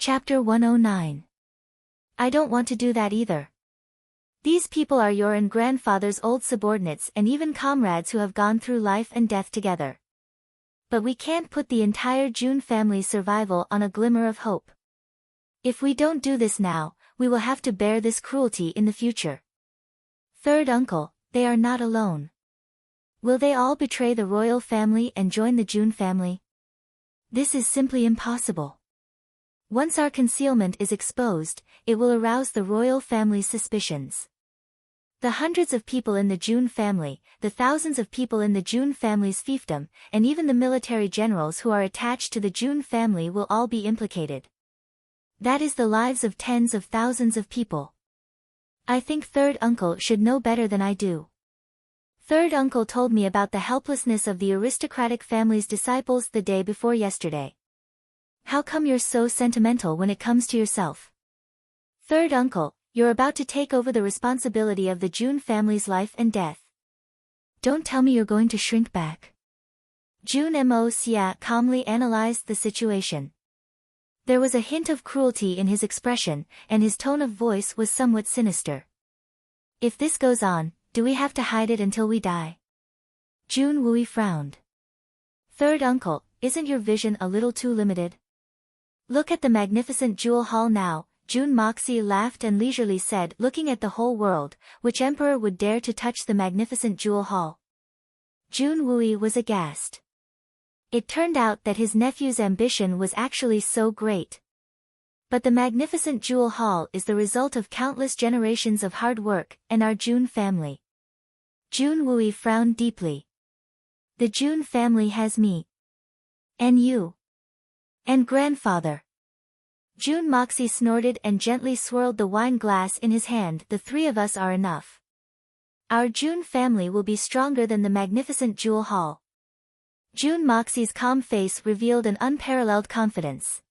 Chapter 109. I don't want to do that either. These people are your and grandfather's old subordinates and even comrades who have gone through life and death together. But we can't put the entire June family's survival on a glimmer of hope. If we don't do this now, we will have to bear this cruelty in the future. Third uncle, they are not alone. Will they all betray the royal family and join the June family? This is simply impossible. Once our concealment is exposed, it will arouse the royal family's suspicions. The hundreds of people in the June family, the thousands of people in the June family's fiefdom, and even the military generals who are attached to the June family will all be implicated. That is the lives of tens of thousands of people. I think third uncle should know better than I do. Third uncle told me about the helplessness of the aristocratic family's disciples the day before yesterday. How come you're so sentimental when it comes to yourself? Third uncle, you're about to take over the responsibility of the June family's life and death. Don't tell me you're going to shrink back. June Mo calmly analyzed the situation. There was a hint of cruelty in his expression, and his tone of voice was somewhat sinister. If this goes on, do we have to hide it until we die? June Wooey frowned. Third uncle, isn't your vision a little too limited? Look at the magnificent jewel hall now, June Moxie laughed and leisurely said, looking at the whole world, which emperor would dare to touch the magnificent jewel hall? June Wooey was aghast. It turned out that his nephew's ambition was actually so great. But the magnificent jewel hall is the result of countless generations of hard work, and our June family. June Wooey frowned deeply. The June family has me. And you. And grandfather. June Moxie snorted and gently swirled the wine glass in his hand. The three of us are enough. Our June family will be stronger than the magnificent jewel hall. June Moxie's calm face revealed an unparalleled confidence.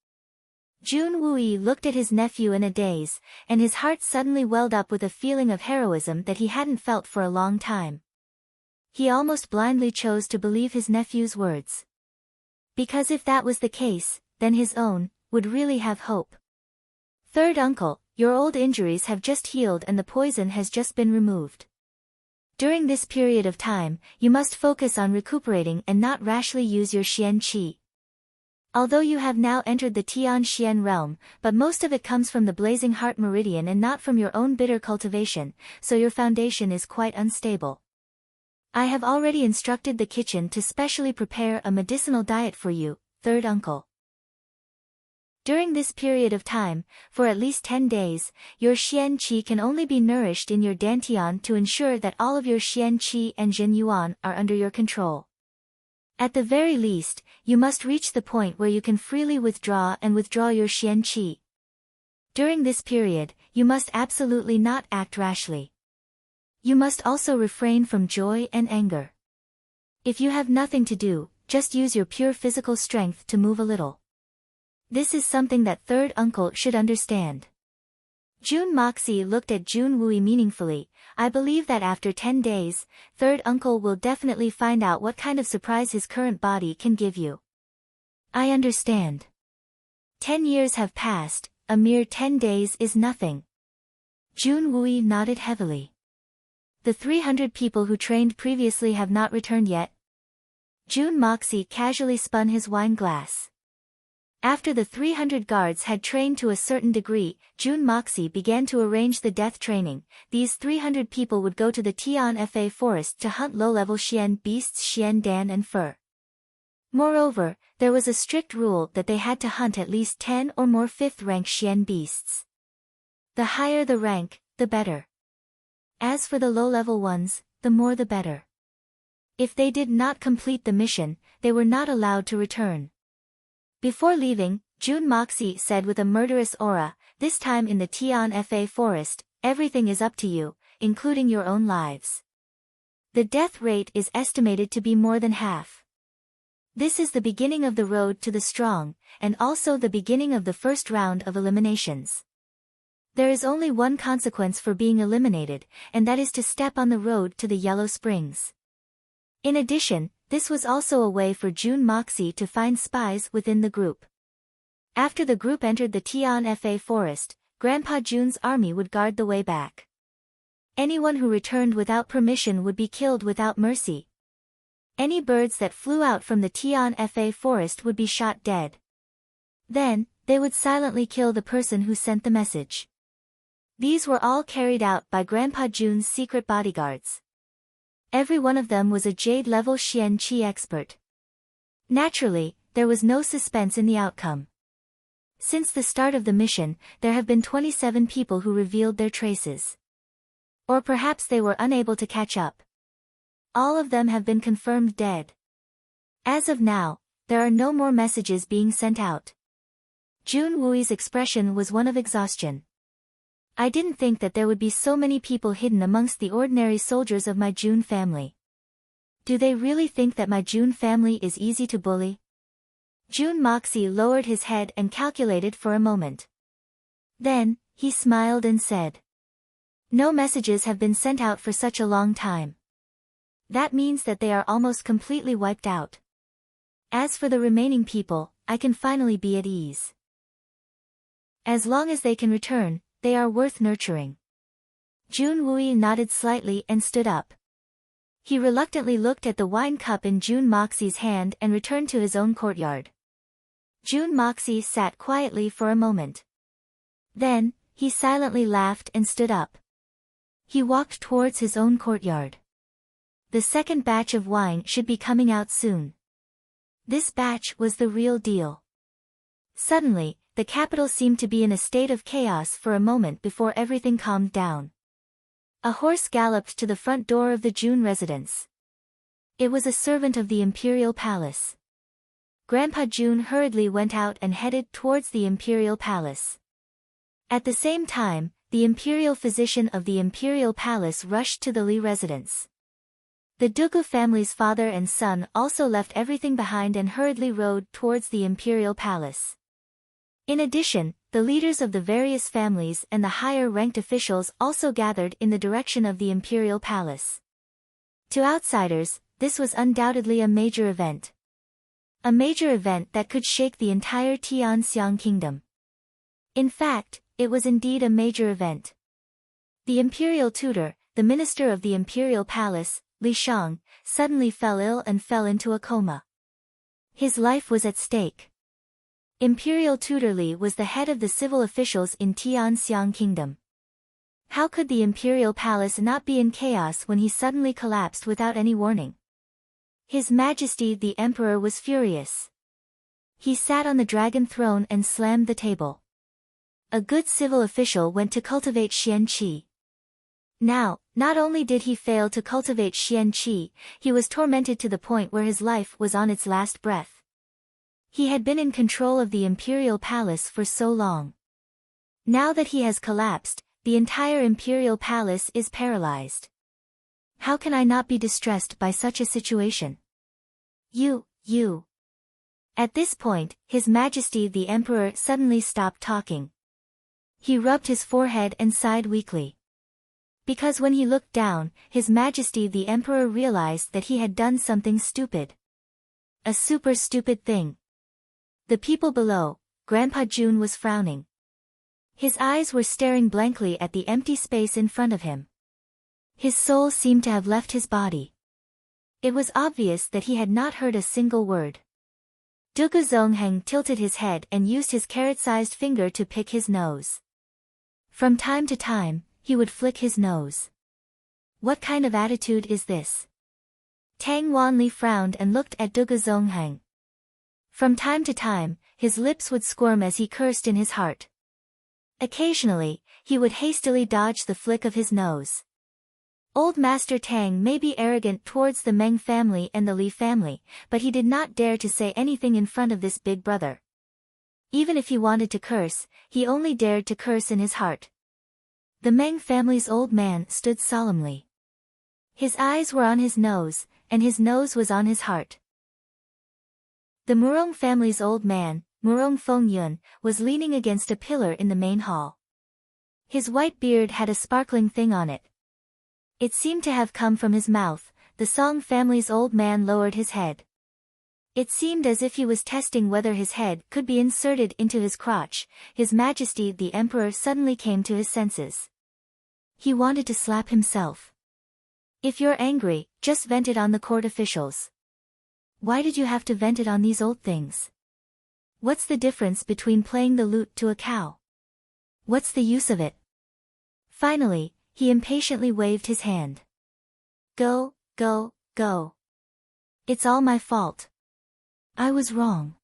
June Wooey looked at his nephew in a daze, and his heart suddenly welled up with a feeling of heroism that he hadn't felt for a long time. He almost blindly chose to believe his nephew's words. Because if that was the case, then his own, would really have hope. Third uncle, your old injuries have just healed and the poison has just been removed. During this period of time, you must focus on recuperating and not rashly use your Xian Qi. Although you have now entered the Tian Xian realm, but most of it comes from the Blazing Heart Meridian and not from your own bitter cultivation, so your foundation is quite unstable. I have already instructed the kitchen to specially prepare a medicinal diet for you, third uncle. During this period of time, for at least 10 days, your Xian Qi can only be nourished in your Dantian to ensure that all of your Xian Qi and Zhen Yuan are under your control. At the very least, you must reach the point where you can freely withdraw your Xian Qi. During this period, you must absolutely not act rashly. You must also refrain from joy and anger. If you have nothing to do, just use your pure physical strength to move a little. This is something that third uncle should understand. June Moxie looked at June Wooey meaningfully. I believe that after 10 days, third uncle will definitely find out what kind of surprise his current body can give you. I understand. 10 years have passed, a mere 10 days is nothing. June Wooey nodded heavily. The 300 people who trained previously have not returned yet. June Moxie casually spun his wine glass. After the 300 guards had trained to a certain degree, June Moxie began to arrange the death training. These 300 people would go to the Tian Fa forest to hunt low-level Xian beasts, Xian Dan and fur. Moreover, there was a strict rule that they had to hunt at least 10 or more 5th-rank Xian beasts. The higher the rank, the better. As for the low-level ones, the more the better. If they did not complete the mission, they were not allowed to return. Before leaving, June Moxie said with a murderous aura, this time in the Tian Fa forest, everything is up to you, including your own lives. The death rate is estimated to be more than half. This is the beginning of the road to the strong, and also the beginning of the first round of eliminations. There is only one consequence for being eliminated, and that is to step on the road to the Yellow Springs. In addition, this was also a way for June Moxie to find spies within the group. After the group entered the Tianfa forest, Grandpa Jun's army would guard the way back. Anyone who returned without permission would be killed without mercy. Any birds that flew out from the Tianfa forest would be shot dead. Then, they would silently kill the person who sent the message. These were all carried out by Grandpa Jun's secret bodyguards. Every one of them was a jade-level Xian Qi expert. Naturally, there was no suspense in the outcome. Since the start of the mission, there have been 27 people who revealed their traces. Or perhaps they were unable to catch up. All of them have been confirmed dead. As of now, there are no more messages being sent out. Jun Wui's expression was one of exhaustion. I didn't think that there would be so many people hidden amongst the ordinary soldiers of my Jun family. Do they really think that my Jun family is easy to bully? Jun Moxie lowered his head and calculated for a moment. Then, he smiled and said, "No messages have been sent out for such a long time. That means that they are almost completely wiped out. As for the remaining people, I can finally be at ease. As long as they can return, they are worth nurturing." Jun Wui nodded slightly and stood up. He reluctantly looked at the wine cup in Jun Moxie's hand and returned to his own courtyard. Jun Moxie sat quietly for a moment. Then, he silently laughed and stood up. He walked towards his own courtyard. The second batch of wine should be coming out soon. This batch was the real deal. Suddenly, the capital seemed to be in a state of chaos for a moment before everything calmed down. A horse galloped to the front door of the Jun residence. It was a servant of the imperial palace. Grandpa Jun hurriedly went out and headed towards the imperial palace. At the same time, the imperial physician of the imperial palace rushed to the Li residence. The Dugu family's father and son also left everything behind and hurriedly rode towards the imperial palace. In addition, the leaders of the various families and the higher-ranked officials also gathered in the direction of the imperial palace. To outsiders, this was undoubtedly a major event. A major event that could shake the entire Tianxiang kingdom. In fact, it was indeed a major event. The imperial tutor, the minister of the imperial palace, Li Shang, suddenly fell ill and fell into a coma. His life was at stake. Imperial tutor Li was the head of the civil officials in Tianxiang kingdom. How could the imperial palace not be in chaos when he suddenly collapsed without any warning? His Majesty the Emperor was furious. He sat on the dragon throne and slammed the table. A good civil official went to cultivate Xian Qi. Now, not only did he fail to cultivate Xian Qi, he was tormented to the point where his life was on its last breath. He had been in control of the imperial palace for so long. Now that he has collapsed, the entire imperial palace is paralyzed. How can I not be distressed by such a situation? You. At this point, His Majesty the Emperor suddenly stopped talking. He rubbed his forehead and sighed weakly. Because when he looked down, His Majesty the Emperor realized that he had done something stupid. A super stupid thing. The people below, Grandpa Jun was frowning. His eyes were staring blankly at the empty space in front of him. His soul seemed to have left his body. It was obvious that he had not heard a single word. Dugu Zongheng tilted his head and used his carrot-sized finger to pick his nose. From time to time, he would flick his nose. What kind of attitude is this? Tang Wanli frowned and looked at Dugu Zongheng. From time to time, his lips would squirm as he cursed in his heart. Occasionally, he would hastily dodge the flick of his nose. Old Master Tang may be arrogant towards the Meng family and the Li family, but he did not dare to say anything in front of this big brother. Even if he wanted to curse, he only dared to curse in his heart. The Meng family's old man stood solemnly. His eyes were on his nose, and his nose was on his heart. The Murong family's old man, Murong Fengyun, was leaning against a pillar in the main hall. His white beard had a sparkling thing on it. It seemed to have come from his mouth. The Song family's old man lowered his head. It seemed as if he was testing whether his head could be inserted into his crotch. His Majesty the Emperor suddenly came to his senses. He wanted to slap himself. If you're angry, just vent it on the court officials. Why did you have to vent it on these old things? What's the difference between playing the lute to a cow? What's the use of it? Finally, he impatiently waved his hand. Go, go, go. It's all my fault. I was wrong.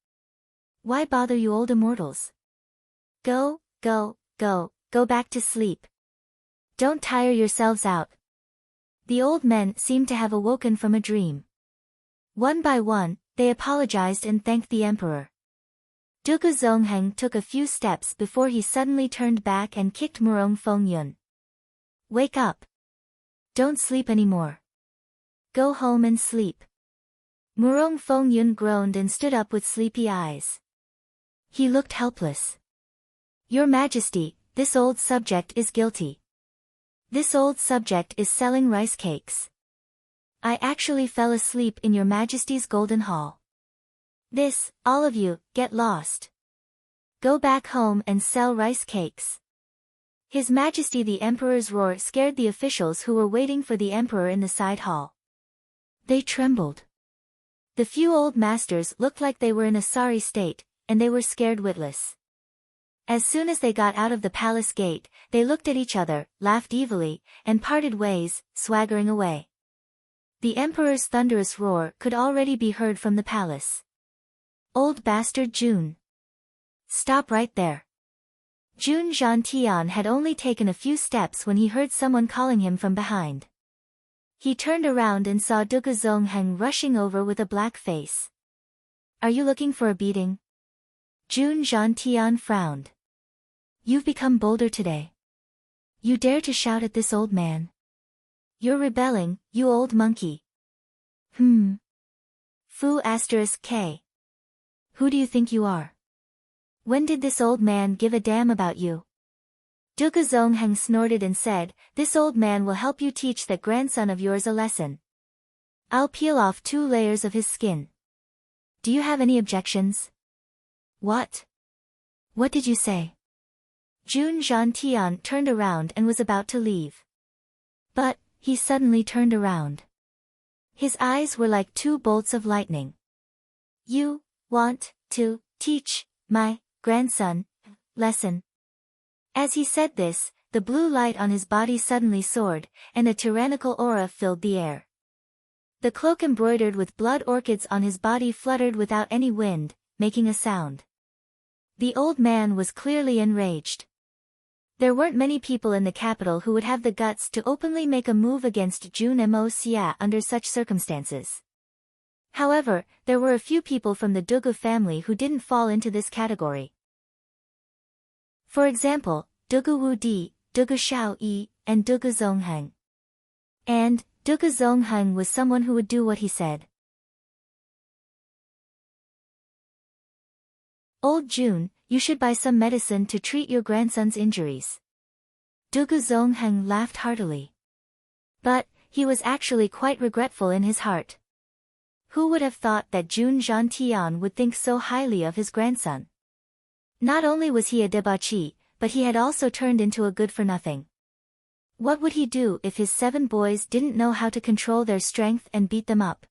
Why bother you old immortals? Go, go, go, go back to sleep. Don't tire yourselves out. The old men seemed to have awoken from a dream. One by one, they apologized and thanked the emperor. Dugu Zongheng took a few steps before he suddenly turned back and kicked Murong Fengyun. Wake up. Don't sleep anymore. Go home and sleep. Murong Fengyun groaned and stood up with sleepy eyes. He looked helpless. Your Majesty, this old subject is guilty. This old subject is selling rice cakes. I actually fell asleep in your Majesty's golden hall. This, all of you, get lost. Go back home and sell rice cakes. His Majesty the Emperor's roar scared the officials who were waiting for the Emperor in the side hall. They trembled. The few old masters looked like they were in a sorry state, and they were scared witless. As soon as they got out of the palace gate, they looked at each other, laughed evilly, and parted ways, swaggering away. The Emperor's thunderous roar could already be heard from the palace. Old bastard Jun. Stop right there. Jun Zhantian had only taken a few steps when he heard someone calling him from behind. He turned around and saw Dugu Zongheng rushing over with a black face. Are you looking for a beating? Jun Zhantian frowned. You've become bolder today. You dare to shout at this old man. You're rebelling, you old monkey. Fu *k. Who do you think you are? When did this old man give a damn about you? Dugu Zongheng snorted and said, this old man will help you teach that grandson of yours a lesson. I'll peel off 2 layers of his skin. Do you have any objections? What? What did you say? Jun Zhantian turned around and was about to leave. But, he suddenly turned around. His eyes were like 2 bolts of lightning. You want to teach my grandson lesson? As he said this, the blue light on his body suddenly soared, and a tyrannical aura filled the air. The cloak embroidered with blood orchids on his body fluttered without any wind, making a sound. The old man was clearly enraged. There weren't many people in the capital who would have the guts to openly make a move against Jun Mo Xia under such circumstances. However, there were a few people from the Dugu family who didn't fall into this category. For example, Dugu Wu Di, Dugu Xiao Yi, and Dugu Zongheng. And, Dugu Zongheng was someone who would do what he said. Old Jun, you should buy some medicine to treat your grandson's injuries. Dugu Zongheng laughed heartily. But, he was actually quite regretful in his heart. Who would have thought that Jun Zhantian would think so highly of his grandson? Not only was he a debauchee, but he had also turned into a good-for-nothing. What would he do if his 7 boys didn't know how to control their strength and beat them up?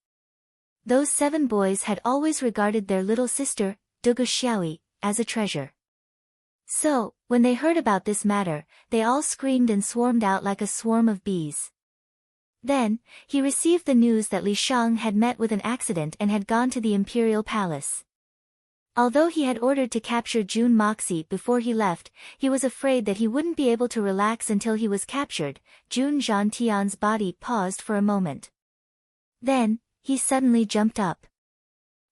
Those 7 boys had always regarded their little sister, Dugu Xiaoyi, as a treasure. So, when they heard about this matter, they all screamed and swarmed out like a swarm of bees. Then, he received the news that Li Shang had met with an accident and had gone to the imperial palace. Although he had ordered to capture Jun Moxie before he left, he was afraid that he wouldn't be able to relax until he was captured. Jun Zhantian's body paused for a moment. Then, he suddenly jumped up.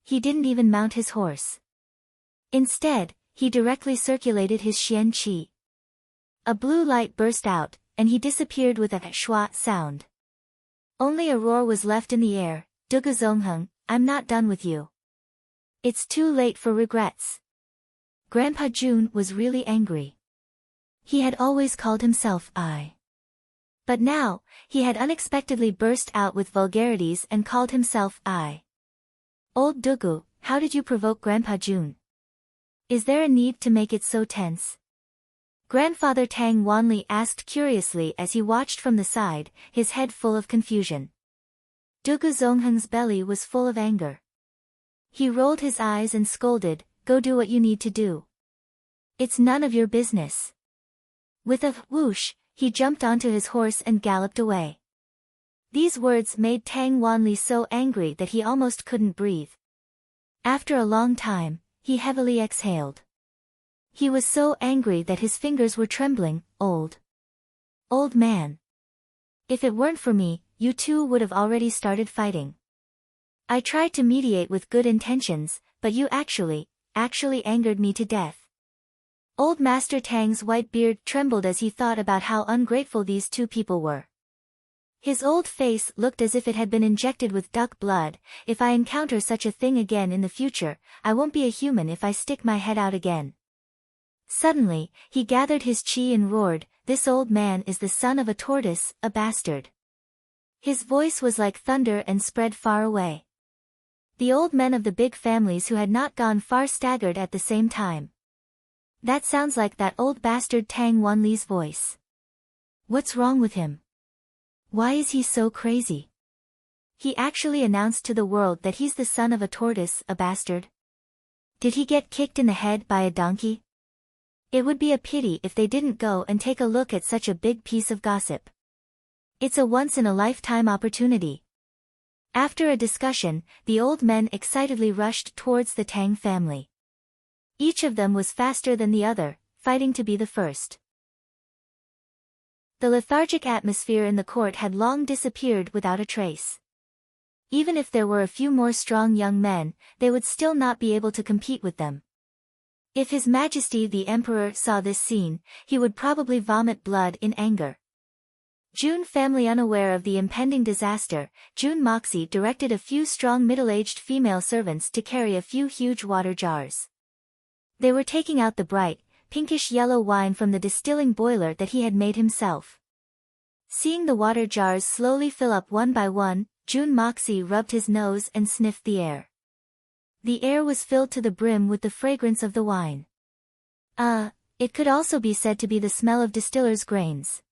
He didn't even mount his horse. Instead, he directly circulated his xian qi. A blue light burst out, and he disappeared with a shua sound. Only a roar was left in the air. Dugu Zongheng, I'm not done with you. It's too late for regrets. Grandpa Jun was really angry. He had always called himself I. But now, he had unexpectedly burst out with vulgarities and called himself I. Old Dugu, how did you provoke Grandpa Jun? Is there a need to make it so tense? Grandfather Tang Wanli asked curiously as he watched from the side, his head full of confusion. Dugu Zongheng's belly was full of anger. He rolled his eyes and scolded, "Go do what you need to do. It's none of your business." With a whoosh, he jumped onto his horse and galloped away. These words made Tang Wanli so angry that he almost couldn't breathe. After a long time, he heavily exhaled. He was so angry that his fingers were trembling. Old man. If it weren't for me, you two would have already started fighting. I tried to mediate with good intentions, but you actually angered me to death. Old Master Tang's white beard trembled as he thought about how ungrateful these two people were. His old face looked as if it had been injected with duck blood. If I encounter such a thing again in the future, I won't be a human if I stick my head out again. Suddenly, he gathered his chi and roared, "This old man is the son of a tortoise, a bastard." His voice was like thunder and spread far away. The old men of the big families who had not gone far staggered at the same time. That sounds like that old bastard Tang Wanli's voice. What's wrong with him? Why is he so crazy? He actually announced to the world that he's the son of a tortoise, a bastard. Did he get kicked in the head by a donkey? It would be a pity if they didn't go and take a look at such a big piece of gossip. It's a once-in-a-lifetime opportunity. After a discussion, the old men excitedly rushed towards the Tang family. Each of them was faster than the other, fighting to be the first. The lethargic atmosphere in the court had long disappeared without a trace. Even if there were a few more strong young men, they would still not be able to compete with them. If His Majesty the Emperor saw this scene, he would probably vomit blood in anger. Jun family unaware of the impending disaster, Jun Moxie directed a few strong middle-aged female servants to carry a few huge water jars. They were taking out the bright, pinkish-yellow wine from the distilling boiler that he had made himself. Seeing the water jars slowly fill up one by one, Jun Moxie rubbed his nose and sniffed the air. The air was filled to the brim with the fragrance of the wine. It could also be said to be the smell of distiller's grains.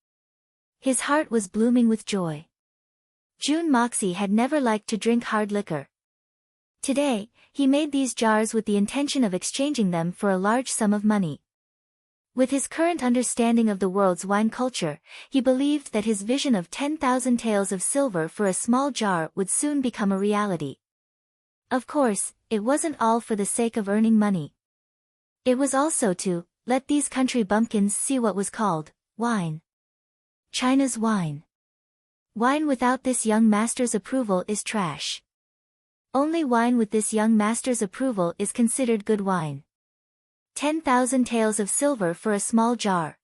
His heart was blooming with joy. Jun Moxie had never liked to drink hard liquor. Today, he made these jars with the intention of exchanging them for a large sum of money. With his current understanding of the world's wine culture, he believed that his vision of 10,000 taels of silver for a small jar would soon become a reality. Of course, it wasn't all for the sake of earning money. It was also to let these country bumpkins see what was called wine. China's wine. Wine without this young master's approval is trash. Only wine with this young master's approval is considered good wine. 10,000 taels of silver for a small jar.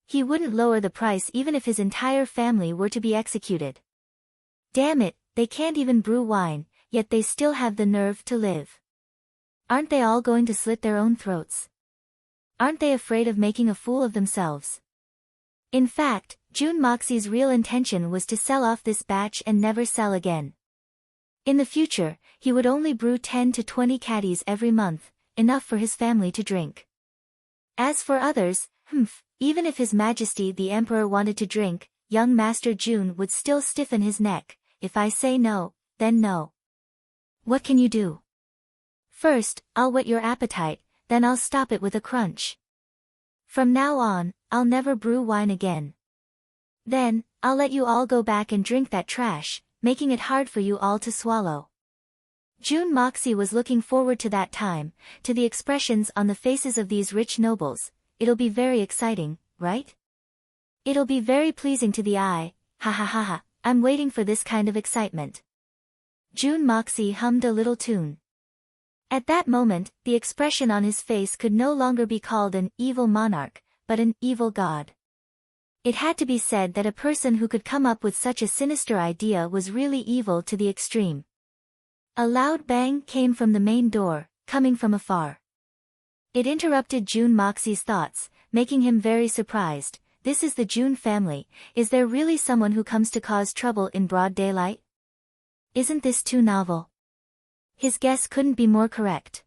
He wouldn't lower the price even if his entire family were to be executed. Damn it, they can't even brew wine, yet they still have the nerve to live. Aren't they all going to slit their own throats? Aren't they afraid of making a fool of themselves? In fact, Jun Moxie's real intention was to sell off this batch and never sell again. In the future, he would only brew 10 to 20 caddies every month, enough for his family to drink. As for others, even if His Majesty the Emperor wanted to drink, young Master Jun would still stiffen his neck. If I say no, then no. What can you do? First, I'll whet your appetite, then I'll stop it with a crunch. From now on, I'll never brew wine again. Then, I'll let you all go back and drink that trash, making it hard for you all to swallow. Jun Moxie was looking forward to that time, to the expressions on the faces of these rich nobles. It'll be very exciting, right? It'll be very pleasing to the eye, ha ha ha ha, I'm waiting for this kind of excitement. Jun Moxie hummed a little tune. At that moment, the expression on his face could no longer be called an evil monarch, but an evil god. It had to be said that a person who could come up with such a sinister idea was really evil to the extreme. A loud bang came from the main door, coming from afar. It interrupted Jun Moxie's thoughts, making him very surprised. This is the Jun family. Is there really someone who comes to cause trouble in broad daylight? Isn't this too novel? His guess couldn't be more correct.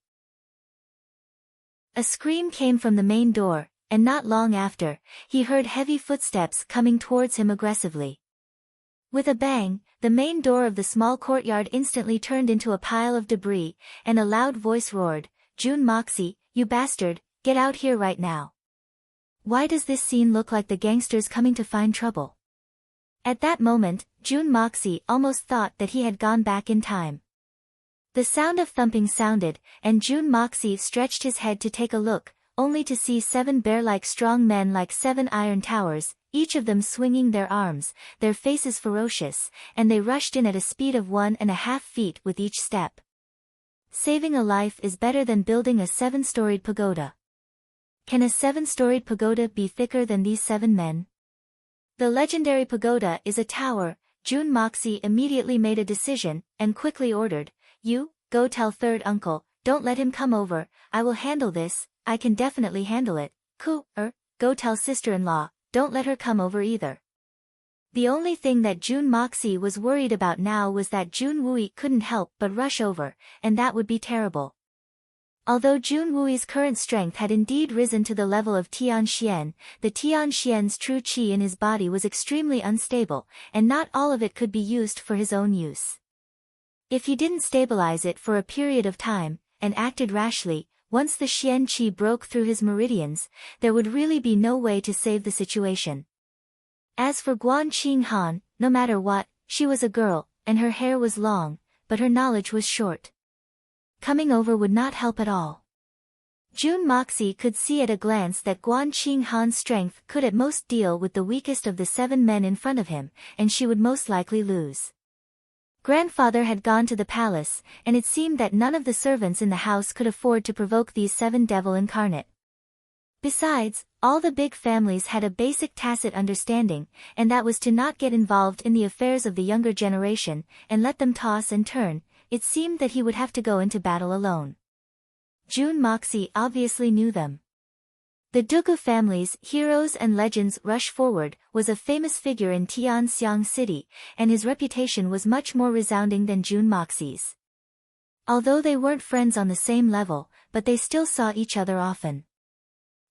A scream came from the main door, and not long after, he heard heavy footsteps coming towards him aggressively. With a bang, the main door of the small courtyard instantly turned into a pile of debris, and a loud voice roared, "Jun Moxie, you bastard, get out here right now. Why does this scene look like the gangsters coming to find trouble?" At that moment, Jun Moxie almost thought that he had gone back in time. The sound of thumping sounded, and Jun Moxie stretched his head to take a look, only to see 7 bear-like strong men like 7 iron towers, each of them swinging their arms, their faces ferocious, and they rushed in at a speed of 1.5 feet with each step. Saving a life is better than building a 7-storied pagoda. Can a 7-storied pagoda be thicker than these 7 men? The legendary pagoda is a tower. Jun Moxie immediately made a decision, and quickly ordered, "You, go tell third uncle, don't let him come over, I will handle this, I can definitely handle it. Go tell sister-in-law, don't let her come over either." The only thing that Jun Moxie was worried about now was that Jun Wui couldn't help but rush over, and that would be terrible. Although Jun Wui's current strength had indeed risen to the level of Tian Xian, the Tian Xian's true qi in his body was extremely unstable, and not all of it could be used for his own use. If he didn't stabilize it for a period of time, and acted rashly, once the Xian qi broke through his meridians, there would really be no way to save the situation. As for Guan Qinghan, no matter what, she was a girl, and her hair was long, but her knowledge was short. Coming over would not help at all. Jun Moxie could see at a glance that Guan Qinghan's strength could at most deal with the weakest of the 7 men in front of him, and she would most likely lose. Grandfather had gone to the palace, and it seemed that none of the servants in the house could afford to provoke these 7 devil incarnate. Besides, all the big families had a basic tacit understanding, and that was to not get involved in the affairs of the younger generation, and let them toss and turn. It seemed that he would have to go into battle alone. Jun Moxie obviously knew them. The Dugu family's Heroes and Legends Rush Forward was a famous figure in Tianxiang City, and his reputation was much more resounding than Jun Moxie's. Although they weren't friends on the same level, but they still saw each other often.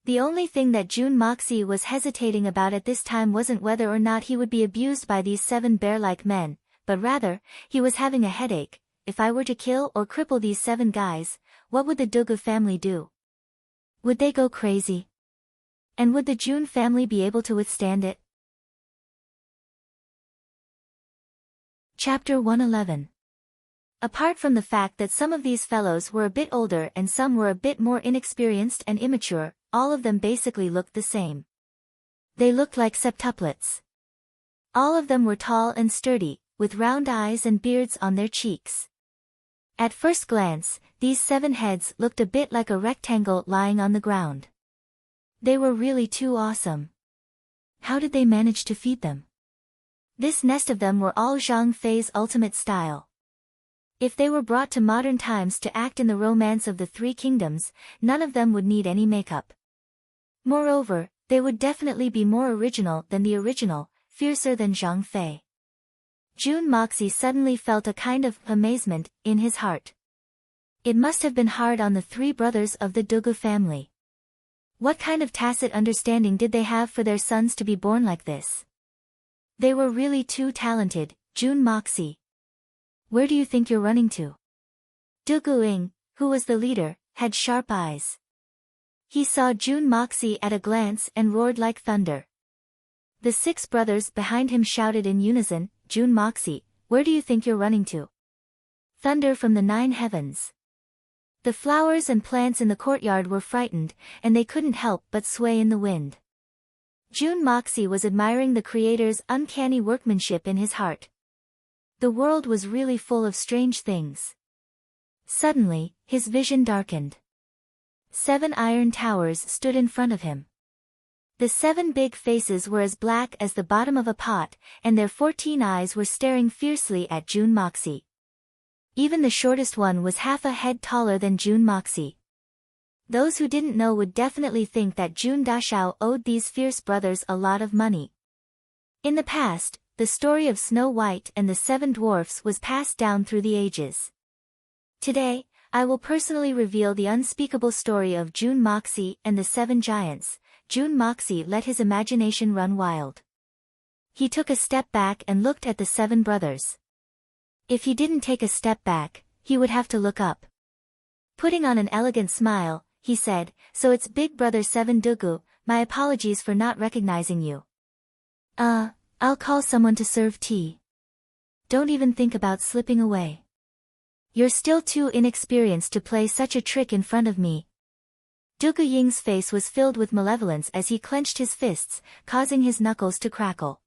The only thing that Jun Moxie was hesitating about at this time wasn't whether or not he would be abused by these 7 bear-like men, but rather, he was having a headache. If I were to kill or cripple these 7 guys, what would the Dugu family do? Would they go crazy? And would the Jun family be able to withstand it? Chapter 111. Apart from the fact that some of these fellows were a bit older and some were a bit more inexperienced and immature, all of them basically looked the same. They looked like septuplets. All of them were tall and sturdy, with round eyes and beards on their cheeks. At first glance, these 7 heads looked a bit like a rectangle lying on the ground. They were really too awesome. How did they manage to feed them? This nest of them were all Zhang Fei's ultimate style. If they were brought to modern times to act in the romance of the 3 kingdoms, none of them would need any makeup. Moreover, they would definitely be more original than the original, fiercer than Zhang Fei. Jun Moxie suddenly felt a kind of amazement in his heart. It must have been hard on the 3 brothers of the Dugu family. What kind of tacit understanding did they have for their sons to be born like this? They were really too talented. Jun Moxie. Where do you think you're running to? Dugu Ing, who was the leader, had sharp eyes. He saw Jun Moxie at a glance and roared like thunder. The 6 brothers behind him shouted in unison, "Jun Moxie, where do you think you're running to?" Thunder from the 9 heavens. The flowers and plants in the courtyard were frightened, and they couldn't help but sway in the wind. Jun Moxie was admiring the creator's uncanny workmanship in his heart. The world was really full of strange things. Suddenly, his vision darkened. 7 iron towers stood in front of him. The 7 big faces were as black as the bottom of a pot, and their 14 eyes were staring fiercely at Jun Moxie. Even the shortest one was half a head taller than Jun Moxie. Those who didn't know would definitely think that Jun Dashao owed these fierce brothers a lot of money. In the past, the story of Snow White and the 7 dwarfs was passed down through the ages. Today, I will personally reveal the unspeakable story of Jun Moxie and the 7 giants. Jun Moxie let his imagination run wild. He took a step back and looked at the 7 brothers. If he didn't take a step back, he would have to look up. Putting on an elegant smile, he said, "So it's Big Brother 7 Dugu, my apologies for not recognizing you. I'll call someone to serve tea. Don't even think about slipping away. You're still too inexperienced to play such a trick in front of me." Dugu Ying's face was filled with malevolence as he clenched his fists, causing his knuckles to crackle.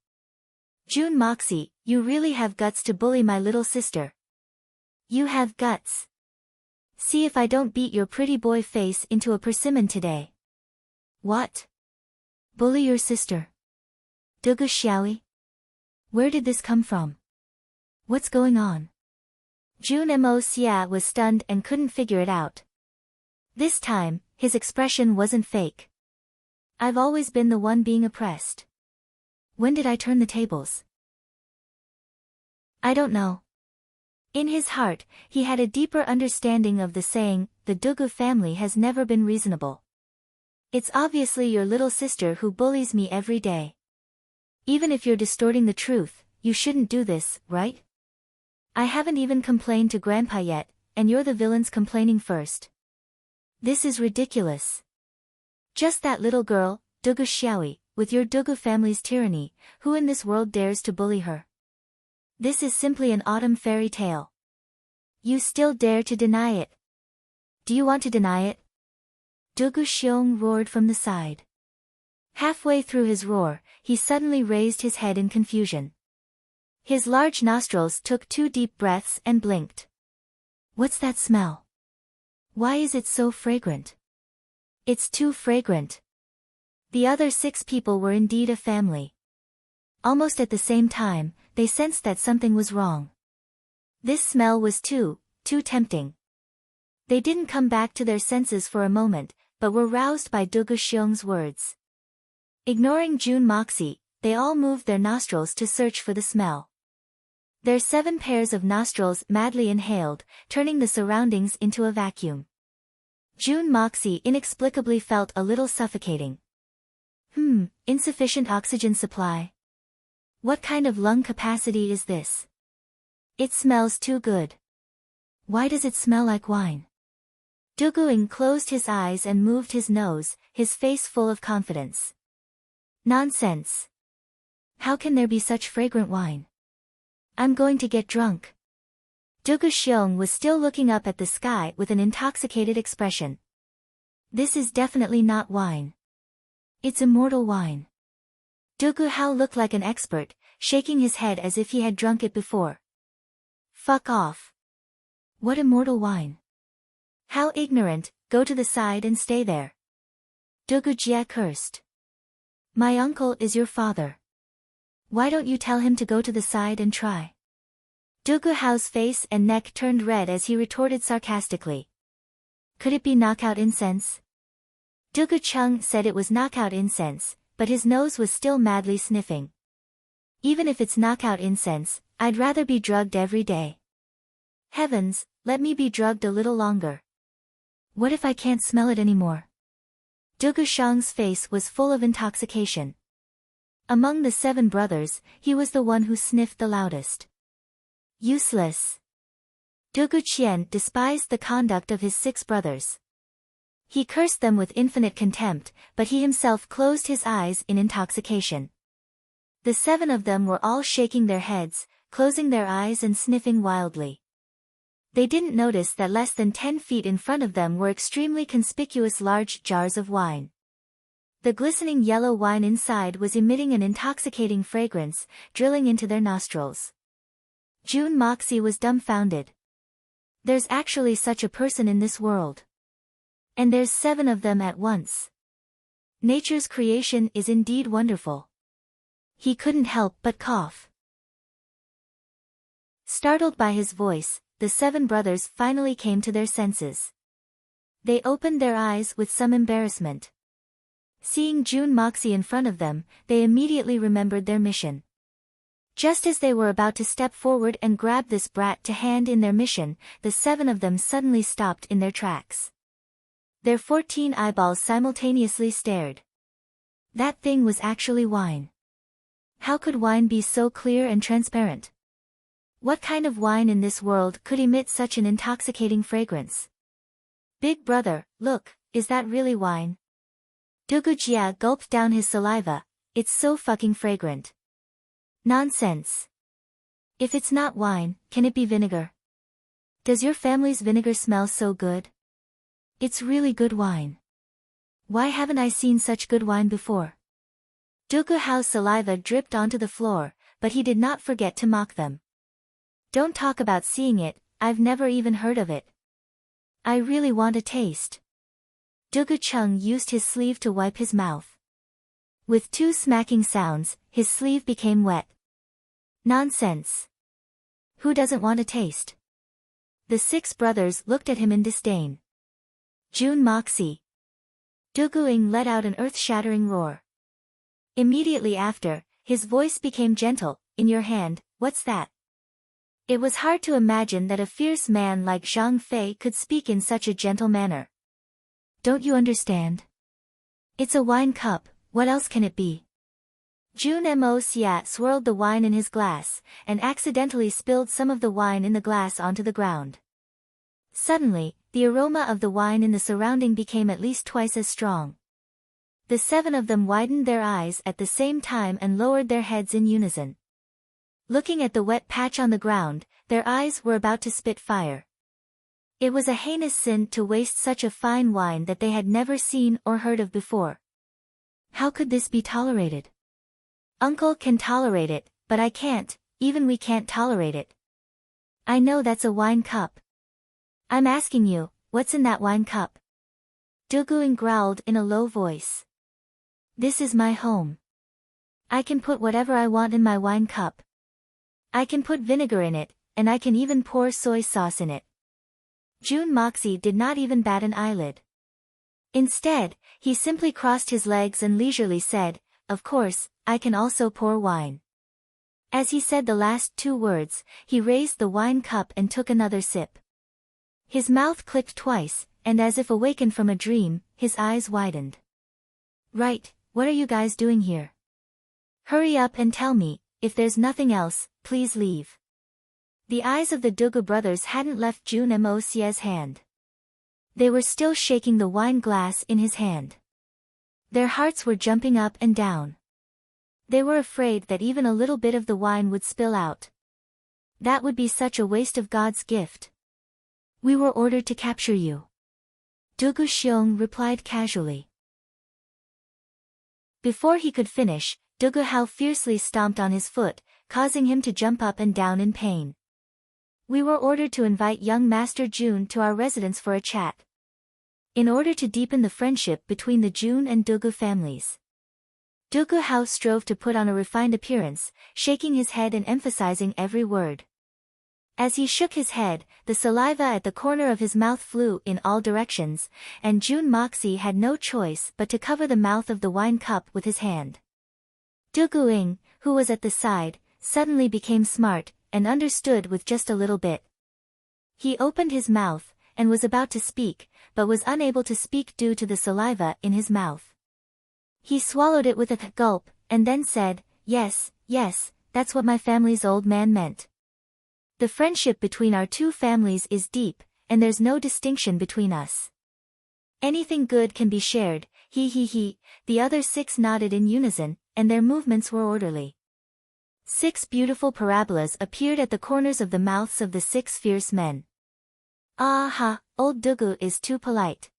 "Jun Moxie, you really have guts to bully my little sister. You have guts. See if I don't beat your pretty boy face into a persimmon today." "What? Bully your sister? Dugu Xiaoyi? Where did this come from? What's going on?" Jun Mo Xia was stunned and couldn't figure it out. This time, his expression wasn't fake. "I've always been the one being oppressed. When did I turn the tables? I don't know." In his heart, he had a deeper understanding of the saying, "The Dugu family has never been reasonable." It's obviously your little sister who bullies me every day. Even if you're distorting the truth, you shouldn't do this, right? I haven't even complained to Grandpa yet, and you're the villains complaining first. This is ridiculous. Just that little girl, Dugu Xiaoyi, with your Dugu family's tyranny, who in this world dares to bully her? This is simply an autumn fairy tale. You still dare to deny it. Do you want to deny it?" Dugu Xiong roared from the side. Halfway through his roar, he suddenly raised his head in confusion. His large nostrils took 2 deep breaths and blinked. "What's that smell? Why is it so fragrant? It's too fragrant." The other 6 people were indeed a family. Almost at the same time, they sensed that something was wrong. This smell was too tempting. They didn't come back to their senses for a moment, but were roused by Dugu Xiong's words. Ignoring Jun Moxie, they all moved their nostrils to search for the smell. Their 7 pairs of nostrils madly inhaled, turning the surroundings into a vacuum. Jun Moxie inexplicably felt a little suffocating. Insufficient oxygen supply. What kind of lung capacity is this? It smells too good. Why does it smell like wine? Dugu Ying closed his eyes and moved his nose, his face full of confidence. Nonsense. How can there be such fragrant wine? I'm going to get drunk. Dugu Xiong was still looking up at the sky with an intoxicated expression. This is definitely not wine. It's immortal wine. Dugu Hao looked like an expert, shaking his head as if he had drunk it before. Fuck off. What immortal wine? How ignorant, go to the side and stay there. Dugu Jie cursed. My uncle is your father. Why don't you tell him to go to the side and try? Dugu Hao's face and neck turned red as he retorted sarcastically. Could it be knockout incense? Dugu Cheng said it was knockout incense, but his nose was still madly sniffing. Even if it's knockout incense, I'd rather be drugged every day. Heavens, let me be drugged a little longer. What if I can't smell it anymore? Dugu Shang's face was full of intoxication. Among the 7 brothers, he was the one who sniffed the loudest. Useless. Dugu Qian despised the conduct of his 6 brothers. He cursed them with infinite contempt, but he himself closed his eyes in intoxication. The 7 of them were all shaking their heads, closing their eyes and sniffing wildly. They didn't notice that less than 10 feet in front of them were extremely conspicuous large jars of wine. The glistening yellow wine inside was emitting an intoxicating fragrance, drilling into their nostrils. Jun Moxie was dumbfounded. There's actually such a person in this world. And there's 7 of them at once. Nature's creation is indeed wonderful. He couldn't help but cough. Startled by his voice, the 7 brothers finally came to their senses. They opened their eyes with some embarrassment. Seeing Jun Moxie in front of them, they immediately remembered their mission. Just as they were about to step forward and grab this brat to hand in their mission, the 7 of them suddenly stopped in their tracks. Their 14 eyeballs simultaneously stared. That thing was actually wine. How could wine be so clear and transparent? What kind of wine in this world could emit such an intoxicating fragrance? Big brother, look, is that really wine? Dugujia gulped down his saliva. It's so fucking fragrant. Nonsense. If it's not wine, can it be vinegar? Does your family's vinegar smell so good? It's really good wine. Why haven't I seen such good wine before? Dugu Hao's saliva dripped onto the floor, but he did not forget to mock them. Don't talk about seeing it, I've never even heard of it. I really want a taste. Dugu Chung used his sleeve to wipe his mouth. With 2 smacking sounds, his sleeve became wet. Nonsense. Who doesn't want a taste? The 6 brothers looked at him in disdain. June Moxie. Duguing let out an earth-shattering roar. Immediately after, his voice became gentle. In your hand, what's that? It was hard to imagine that a fierce man like Zhang Fei could speak in such a gentle manner. Don't you understand? It's a wine cup, what else can it be? Jun Mo Xia swirled the wine in his glass, and accidentally spilled some of the wine in the glass onto the ground. Suddenly, the aroma of the wine in the surrounding became at least twice as strong. The 7 of them widened their eyes at the same time and lowered their heads in unison. Looking at the wet patch on the ground, their eyes were about to spit fire. It was a heinous sin to waste such a fine wine that they had never seen or heard of before. How could this be tolerated? Uncle can tolerate it, but I can't, even we can't tolerate it. I know that's a wine cup. I'm asking you, what's in that wine cup? Duguin growled in a low voice. This is my home. I can put whatever I want in my wine cup. I can put vinegar in it, and I can even pour soy sauce in it. Jun Moxie did not even bat an eyelid. Instead, he simply crossed his legs and leisurely said, of course, I can also pour wine. As he said the last 2 words, he raised the wine cup and took another sip. His mouth clicked twice, and as if awakened from a dream, his eyes widened. Right, what are you guys doing here? Hurry up and tell me, if there's nothing else, please leave. The eyes of the Dugu brothers hadn't left Jun Mo Xia's hand. They were still shaking the wine glass in his hand. Their hearts were jumping up and down. They were afraid that even a little bit of the wine would spill out. That would be such a waste of God's gift. We were ordered to capture you. Dugu Xiong replied casually. Before he could finish, Dugu Hao fiercely stomped on his foot, causing him to jump up and down in pain. We were ordered to invite young Master Jun to our residence for a chat. In order to deepen the friendship between the Jun and Dugu families. Dugu Hao strove to put on a refined appearance, shaking his head and emphasizing every word. As he shook his head, the saliva at the corner of his mouth flew in all directions, and Jun Moxie had no choice but to cover the mouth of the wine cup with his hand. Duguing, who was at the side, suddenly became smart, and understood with just a little bit. He opened his mouth, and was about to speak, but was unable to speak due to the saliva in his mouth. He swallowed it with a gulp, and then said, yes, that's what my family's old man meant. The friendship between our 2 families is deep, and there's no distinction between us. Anything good can be shared, he. The other 6 nodded in unison, and their movements were orderly. 6 beautiful parabolas appeared at the corners of the mouths of the 6 fierce men. Aha, old Dugu is too polite.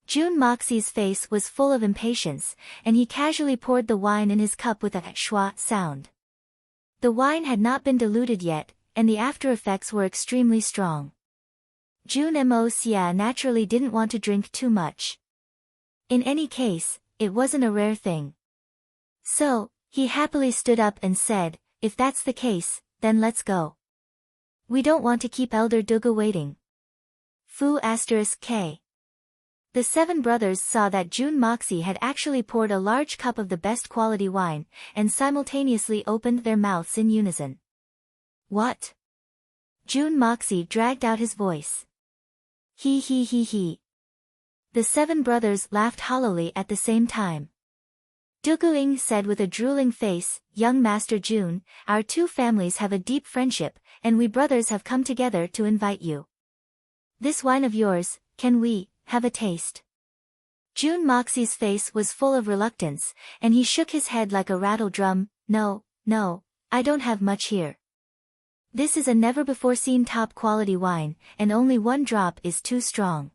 Jun Moxie's face was full of impatience, and he casually poured the wine in his cup with a schwa sound. The wine had not been diluted yet, and the after effects were extremely strong. Jun Mo Xia naturally didn't want to drink too much. In any case, it wasn't a rare thing. So, he happily stood up and said, if that's the case, then let's go. We don't want to keep Elder Dugu waiting. Fu *k. The seven brothers saw that June Moxie had actually poured a large cup of the best quality wine, and simultaneously opened their mouths in unison. What? June Moxie dragged out his voice. He. The seven brothers laughed hollowly at the same time. Duguing said with a drooling face, "Young Master June, our two families have a deep friendship, and we brothers have come together to invite you. This wine of yours, can we have a taste?" June Moxie's face was full of reluctance, and he shook his head like a rattle drum. No, I don't have much here. This is a never-before-seen top-quality wine, and only one drop is too strong.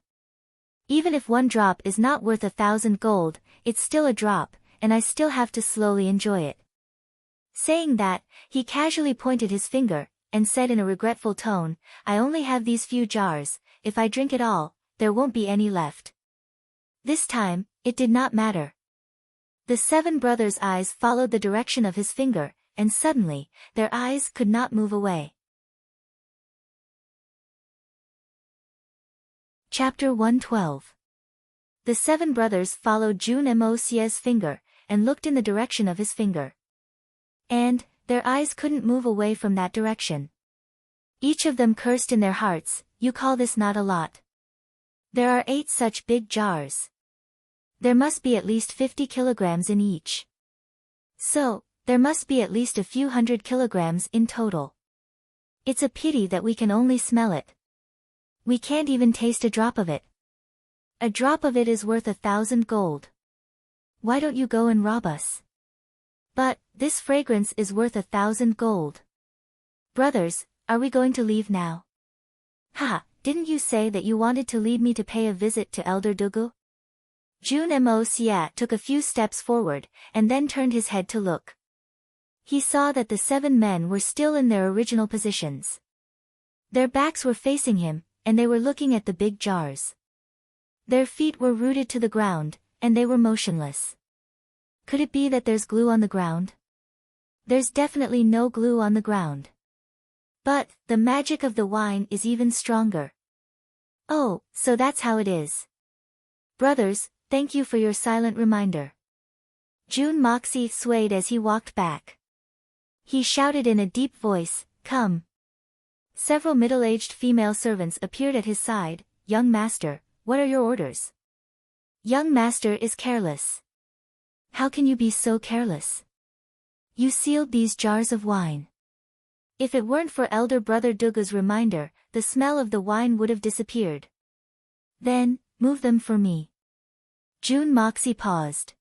Even if one drop is not worth 1,000 gold, it's still a drop, and I still have to slowly enjoy it. Saying that, he casually pointed his finger, and said in a regretful tone, "I only have these few jars. If I drink it all, there won't be any left." This time, it did not matter. The seven brothers' eyes followed the direction of his finger, and suddenly, their eyes could not move away. Chapter 112. The seven brothers followed June Moxie's finger, and looked in the direction of his finger. And, their eyes couldn't move away from that direction. Each of them cursed in their hearts, "You call this not a lot? There are 8 such big jars. There must be at least 50 kilograms in each. So, there must be at least a few hundred kilograms in total. It's a pity that we can only smell it. We can't even taste a drop of it. A drop of it is worth 1,000 gold. Why don't you go and rob us? But, this fragrance is worth 1,000 gold. Brothers, are we going to leave now?" "Ha, didn't you say that you wanted to lead me to pay a visit to Elder Dugu?" June Moxie took a few steps forward, and then turned his head to look. He saw that the 7 men were still in their original positions. Their backs were facing him, and they were looking at the big jars. Their feet were rooted to the ground, and they were motionless. Could it be that there's glue on the ground? There's definitely no glue on the ground. But, the magic of the wine is even stronger. Oh, so that's how it is. Brothers, thank you for your silent reminder. June Moxie swayed as he walked back. He shouted in a deep voice, "Come." Several middle-aged female servants appeared at his side. "Young master, what are your orders?" "Young master is careless." "How can you be so careless? You sealed these jars of wine. If it weren't for elder brother Dugu's reminder, the smell of the wine would have disappeared." "Then, move them for me." June Moxie paused.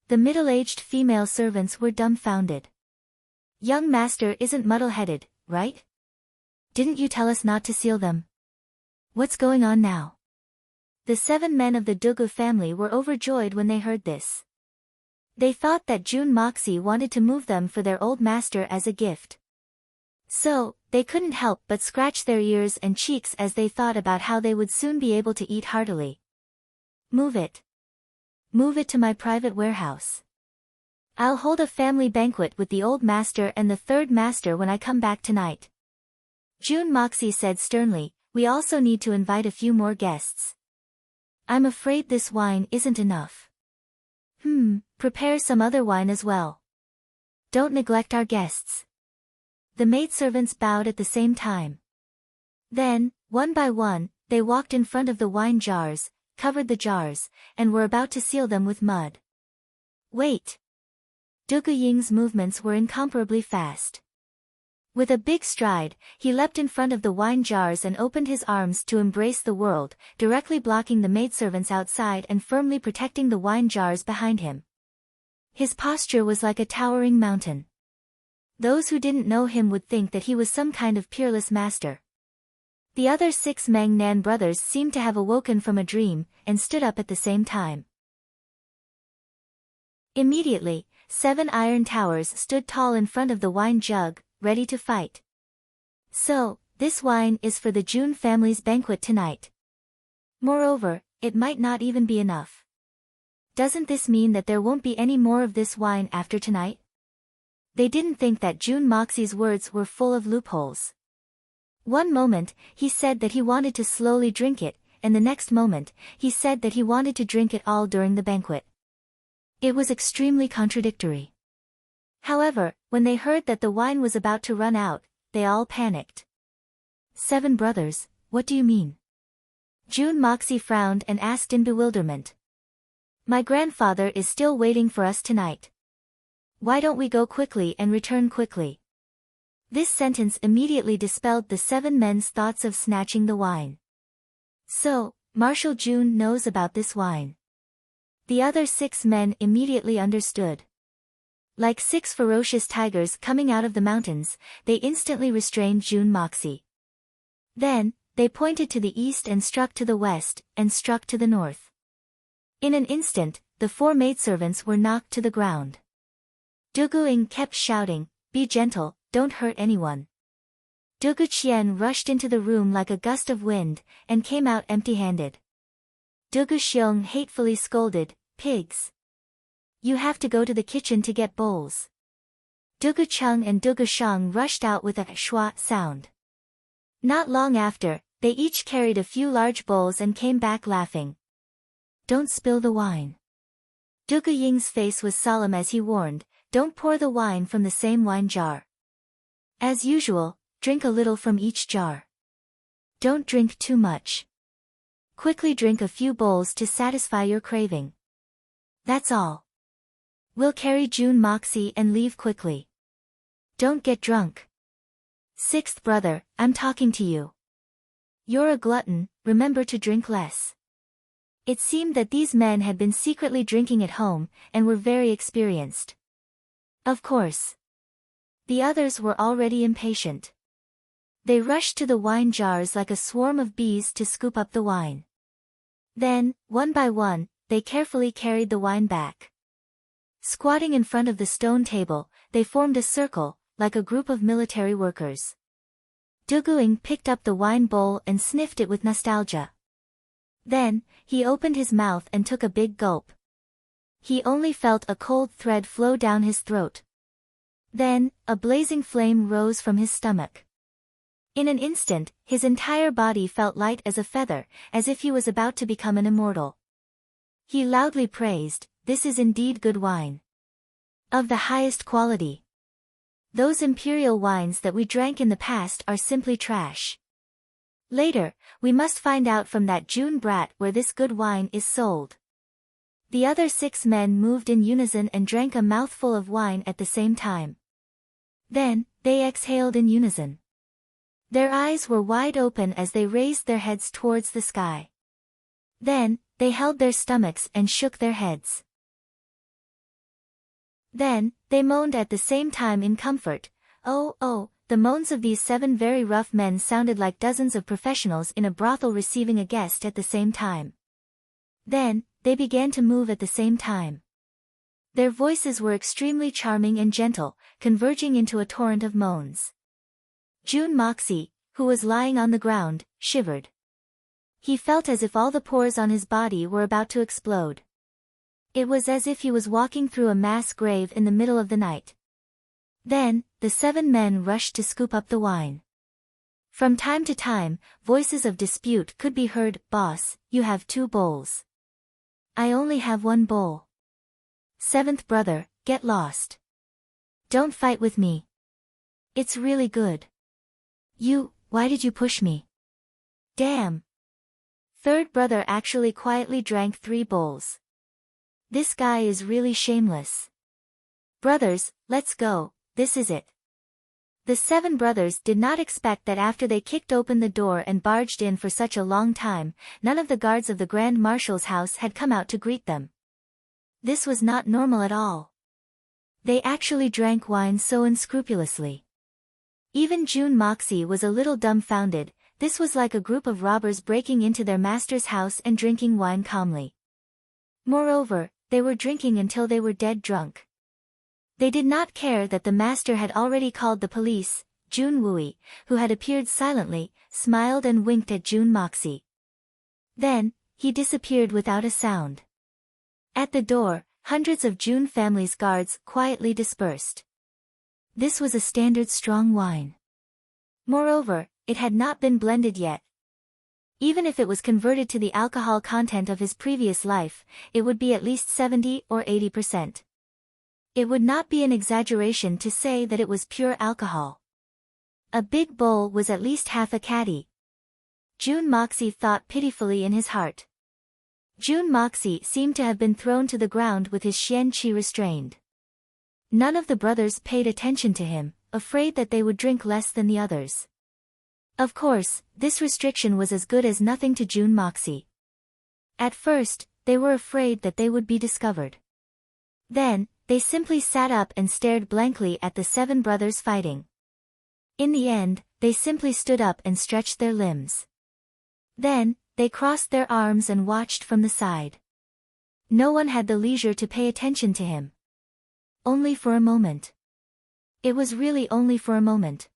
The middle-aged female servants were dumbfounded. "Young master isn't muddle-headed, right? Didn't you tell us not to seal them? What's going on now?" The 7 men of the Dugu family were overjoyed when they heard this. They thought that June Moxie wanted to move them for their old master as a gift. So, they couldn't help but scratch their ears and cheeks as they thought about how they would soon be able to eat heartily. "Move it. Move it to my private warehouse. I'll hold a family banquet with the old master and the 3rd master when I come back tonight." June Moxie said sternly, "We also need to invite a few more guests. I'm afraid this wine isn't enough." Prepare some other wine as well. Don't neglect our guests." The maidservants bowed at the same time. Then, one by one, they walked in front of the wine jars, covered the jars, and were about to seal them with mud. "Wait." Dugu Ying's movements were incomparably fast. With a big stride, he leapt in front of the wine jars and opened his arms to embrace the world, directly blocking the maidservants outside and firmly protecting the wine jars behind him. His posture was like a towering mountain. Those who didn't know him would think that he was some kind of peerless master. The other 6 Meng Nan brothers seemed to have awoken from a dream, and stood up at the same time. Immediately, 7 iron towers stood tall in front of the wine jug, ready to fight. "So, this wine is for the June family's banquet tonight. Moreover, it might not even be enough. Doesn't this mean that there won't be any more of this wine after tonight?" They didn't think that June Moxie's words were full of loopholes. One moment, he said that he wanted to slowly drink it, and the next moment, he said that he wanted to drink it all during the banquet. It was extremely contradictory. However, when they heard that the wine was about to run out, they all panicked. 7 brothers, what do you mean? June Moxie frowned and asked in bewilderment. My grandfather is still waiting for us tonight. Why don't we go quickly and return quickly? This sentence immediately dispelled the 7 men's thoughts of snatching the wine. So, Marshal June knows about this wine. The other 6 men immediately understood. Like 6 ferocious tigers coming out of the mountains, they instantly restrained June Moxie. Then, they pointed to the east and struck to the west, and struck to the north. In an instant, the 4 maidservants were knocked to the ground. Duguing kept shouting, "Be gentle, don't hurt anyone." Dugu Qian rushed into the room like a gust of wind, and came out empty-handed. Dugu Xiong hatefully scolded, "Pigs! You have to go to the kitchen to get bowls." Dugu Cheng and Dugu Shang rushed out with a schwa sound. Not long after, they each carried a few large bowls and came back laughing. Don't spill the wine. Dugu Ying's face was solemn as he warned, don't pour the wine from the same wine jar. As usual, drink a little from each jar. Don't drink too much. Quickly drink a few bowls to satisfy your craving. That's all. We'll carry June Moxie and leave quickly. Don't get drunk. 6th brother, I'm talking to you. You're a glutton, remember to drink less. It seemed that these men had been secretly drinking at home, and were very experienced. Of course. The others were already impatient. They rushed to the wine jars like a swarm of bees to scoop up the wine. Then, one by one, they carefully carried the wine back. Squatting in front of the stone table, they formed a circle, like a group of military workers. Duguing picked up the wine bowl and sniffed it with nostalgia. Then, he opened his mouth and took a big gulp. He only felt a cold thread flow down his throat. Then, a blazing flame rose from his stomach. In an instant, his entire body felt light as a feather, as if he was about to become an immortal. He loudly praised, "This is indeed good wine. Of the highest quality. Those imperial wines that we drank in the past are simply trash. Later, we must find out from that June brat where this good wine is sold." The other 6 men moved in unison and drank a mouthful of wine at the same time. Then, they exhaled in unison. Their eyes were wide open as they raised their heads towards the sky. Then, they held their stomachs and shook their heads. Then, they moaned at the same time in comfort. Oh, oh, the moans of these 7 very rough men sounded like dozens of professionals in a brothel receiving a guest at the same time. Then, they began to move at the same time. Their voices were extremely charming and gentle, converging into a torrent of moans. June Moxie, who was lying on the ground, shivered. He felt as if all the pores on his body were about to explode. It was as if he was walking through a mass grave in the middle of the night. Then, the 7 men rushed to scoop up the wine. From time to time, voices of dispute could be heard. "Boss, you have 2 bowls. I only have 1 bowl. 7th brother, get lost. Don't fight with me. It's really good. Why did you push me? Damn. 3rd brother actually quietly drank 3 bowls. This guy is really shameless. Brothers, let's go, this is it." The 7 brothers did not expect that after they kicked open the door and barged in for such a long time, none of the guards of the Grand Marshal's house had come out to greet them. This was not normal at all. They actually drank wine so unscrupulously. Even June Moxie was a little dumbfounded. This was like a group of robbers breaking into their master's house and drinking wine calmly. Moreover, they were drinking until they were dead drunk. They did not care that the master had already called the police. June Wui, who had appeared silently, smiled and winked at June Moxie. Then, he disappeared without a sound. At the door, hundreds of June family's guards quietly dispersed. This was a standard strong wine. Moreover, it had not been blended yet. Even if it was converted to the alcohol content of his previous life, it would be at least 70 or 80%. It would not be an exaggeration to say that it was pure alcohol. A big bowl was at least half a caddy. Jun Moxie thought pitifully in his heart. Jun Moxie seemed to have been thrown to the ground with his Xian Qi restrained. None of the brothers paid attention to him, afraid that they would drink less than the others. Of course, this restriction was as good as nothing to Jun Moxie. At first, they were afraid that they would be discovered. Then, they simply sat up and stared blankly at the 7 brothers fighting. In the end, they simply stood up and stretched their limbs. Then, they crossed their arms and watched from the side. No one had the leisure to pay attention to him. Only for a moment. It was really only for a moment.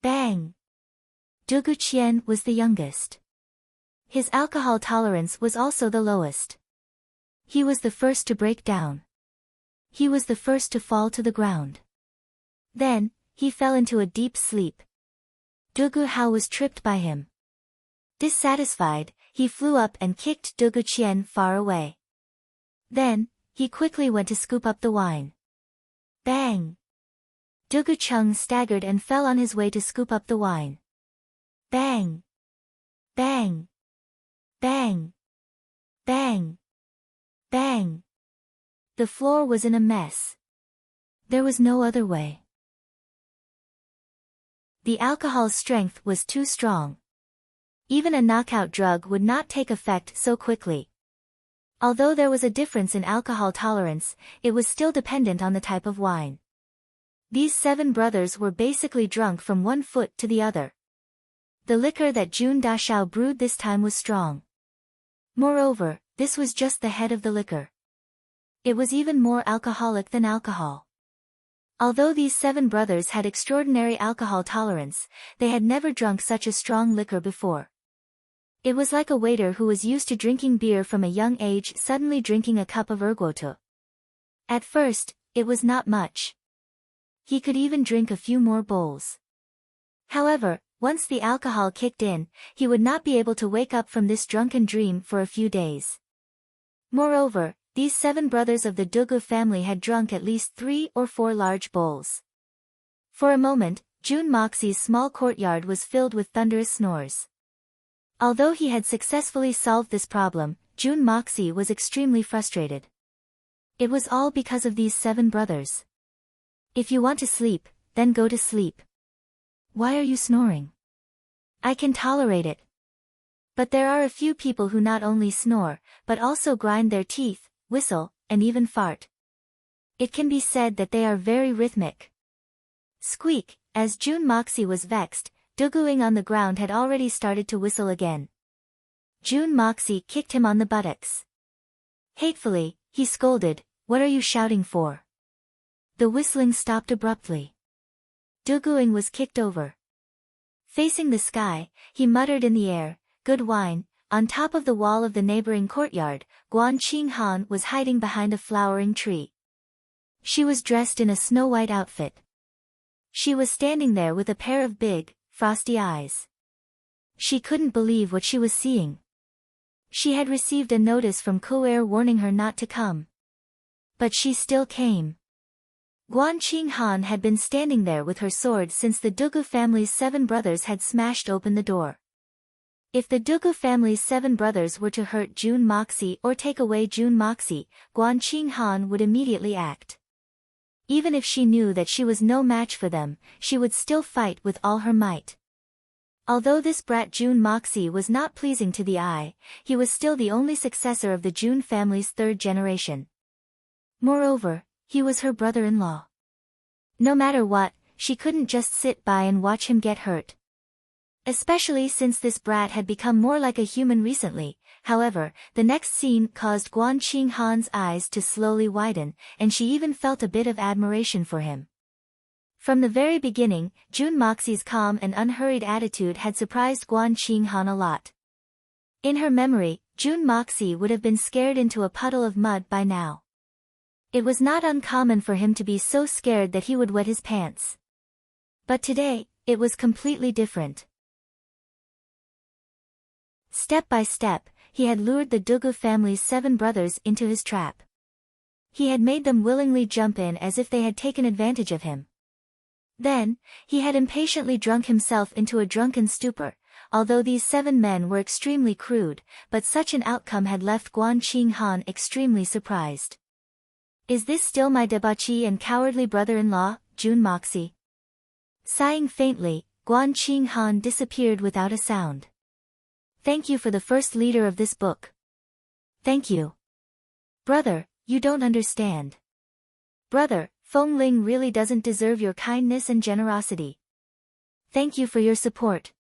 Bang! Dugu Qian was the youngest. His alcohol tolerance was also the lowest. He was the first to break down. He was the first to fall to the ground. Then, he fell into a deep sleep. Dugu Hao was tripped by him. Dissatisfied, he flew up and kicked Dugu Qian far away. Then, he quickly went to scoop up the wine. Bang! Dugu Cheng staggered and fell on his way to scoop up the wine. Bang! Bang! Bang! Bang! Bang! The floor was in a mess. There was no other way. The alcohol's strength was too strong. Even a knockout drug would not take effect so quickly. Although there was a difference in alcohol tolerance, it was still dependent on the type of wine. These 7 brothers were basically drunk from one foot to the other. The liquor that Jun Dashao brewed this time was strong. Moreover, this was just the head of the liquor. It was even more alcoholic than alcohol. Although these 7 brothers had extraordinary alcohol tolerance, they had never drunk such a strong liquor before. It was like a waiter who was used to drinking beer from a young age suddenly drinking a cup of ergoto. At first, it was not much. He could even drink a few more bowls. However, once the alcohol kicked in, he would not be able to wake up from this drunken dream for a few days. Moreover, these 7 brothers of the Dugu family had drunk at least 3 or 4 large bowls. For a moment, Jun Moxie's small courtyard was filled with thunderous snores. Although he had successfully solved this problem, Jun Moxie was extremely frustrated. It was all because of these 7 brothers. If you want to sleep, then go to sleep. Why are you snoring? I can tolerate it. But there are a few people who not only snore, but also grind their teeth, whistle, and even fart. It can be said that they are very rhythmic. Squeak, as Jun Moxie was vexed, Duguing on the ground had already started to whistle again. Jun Moxie kicked him on the buttocks. Hatefully, he scolded, "What are you shouting for?" The whistling stopped abruptly. Duguing was kicked over. Facing the sky, he muttered in the air, "Good wine." On top of the wall of the neighboring courtyard, Guan Qinghan was hiding behind a flowering tree. She was dressed in a snow-white outfit. She was standing there with a pair of big, frosty eyes. She couldn't believe what she was seeing. She had received a notice from Kuer warning her not to come. But she still came. Guan Qinghan had been standing there with her sword since the Dugu family's 7 brothers had smashed open the door. If the Dugu family's 7 brothers were to hurt Jun Moxie or take away Jun Moxie, Guan Qinghan would immediately act. Even if she knew that she was no match for them, she would still fight with all her might. Although this brat Jun Moxie was not pleasing to the eye, he was still the only successor of the Jun family's 3rd generation. Moreover, he was her brother-in-law. No matter what, she couldn't just sit by and watch him get hurt. Especially since this brat had become more like a human recently. However, the next scene caused Guan Qinghan's eyes to slowly widen, and she even felt a bit of admiration for him. From the very beginning, Jun Moxie's calm and unhurried attitude had surprised Guan Qinghan a lot. In her memory, Jun Moxie would have been scared into a puddle of mud by now. It was not uncommon for him to be so scared that he would wet his pants. But today, it was completely different. Step by step, he had lured the Dugu family's 7 brothers into his trap. He had made them willingly jump in as if they had taken advantage of him. Then, he had impatiently drunk himself into a drunken stupor. Although these 7 men were extremely crude, but such an outcome had left Guan Qinghan extremely surprised. Is this still my debauchee and cowardly brother-in-law, Jun Moxie? Sighing faintly, Guan Qinghan disappeared without a sound. Thank you for the first leader of this book. Thank you. Brother, you don't understand. Brother, Feng Ling really doesn't deserve your kindness and generosity. Thank you for your support.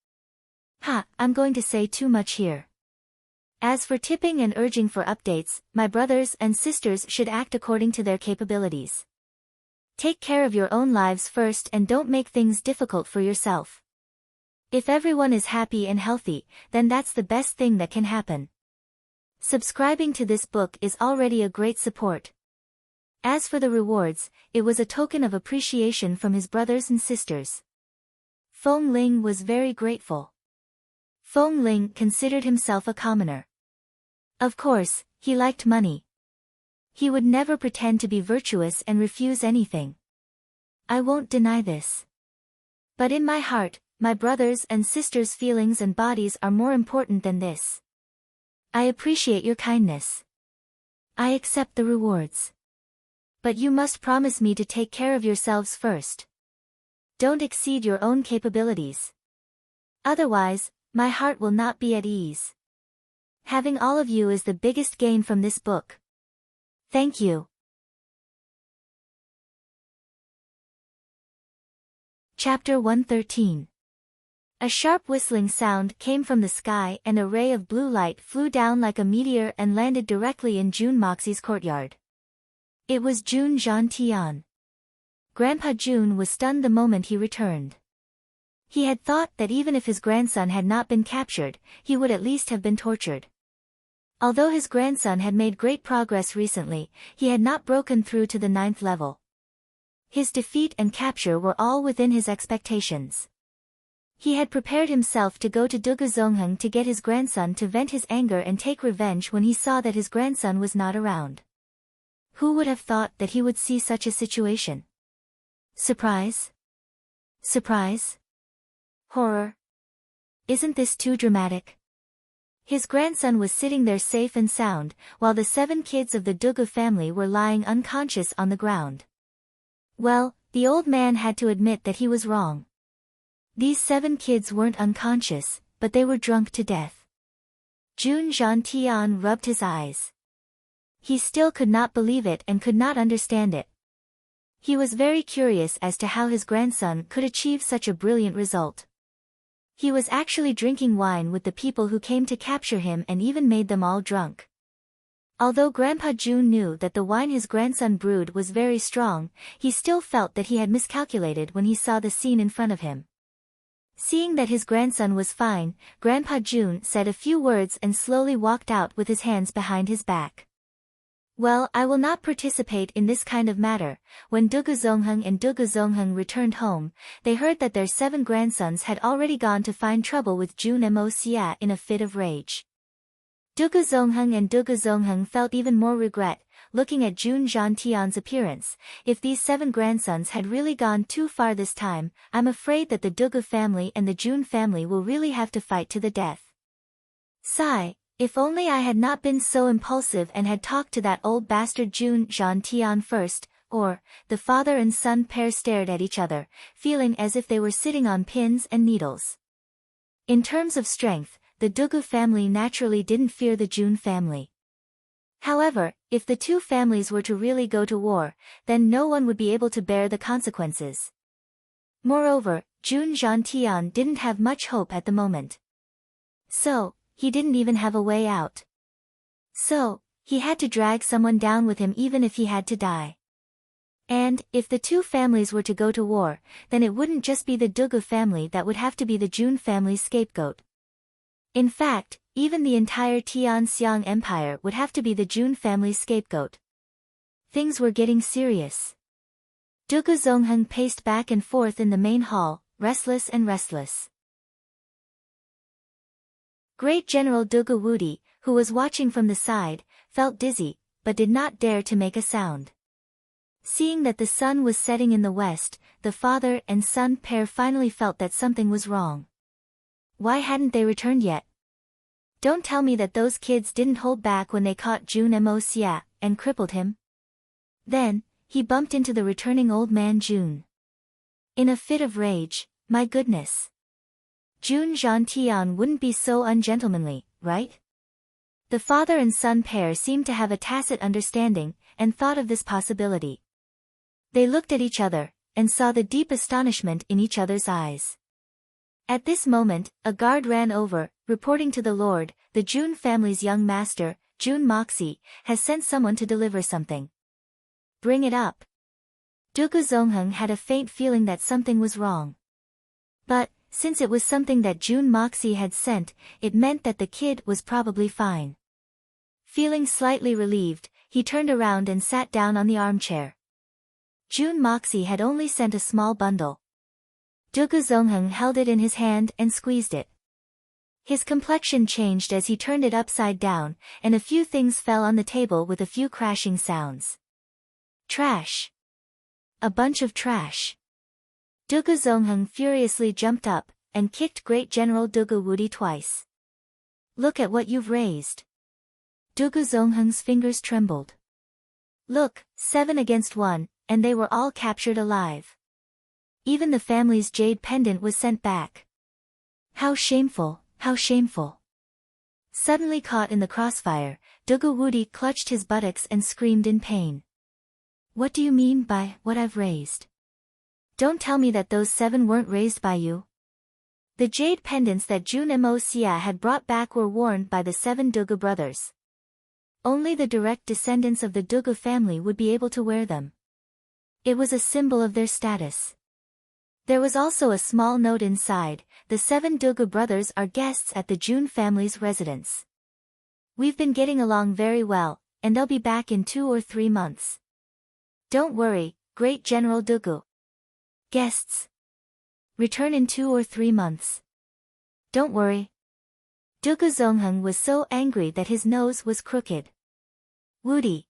I'm going to say too much here. As for tipping and urging for updates, my brothers and sisters should act according to their capabilities. Take care of your own lives first and don't make things difficult for yourself. If everyone is happy and healthy, then that's the best thing that can happen. Subscribing to this book is already a great support. As for the rewards, it was a token of appreciation from his brothers and sisters. Feng Ling was very grateful. Feng Ling considered himself a commoner. Of course, he liked money. He would never pretend to be virtuous and refuse anything. I won't deny this. But in my heart, my brothers' and sisters' feelings and bodies are more important than this. I appreciate your kindness. I accept the rewards. But you must promise me to take care of yourselves first. Don't exceed your own capabilities. Otherwise, my heart will not be at ease. Having all of you is the biggest gain from this book. Thank you. Chapter 113. A sharp whistling sound came from the sky and a ray of blue light flew down like a meteor and landed directly in Jun Moxie's courtyard. It was Jun Zhantian. Grandpa Jun was stunned the moment he returned. He had thought that even if his grandson had not been captured, he would at least have been tortured. Although his grandson had made great progress recently, he had not broken through to the 9th level. His defeat and capture were all within his expectations. He had prepared himself to go to Dugu Zongheng to get his grandson to vent his anger and take revenge when he saw that his grandson was not around. Who would have thought that he would see such a situation? Surprise? Surprise? Horror? Isn't this too dramatic? His grandson was sitting there safe and sound, while the 7 kids of the Dugu family were lying unconscious on the ground. Well, the old man had to admit that he was wrong. These 7 kids weren't unconscious, but they were drunk to death. Jun Zhantian rubbed his eyes. He still could not believe it and could not understand it. He was very curious as to how his grandson could achieve such a brilliant result. He was actually drinking wine with the people who came to capture him and even made them all drunk. Although Grandpa Jun knew that the wine his grandson brewed was very strong, he still felt that he had miscalculated when he saw the scene in front of him. Seeing that his grandson was fine, Grandpa Jun said a few words and slowly walked out with his hands behind his back. Well, I will not participate in this kind of matter. When Dugu Zongheng and Dugu Zongheng returned home, they heard that their 7 grandsons had already gone to find trouble with Jun Moxia in a fit of rage. Dugu Zongheng and Dugu Zongheng felt even more regret, looking at Jun Zhantian's appearance. If these 7 grandsons had really gone too far this time, I'm afraid that the Dugu family and the Jun family will really have to fight to the death. Sigh. If only I had not been so impulsive and had talked to that old bastard Jun Zhantian first, or, the father and son pair stared at each other, feeling as if they were sitting on pins and needles. In terms of strength, the Dugu family naturally didn't fear the Jun family. However, if the 2 families were to really go to war, then no one would be able to bear the consequences. Moreover, Jun Zhantian didn't have much hope at the moment. So, he didn't even have a way out. So, he had to drag someone down with him even if he had to die. And, if the 2 families were to go to war, then it wouldn't just be the Dugu family that would have to be the Jun family's scapegoat. In fact, even the entire Tianxiang Empire would have to be the Jun family's scapegoat. Things were getting serious. Dugu Zongheng paced back and forth in the main hall, restless and restless. Great General Dugu Wudi, who was watching from the side, felt dizzy, but did not dare to make a sound. Seeing that the sun was setting in the west, the father and son pair finally felt that something was wrong. Why hadn't they returned yet? Don't tell me that those kids didn't hold back when they caught Jun Mo Xia and crippled him. Then, he bumped into the returning old man Jun. In a fit of rage, my goodness. Jun Zhantian wouldn't be so ungentlemanly, right? The father and son pair seemed to have a tacit understanding, and thought of this possibility. They looked at each other, and saw the deep astonishment in each other's eyes. At this moment, a guard ran over, reporting to the lord, the Jun family's young master, Jun Moxie, has sent someone to deliver something. Bring it up. Dugu Zongheng had a faint feeling that something was wrong. But, since it was something that Jun Moxie had sent, it meant that the kid was probably fine. Feeling slightly relieved, he turned around and sat down on the armchair. Jun Moxie had only sent a small bundle. Dugu Zongheng held it in his hand and squeezed it. His complexion changed as he turned it upside down, and a few things fell on the table with a few crashing sounds. Trash. A bunch of trash. Dugu Zongheng furiously jumped up, and kicked Great General Dugu Wudi twice. Look at what you've raised. Dugu Zongheng's fingers trembled. Look, 7 against 1, and they were all captured alive. Even the family's jade pendant was sent back. How shameful, how shameful. Suddenly caught in the crossfire, Dugu Wudi clutched his buttocks and screamed in pain. What do you mean by what I've raised? Don't tell me that those 7 weren't raised by you. The jade pendants that Jun Mo Xia had brought back were worn by the 7 Dugu brothers. Only the direct descendants of the Dugu family would be able to wear them. It was a symbol of their status. There was also a small note inside, the 7 Dugu brothers are guests at the Jun family's residence. We've been getting along very well, and they'll be back in 2 or 3 months. Don't worry, Great General Dugu. Guests. Return in 2 or 3 months. Don't worry. Dugu Zongheng was so angry that his nose was crooked. Wudi.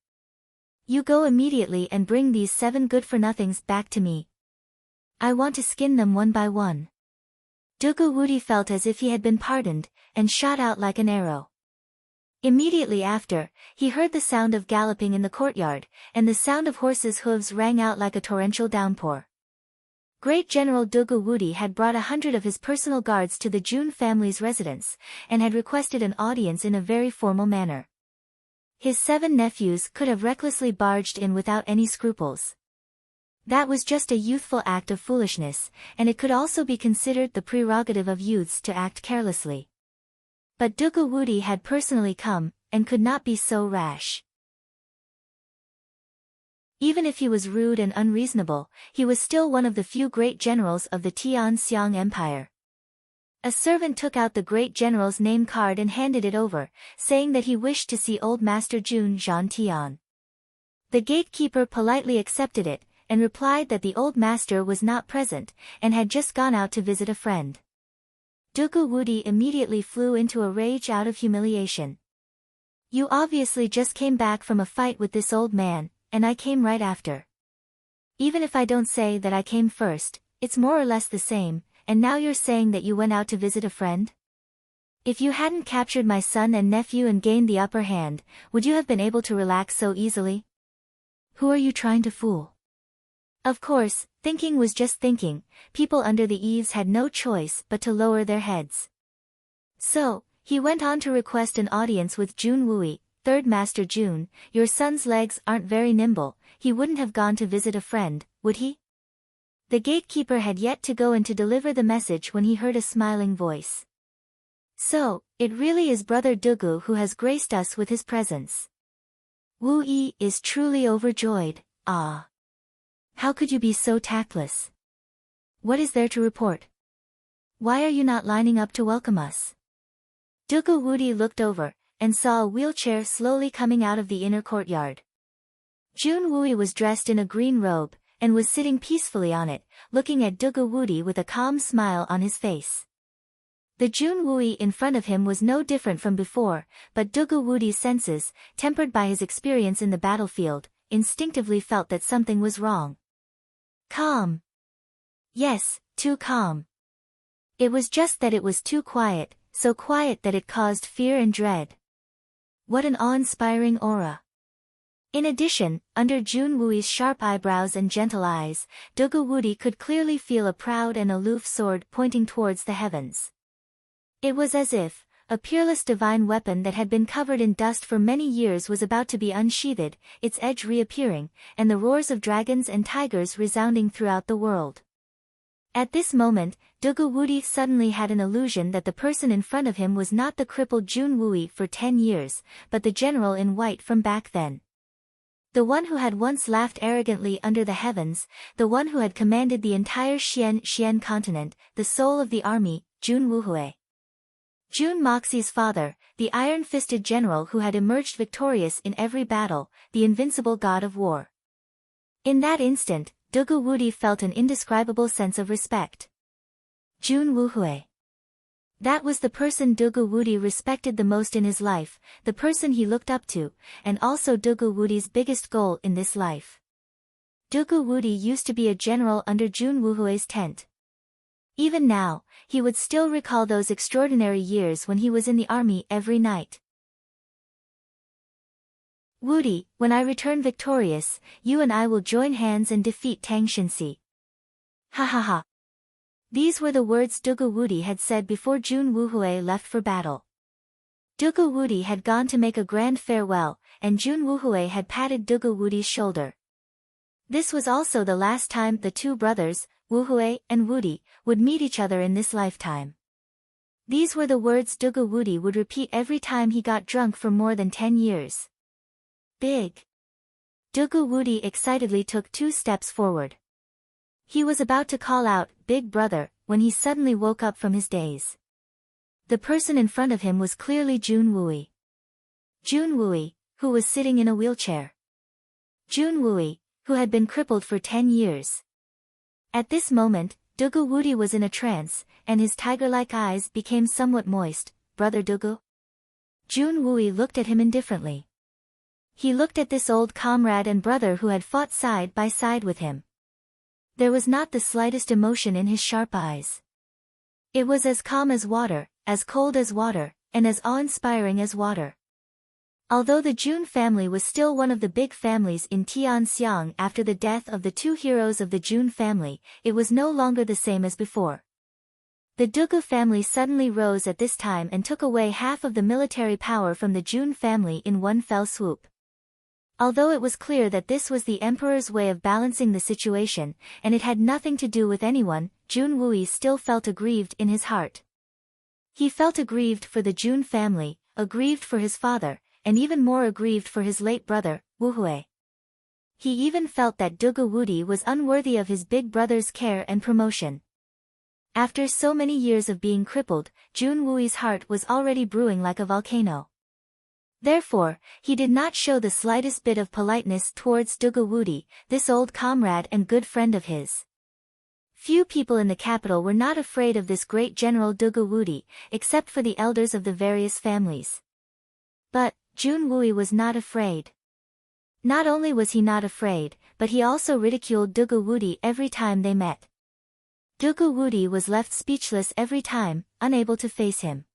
You go immediately and bring these 7 good-for-nothings back to me. I want to skin them one by one. Dugu Wudi felt as if he had been pardoned, and shot out like an arrow. Immediately after, he heard the sound of galloping in the courtyard, and the sound of horses' hooves rang out like a torrential downpour. Great General Dugu Wudi had brought 100 of his personal guards to the Jun family's residence, and had requested an audience in a very formal manner. His 7 nephews could have recklessly barged in without any scruples. That was just a youthful act of foolishness, and it could also be considered the prerogative of youths to act carelessly. But Dugu Wudi had personally come, and could not be so rash. Even if he was rude and unreasonable, he was still one of the few great generals of the Tianxiang Empire. A servant took out the great general's name card and handed it over, saying that he wished to see old Master Jun Zhantian. The gatekeeper politely accepted it, and replied that the old master was not present, and had just gone out to visit a friend. Dugu Wudi immediately flew into a rage out of humiliation. You obviously just came back from a fight with this old man, and I came right after. Even if I don't say that I came first, it's more or less the same, and now you're saying that you went out to visit a friend? If you hadn't captured my son and nephew and gained the upper hand, would you have been able to relax so easily? Who are you trying to fool? Of course, thinking was just thinking, people under the eaves had no choice but to lower their heads. So, he went on to request an audience with Jun Wui, 3rd Master Jun. Your son's legs aren't very nimble, he wouldn't have gone to visit a friend, would he? The gatekeeper had yet to go in to deliver the message when he heard a smiling voice. So, it really is Brother Dugu who has graced us with his presence. Wu Yi is truly overjoyed. Ah. How could you be so tactless? What is there to report? Why are you not lining up to welcome us? Dugu Wudi looked over, and saw a wheelchair slowly coming out of the inner courtyard. Jun Wui was dressed in a green robe, and was sitting peacefully on it, looking at Dugu Wudi with a calm smile on his face. The Jun Wui in front of him was no different from before, but Dugu Wudi's senses, tempered by his experience in the battlefield, instinctively felt that something was wrong. Calm. Yes, too calm. It was just that it was too quiet, so quiet that it caused fear and dread. What an awe-inspiring aura. In addition, under Jun Wui's sharp eyebrows and gentle eyes, Dugu Wudi could clearly feel a proud and aloof sword pointing towards the heavens. It was as if a peerless divine weapon that had been covered in dust for many years was about to be unsheathed, its edge reappearing, and the roars of dragons and tigers resounding throughout the world. At this moment, Dugu Wudi suddenly had an illusion that the person in front of him was not the crippled Jun Wui for 10 years, but the general in white from back then. The one who had once laughed arrogantly under the heavens, the one who had commanded the entire Xian continent, the soul of the army, Jun Wuhui. Jun Moxie's father, the iron-fisted general who had emerged victorious in every battle, the invincible god of war. In that instant, Dugu Wudi felt an indescribable sense of respect. Jun Wuhui. That was the person Dugu Wudi respected the most in his life, the person he looked up to, and also Dugu Wudi's biggest goal in this life. Dugu Wudi used to be a general under Jun Wuhui's tent. Even now, he would still recall those extraordinary years when he was in the army every night. Wudi, when I return victorious, you and I will join hands and defeat Tang Xinxi. Ha ha ha. These were the words Dugu Wudi had said before Jun Wuhui left for battle. Dugu Wudi had gone to make a grand farewell, and Jun Wuhui had patted Dugu Wudi's shoulder. This was also the last time the two brothers, Wuhui and Wudi, would meet each other in this lifetime. These were the words Dugu Wudi would repeat every time he got drunk for more than 10 years. Big. Dugu Wudi excitedly took 2 steps forward. He was about to call out, "Big brother," when he suddenly woke up from his daze. The person in front of him was clearly Jun Wui. Jun Wui, who was sitting in a wheelchair. Jun Wui, who had been crippled for 10 years. At this moment, Dugu Wudi was in a trance, and his tiger-like eyes became somewhat moist. "Brother Dugu?" Jun Wui looked at him indifferently. He looked at this old comrade and brother who had fought side by side with him. There was not the slightest emotion in his sharp eyes. It was as calm as water, as cold as water, and as awe-inspiring as water. Although the Jun family was still one of the big families in Tianxiang after the death of the 2 heroes of the Jun family, it was no longer the same as before. The Dugu family suddenly rose at this time and took away half of the military power from the Jun family in one fell swoop. Although it was clear that this was the emperor's way of balancing the situation, and it had nothing to do with anyone, Jun Wui still felt aggrieved in his heart. He felt aggrieved for the Jun family, aggrieved for his father, and even more aggrieved for his late brother, Wuhui. He even felt that Dugu Wudi was unworthy of his big brother's care and promotion. After so many years of being crippled, Jun Wui's heart was already brewing like a volcano. Therefore, he did not show the slightest bit of politeness towards Dugu Wudi, this old comrade and good friend of his. Few people in the capital were not afraid of this great general Dugu Wudi, except for the elders of the various families. But Jun Wui was not afraid. Not only was he not afraid, but he also ridiculed Dugu Wudi every time they met. Dugu Wudi was left speechless every time, unable to face him.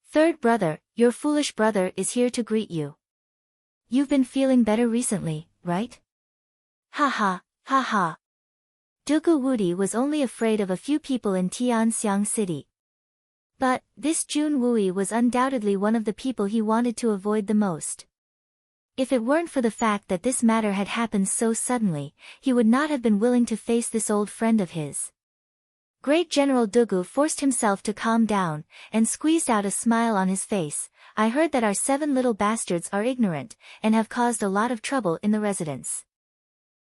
"Third brother, your foolish brother is here to greet you. You've been feeling better recently, right?" Ha ha, ha ha. Dugu Wudi was only afraid of a few people in Tianxiang city. But, this Jun Wui was undoubtedly one of the people he wanted to avoid the most. If it weren't for the fact that this matter had happened so suddenly, he would not have been willing to face this old friend of his. Great General Dugu forced himself to calm down, and squeezed out a smile on his face. "I heard that our 7 little bastards are ignorant, and have caused a lot of trouble in the residence.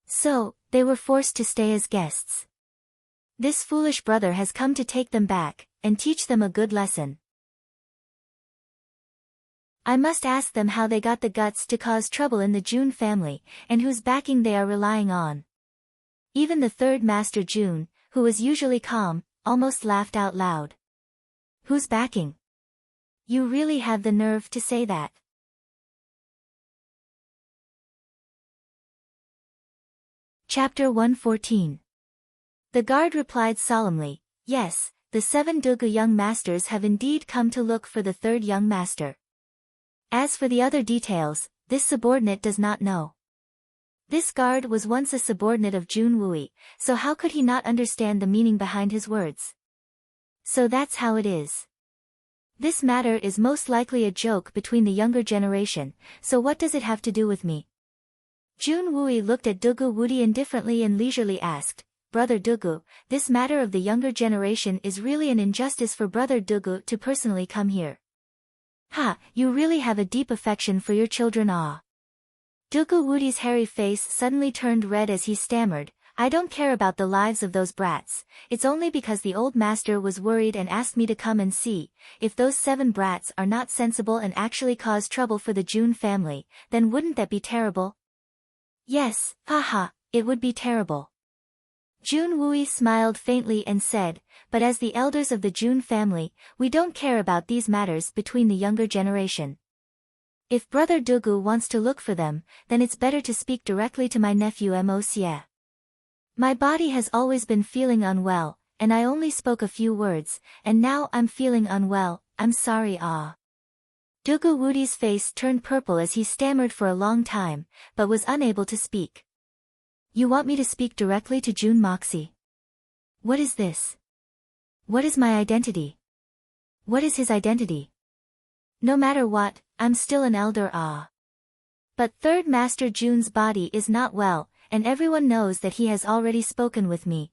So, they were forced to stay as guests. This foolish brother has come to take them back, and teach them a good lesson. I must ask them how they got the guts to cause trouble in the Jun family, and whose backing they are relying on." Even the third master Jun, who was usually calm, almost laughed out loud. Who's backing? You really have the nerve to say that. Chapter 114. The guard replied solemnly, "Yes, the 7 Dugu young masters have indeed come to look for the 3rd young master. As for the other details, this subordinate does not know." This guard was once a subordinate of Jun Wui, so how could he not understand the meaning behind his words? So that's how it is. This matter is most likely a joke between the younger generation, so what does it have to do with me? Jun Wui looked at Dugu Wudi indifferently and leisurely asked, "Brother Dugu, this matter of the younger generation is really an injustice for Brother Dugu to personally come here." "Ha, you really have a deep affection for your children, ah." Dugu Wudi's hairy face suddenly turned red as he stammered, "I don't care about the lives of those brats, it's only because the old master was worried and asked me to come and see. If those 7 brats are not sensible and actually cause trouble for the Jun family, then wouldn't that be terrible?" "Yes, haha, it would be terrible." Jun Wui smiled faintly and said, "But as the elders of the Jun family, we don't care about these matters between the younger generation. If Brother Dugu wants to look for them, then it's better to speak directly to my nephew Mo Xie. My body has always been feeling unwell, and I only spoke a few words, and now I'm feeling unwell, I'm sorry ah." Dugu Wudi's face turned purple as he stammered for a long time, but was unable to speak. "You want me to speak directly to Jun Moxie? What is this? What is my identity? What is his identity? No matter what, I'm still an elder ah." "But 3rd Master Jun's body is not well, and everyone knows that he has already spoken with me.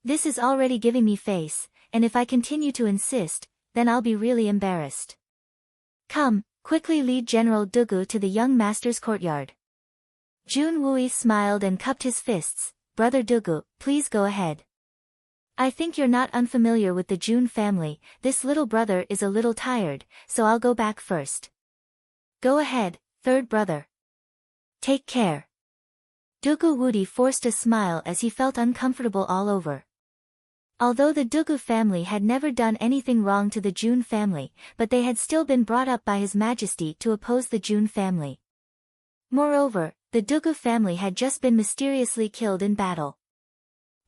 This is already giving me face, and if I continue to insist, then I'll be really embarrassed. Come, quickly lead General Dugu to the young master's courtyard." Jun Wui smiled and cupped his fists. "Brother Dugu, please go ahead. I think you're not unfamiliar with the Jun family, this little brother is a little tired, so I'll go back first." "Go ahead, 3rd brother. Take care." Dugu Wudi forced a smile as he felt uncomfortable all over. Although the Dugu family had never done anything wrong to the Jun family, but they had still been brought up by His Majesty to oppose the Jun family. Moreover, the Dugu family had just been mysteriously killed in battle.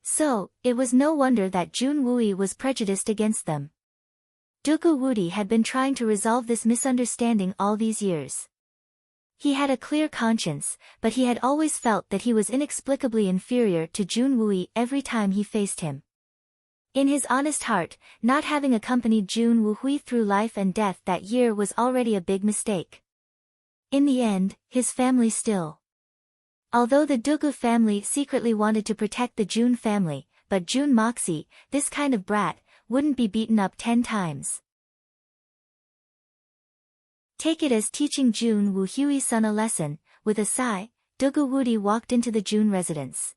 So, it was no wonder that Jun Wui was prejudiced against them. Dugu Wudi had been trying to resolve this misunderstanding all these years. He had a clear conscience, but he had always felt that he was inexplicably inferior to Jun Wui every time he faced him. In his honest heart, not having accompanied Jun Wui through life and death that year was already a big mistake. In the end, his family still. Although the Dugu family secretly wanted to protect the Jun family, but Jun Moxie, this kind of brat, wouldn't be beaten up 10 times. Take it as teaching Jun Wu Hui's-son a lesson. With a sigh, Dugu Wudi walked into the Jun residence.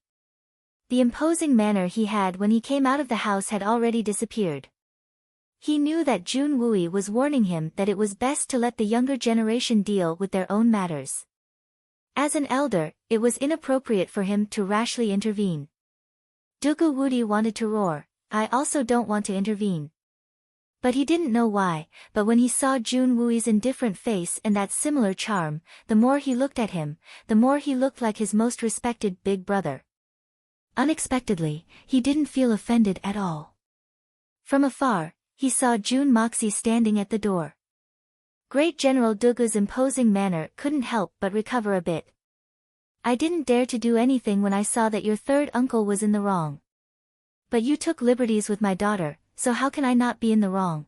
The imposing manner he had when he came out of the house had already disappeared. He knew that Jun Wui was warning him that it was best to let the younger generation deal with their own matters. As an elder, it was inappropriate for him to rashly intervene. Dugu Wudi wanted to roar, "I also don't want to intervene." But he didn't know why, but when he saw Jun Wui's indifferent face and that similar charm, the more he looked at him, the more he looked like his most respected big brother. Unexpectedly, he didn't feel offended at all. From afar, he saw Jun Moxie standing at the door. Great General Dugu's imposing manner couldn't help but recover a bit. "I didn't dare to do anything when I saw that your 3rd uncle was in the wrong. But you took liberties with my daughter, so how can I not be in the wrong?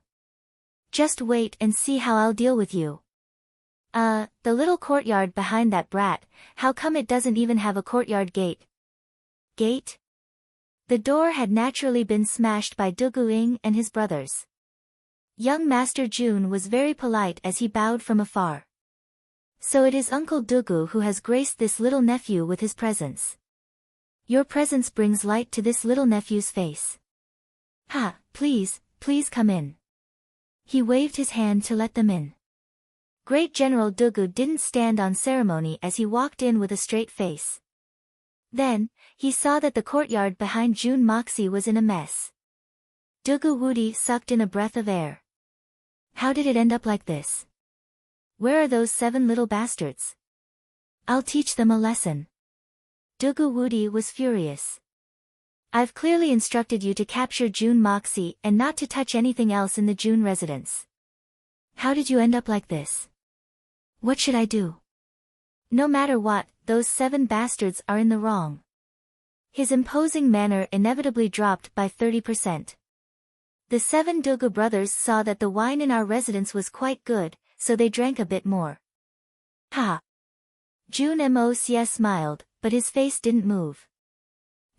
Just wait and see how I'll deal with you." The little courtyard behind that brat, how come it doesn't even have a courtyard gate?" Gate? The door had naturally been smashed by Dugu Ying and his brothers. Young Master Jun was very polite as he bowed from afar. "So it is Uncle Dugu who has graced this little nephew with his presence. Your presence brings light to this little nephew's face. Ha, please, please come in." He waved his hand to let them in. Great General Dugu didn't stand on ceremony as he walked in with a straight face. Then, he saw that the courtyard behind Jun Moxie was in a mess. Dugu Wudi sucked in a breath of air. How did it end up like this? Where are those 7 little bastards? I'll teach them a lesson. Dugu Wudi was furious. I've clearly instructed you to capture June Moxie and not to touch anything else in the June residence. How did you end up like this? What should I do? No matter what, those 7 bastards are in the wrong. His imposing manner inevitably dropped by 30%. The 7 Dugu brothers saw that the wine in our residence was quite good, so they drank a bit more. Ha! June Moxie smiled, but his face didn't move.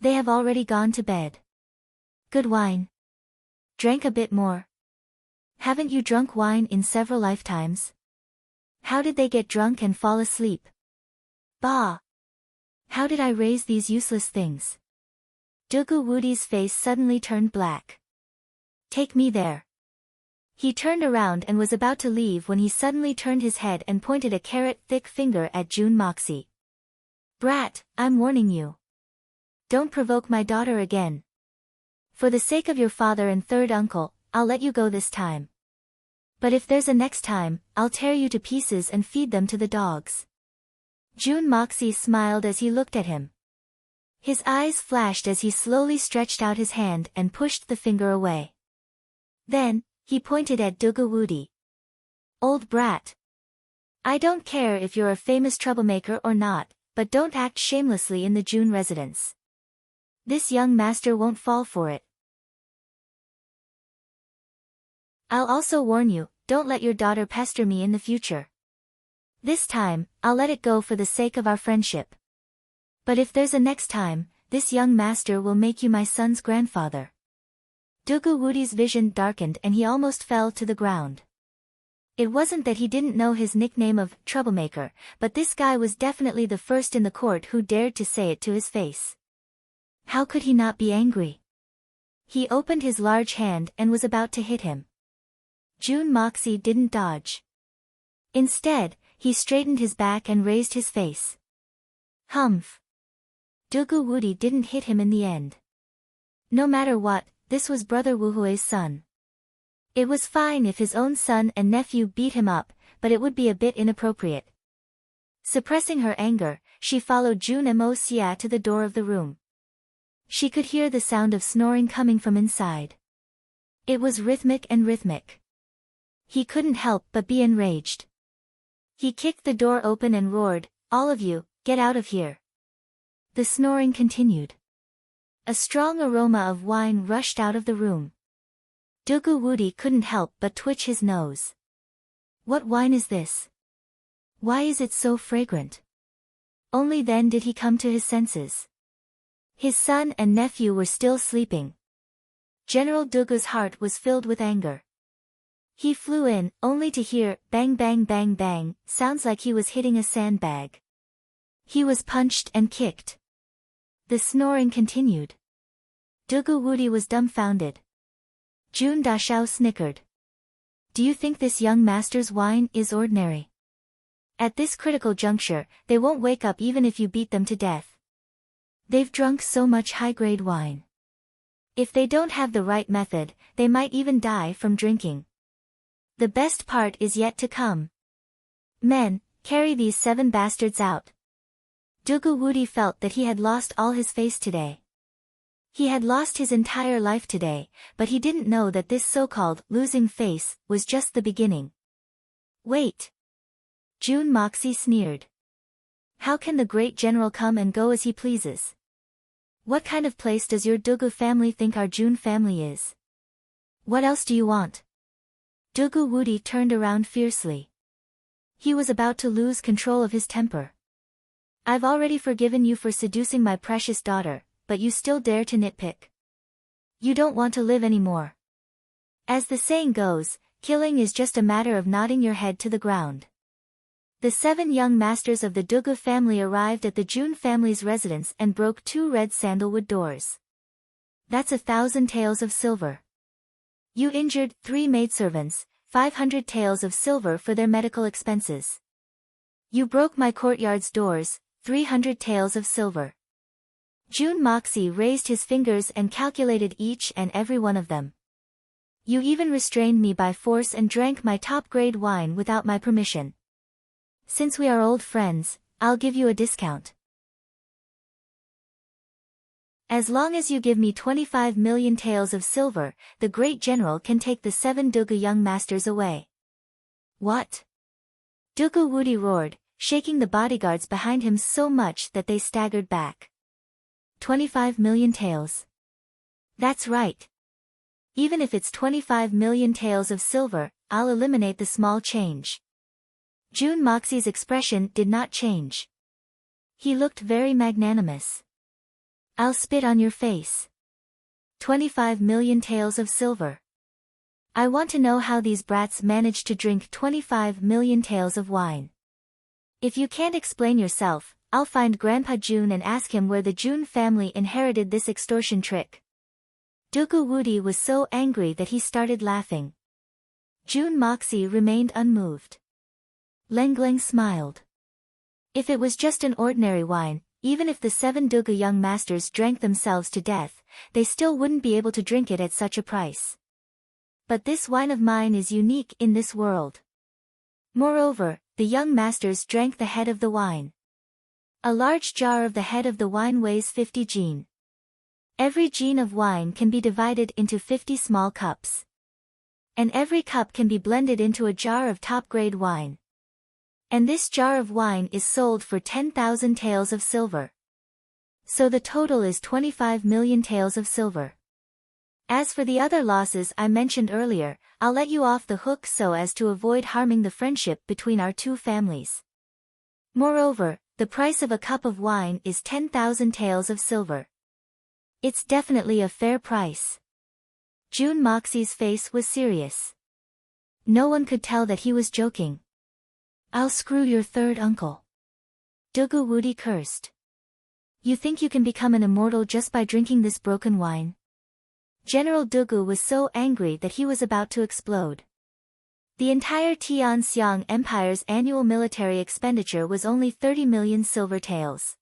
They have already gone to bed. Good wine. Drank a bit more. Haven't you drunk wine in several lifetimes? How did they get drunk and fall asleep? Bah! How did I raise these useless things? Dugu Wudi's face suddenly turned black. Take me there. He turned around and was about to leave when he suddenly turned his head and pointed a carrot-thick finger at June Moxie. Brat, I'm warning you. Don't provoke my daughter again. For the sake of your father and 3rd uncle, I'll let you go this time. But if there's a next time, I'll tear you to pieces and feed them to the dogs. June Moxie smiled as he looked at him. His eyes flashed as he slowly stretched out his hand and pushed the finger away. Then, he pointed at Dugu Wudi. Old brat. I don't care if you're a famous troublemaker or not, but don't act shamelessly in the June residence. This young master won't fall for it. I'll also warn you, don't let your daughter pester me in the future. This time, I'll let it go for the sake of our friendship. But if there's a next time, this young master will make you my son's grandfather. Dugu Wudi's vision darkened and he almost fell to the ground. It wasn't that he didn't know his nickname of troublemaker, but this guy was definitely the first in the court who dared to say it to his face. How could he not be angry? He opened his large hand and was about to hit him. June Moxie didn't dodge. Instead, he straightened his back and raised his face. Humph. Dugu Wudi didn't hit him in the end. No matter what, this was Brother Wuhui's son. It was fine if his own son and nephew beat him up, but it would be a bit inappropriate. Suppressing her anger, she followed June Moxie to the door of the room. She could hear the sound of snoring coming from inside. It was rhythmic. He couldn't help but be enraged. He kicked the door open and roared, "All of you, get out of here." The snoring continued. A strong aroma of wine rushed out of the room. Dugu Wudi couldn't help but twitch his nose. What wine is this? Why is it so fragrant? Only then did he come to his senses. His son and nephew were still sleeping. General Dugu's heart was filled with anger. He flew in, only to hear, bang bang bang bang, sounds like he was hitting a sandbag. He was punched and kicked. The snoring continued. Dugu Wudi was dumbfounded. June Dashao snickered. Do you think this young master's wine is ordinary? At this critical juncture, they won't wake up even if you beat them to death. They've drunk so much high-grade wine. If they don't have the right method, they might even die from drinking. The best part is yet to come. Men, carry these 7 bastards out. Dugu Wudi felt that he had lost all his face today. He had lost his entire life today, but he didn't know that this so-called losing face was just the beginning. Wait. June Moxie sneered. How can the great general come and go as he pleases? What kind of place does your Dugu family think our June family is? What else do you want? Dugu Wudi turned around fiercely. He was about to lose control of his temper. I've already forgiven you for seducing my precious daughter, but you still dare to nitpick. You don't want to live anymore. As the saying goes, killing is just a matter of nodding your head to the ground. The 7 young masters of the Dugu family arrived at the June family's residence and broke 2 red sandalwood doors. That's 1,000 taels of silver. You injured 3 maidservants, 500 taels of silver for their medical expenses. You broke my courtyard's doors, 300 taels of silver. June Moxie raised his fingers and calculated each and every one of them. You even restrained me by force and drank my top-grade wine without my permission. Since we are old friends, I'll give you a discount. As long as you give me 25 million taels of silver, the great general can take the 7 Dugu young masters away. What? Dugu Wudi roared, shaking the bodyguards behind him so much that they staggered back. 25 million taels. That's right. Even if it's 25 million taels of silver, I'll eliminate the small change. Jun Moxie's expression did not change. He looked very magnanimous. I'll spit on your face. 25 million taels of silver. I want to know how these brats managed to drink 25 million taels of wine. If you can't explain yourself, I'll find Grandpa Jun and ask him where the Jun family inherited this extortion trick. Dugu Wudi was so angry that he started laughing. Jun Moxie remained unmoved. Lengling smiled. If it was just an ordinary wine, even if the 7 Dugu young masters drank themselves to death, they still wouldn't be able to drink it at such a price. But this wine of mine is unique in this world. Moreover, the young masters drank the head of the wine. A large jar of the head of the wine weighs 50 jin. Every jin of wine can be divided into 50 small cups. And every cup can be blended into a jar of top-grade wine. And this jar of wine is sold for 10,000 taels of silver. So the total is 25 million taels of silver. As for the other losses I mentioned earlier, I'll let you off the hook so as to avoid harming the friendship between our two families. Moreover, the price of a cup of wine is 10,000 taels of silver. It's definitely a fair price. Jun Moxie's face was serious. No one could tell that he was joking. I'll screw your third uncle. Dugu Wudi cursed. You think you can become an immortal just by drinking this broken wine? General Dugu was so angry that he was about to explode. The entire Tianxiang Empire's annual military expenditure was only 30 million silver taels.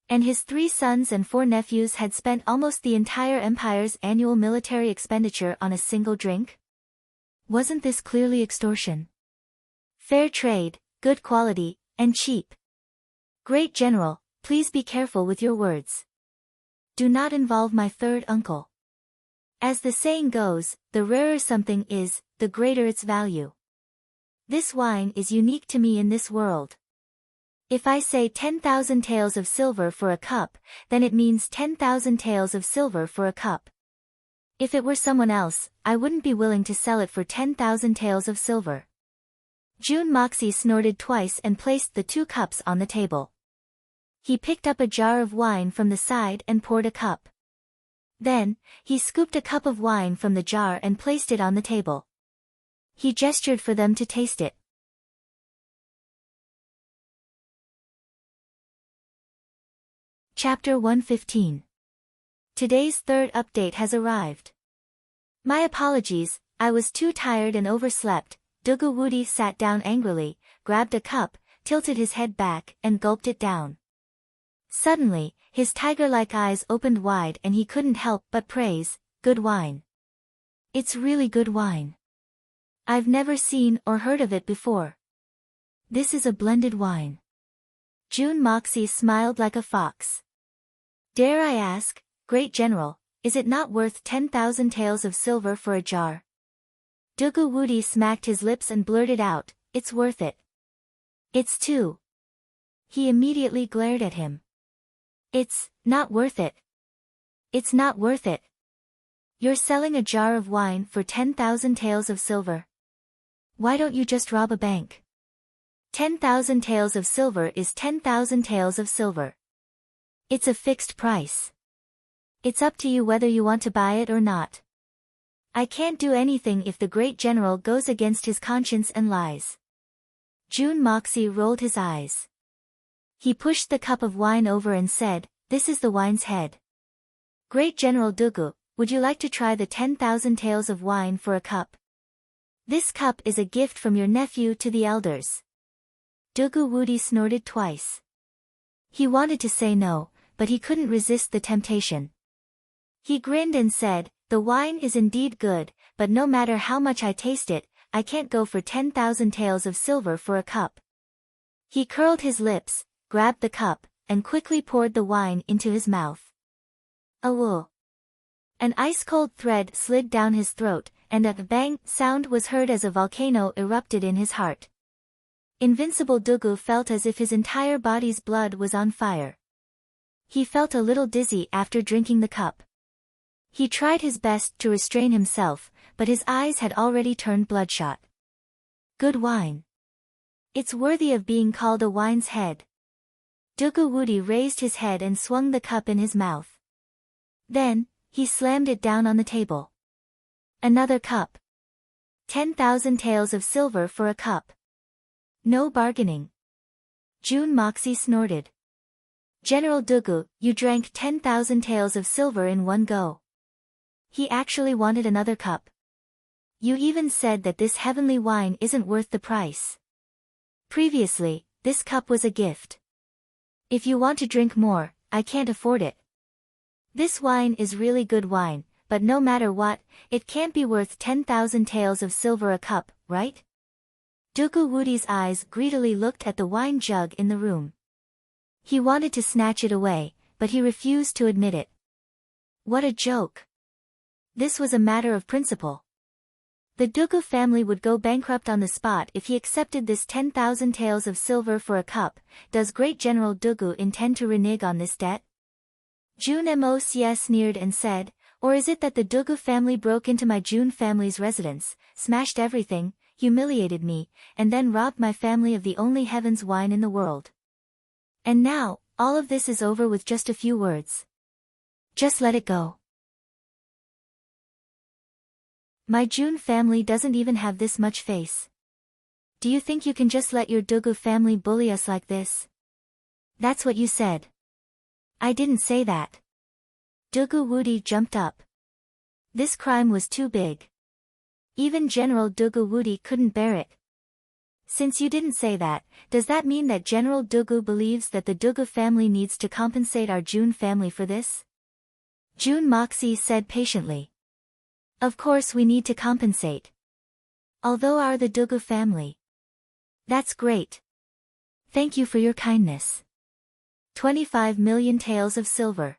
And his 3 sons and 4 nephews had spent almost the entire empire's annual military expenditure on a single drink? Wasn't this clearly extortion? Fair trade, good quality, and cheap. Great General, please be careful with your words. Do not involve my third uncle. As the saying goes, the rarer something is, the greater its value. This wine is unique to me in this world. If I say 10,000 taels of silver for a cup, then it means 10,000 taels of silver for a cup. If it were someone else, I wouldn't be willing to sell it for 10,000 taels of silver. Jun Moxie snorted twice and placed the 2 cups on the table. He picked up a jar of wine from the side and poured a cup. Then, he scooped a cup of wine from the jar and placed it on the table. He gestured for them to taste it. Chapter 115. Today's third update has arrived. My apologies, I was too tired and overslept. Dugu Wudi sat down angrily, grabbed a cup, tilted his head back, and gulped it down. Suddenly, his tiger-like eyes opened wide and he couldn't help but praise, good wine. It's really good wine. I've never seen or heard of it before. This is a blended wine. Jun Moxie smiled like a fox. Dare I ask, Great General, is it not worth 10,000 taels of silver for a jar? Dugu Wudi smacked his lips and blurted out, it's worth it. It's too. He immediately glared at him. It's not worth it. It's not worth it. You're selling a jar of wine for 10,000 taels of silver. Why don't you just rob a bank? 10,000 taels of silver is 10,000 taels of silver. It's a fixed price. It's up to you whether you want to buy it or not. I can't do anything if the great general goes against his conscience and lies. Jun Moxie rolled his eyes. He pushed the cup of wine over and said, this is the wine's head. Great General Dugu, would you like to try the 10,000 taels of wine for a cup? This cup is a gift from your nephew to the elders. Dugu Wudi snorted twice. He wanted to say no, but he couldn't resist the temptation. He grinned and said, the wine is indeed good, but no matter how much I taste it, I can't go for 10,000 taels of silver for a cup. He curled his lips, grabbed the cup, and quickly poured the wine into his mouth. Awoo! An ice-cold thread slid down his throat, and a bang sound was heard as a volcano erupted in his heart. Invincible Dugu felt as if his entire body's blood was on fire. He felt a little dizzy after drinking the cup. He tried his best to restrain himself, but his eyes had already turned bloodshot. Good wine. It's worthy of being called a wine's head. Dugu Wudi raised his head and swung the cup in his mouth. Then, he slammed it down on the table. Another cup. 10,000 taels of silver for a cup. No bargaining. Jun Moxie snorted. General Dugu, you drank 10,000 taels of silver in one go. He actually wanted another cup. You even said that this heavenly wine isn't worth the price. Previously, this cup was a gift. If you want to drink more, I can't afford it. This wine is really good wine, but no matter what, it can't be worth 10,000 taels of silver a cup, right? Dugu Wudi's eyes greedily looked at the wine jug in the room. He wanted to snatch it away, but he refused to admit it. What a joke. This was a matter of principle. The Dugu family would go bankrupt on the spot if he accepted this 10,000 taels of silver for a cup. Does Great General Dugu intend to renege on this debt? Jun Mo sneered and said, or is it that the Dugu family broke into my Jun family's residence, smashed everything, humiliated me, and then robbed my family of the only heaven's wine in the world? And now, all of this is over with just a few words. Just let it go. My Jun family doesn't even have this much face. Do you think you can just let your Dugu family bully us like this? That's what you said. I didn't say that. Dugu Wudi jumped up. This crime was too big. Even General Dugu Wudi couldn't bear it. Since you didn't say that, does that mean that General Dugu believes that the Dugu family needs to compensate our Jun family for this? Jun Moxie said patiently. Of course we need to compensate. Although are the Dugu family. That's great. Thank you for your kindness. 25 million taels of silver.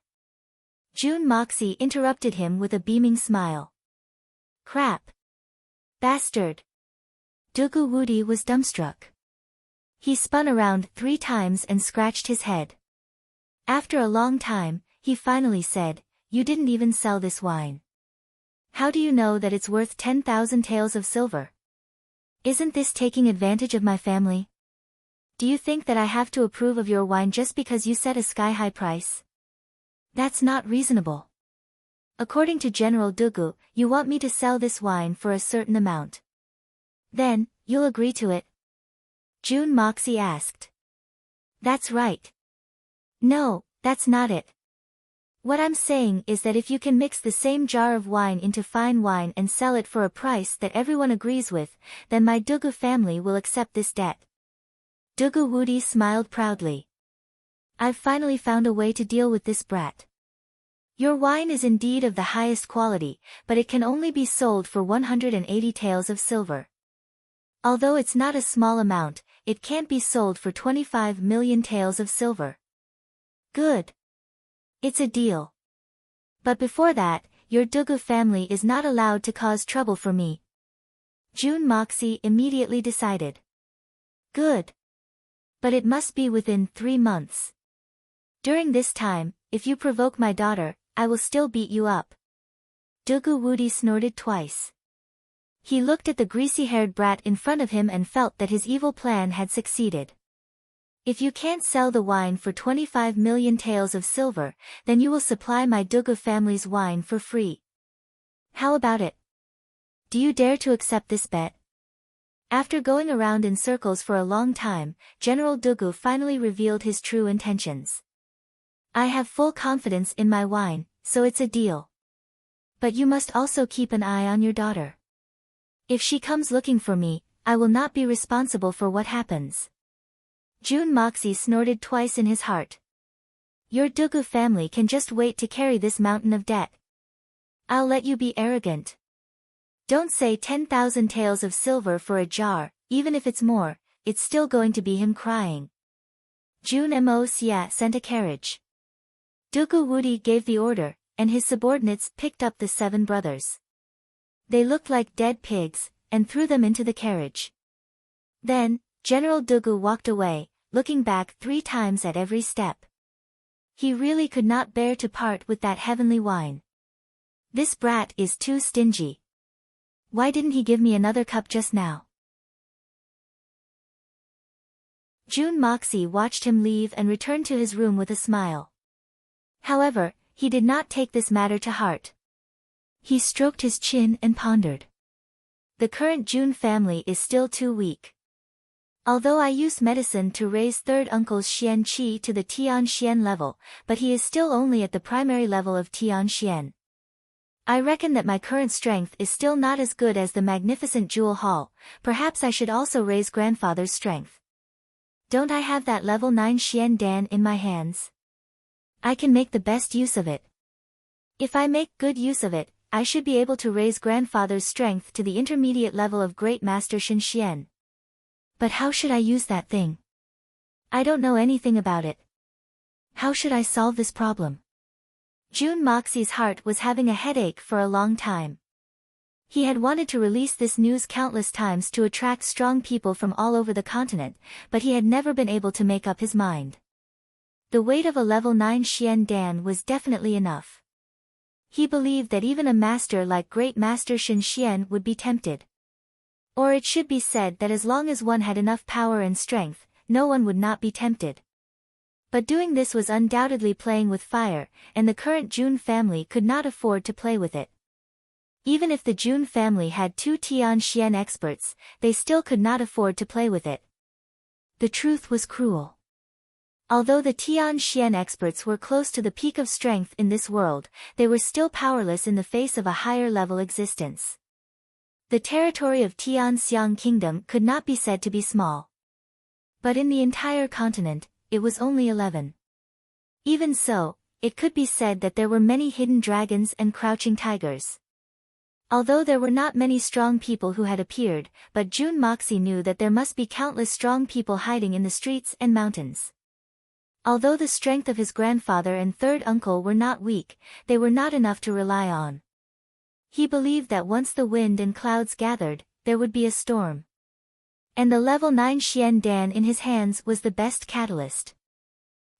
Jun Moxie interrupted him with a beaming smile. Crap. Bastard. Dugu Wudi was dumbstruck. He spun around 3 times and scratched his head. After a long time, he finally said, you didn't even sell this wine. How do you know that it's worth 10,000 taels of silver? Isn't this taking advantage of my family? Do you think that I have to approve of your wine just because you set a sky-high price? That's not reasonable. According to General Dugu, you want me to sell this wine for a certain amount. Then, you'll agree to it? Jun Moxie asked. That's right. No, that's not it. What I'm saying is that if you can mix the same jar of wine into fine wine and sell it for a price that everyone agrees with, then my Dugu family will accept this debt. Dugu Wudi smiled proudly. I've finally found a way to deal with this brat. Your wine is indeed of the highest quality, but it can only be sold for 180 taels of silver. Although it's not a small amount, it can't be sold for 25 million taels of silver. Good. It's a deal. But before that, your Dugu family is not allowed to cause trouble for me. Jun Moxie immediately decided. Good. But it must be within 3 months. During this time, if you provoke my daughter, I will still beat you up. Dugu Wudi snorted twice. He looked at the greasy-haired brat in front of him and felt that his evil plan had succeeded. If you can't sell the wine for 25 million taels of silver, then you will supply my Dugu family's wine for free. How about it? Do you dare to accept this bet? After going around in circles for a long time, General Dugu finally revealed his true intentions. I have full confidence in my wine, so it's a deal. But you must also keep an eye on your daughter. If she comes looking for me, I will not be responsible for what happens. Jun Moxie snorted twice in his heart. Your Dugu family can just wait to carry this mountain of debt. I'll let you be arrogant. Don't say 10,000 taels of silver for a jar, even if it's more, it's still going to be him crying. Jun Mo Xia sent a carriage. Dugu Wudi gave the order, and his subordinates picked up the 7 brothers. They looked like dead pigs, and threw them into the carriage. Then, General Dugu walked away, looking back 3 times at every step. He really could not bear to part with that heavenly wine. This brat is too stingy. Why didn't he give me another cup just now? Jun Moxie watched him leave and returned to his room with a smile. However, he did not take this matter to heart. He stroked his chin and pondered. The current Jun family is still too weak. Although I used medicine to raise third uncle's Xian Qi to the Tian Xian level, but he is still only at the primary level of Tian Xian. I reckon that my current strength is still not as good as the magnificent Jewel Hall. Perhaps I should also raise grandfather's strength. Don't I have that level 9 Xian Dan in my hands? I can make the best use of it. If I make good use of it, I should be able to raise grandfather's strength to the intermediate level of Great Master Shin Xian. But how should I use that thing? I don't know anything about it. How should I solve this problem? Jun Moxie's heart was having a headache for a long time. He had wanted to release this news countless times to attract strong people from all over the continent, but he had never been able to make up his mind. The weight of a level 9 Xian Dan was definitely enough. He believed that even a master like Great Master Shin Xian would be tempted. Or it should be said that as long as one had enough power and strength, no one would not be tempted. But doing this was undoubtedly playing with fire, and the current Jun family could not afford to play with it. Even if the Jun family had 2 Tian Xian experts, they still could not afford to play with it. The truth was cruel. Although the Tian Xian experts were close to the peak of strength in this world, they were still powerless in the face of a higher level existence. The territory of Tian Xiang Kingdom could not be said to be small. But in the entire continent, it was only 11. Even so, it could be said that there were many hidden dragons and crouching tigers. Although there were not many strong people who had appeared, but Jun Moxie knew that there must be countless strong people hiding in the streets and mountains. Although the strength of his grandfather and third uncle were not weak, they were not enough to rely on. He believed that once the wind and clouds gathered, there would be a storm. And the level 9 Xian Dan in his hands was the best catalyst.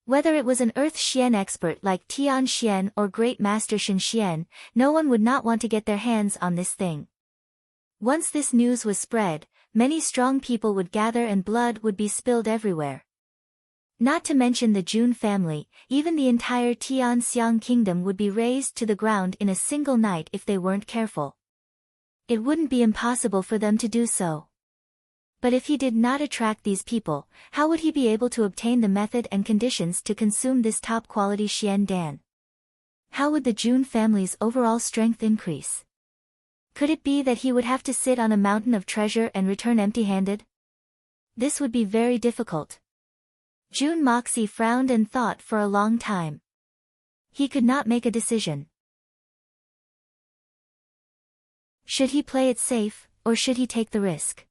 Whether it was an Earth Xian expert like Tian Xian or Great Master Shin Xian, no one would not want to get their hands on this thing. Once this news was spread, many strong people would gather and blood would be spilled everywhere. Not to mention the Jun family, even the entire Tian Xiang Kingdom would be razed to the ground in a single night if they weren't careful. It wouldn't be impossible for them to do so. But if he did not attract these people, how would he be able to obtain the method and conditions to consume this top-quality Xian Dan? How would the Jun family's overall strength increase? Could it be that he would have to sit on a mountain of treasure and return empty-handed? This would be very difficult. Jun Moxie frowned and thought for a long time. He could not make a decision. Should he play it safe, or should he take the risk?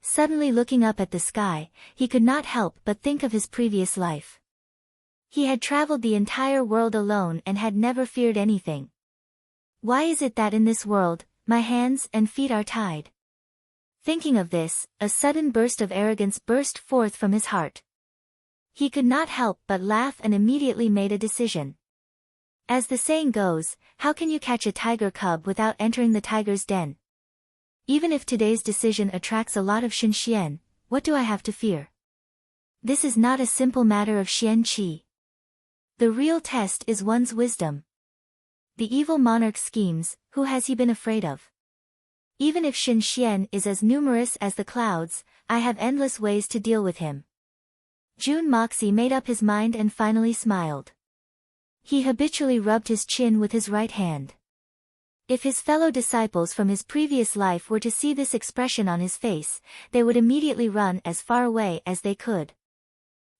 Suddenly looking up at the sky, he could not help but think of his previous life. He had traveled the entire world alone and had never feared anything. Why is it that in this world, my hands and feet are tied? Thinking of this, a sudden burst of arrogance burst forth from his heart. He could not help but laugh and immediately made a decision. As the saying goes, how can you catch a tiger cub without entering the tiger's den? Even if today's decision attracts a lot of Shin Xian, what do I have to fear? This is not a simple matter of Xian Qi. The real test is one's wisdom. The evil monarch schemes, who has he been afraid of? Even if Shin Xian is as numerous as the clouds, I have endless ways to deal with him. Jun Moxie made up his mind and finally smiled. He habitually rubbed his chin with his right hand. If his fellow disciples from his previous life were to see this expression on his face, they would immediately run as far away as they could.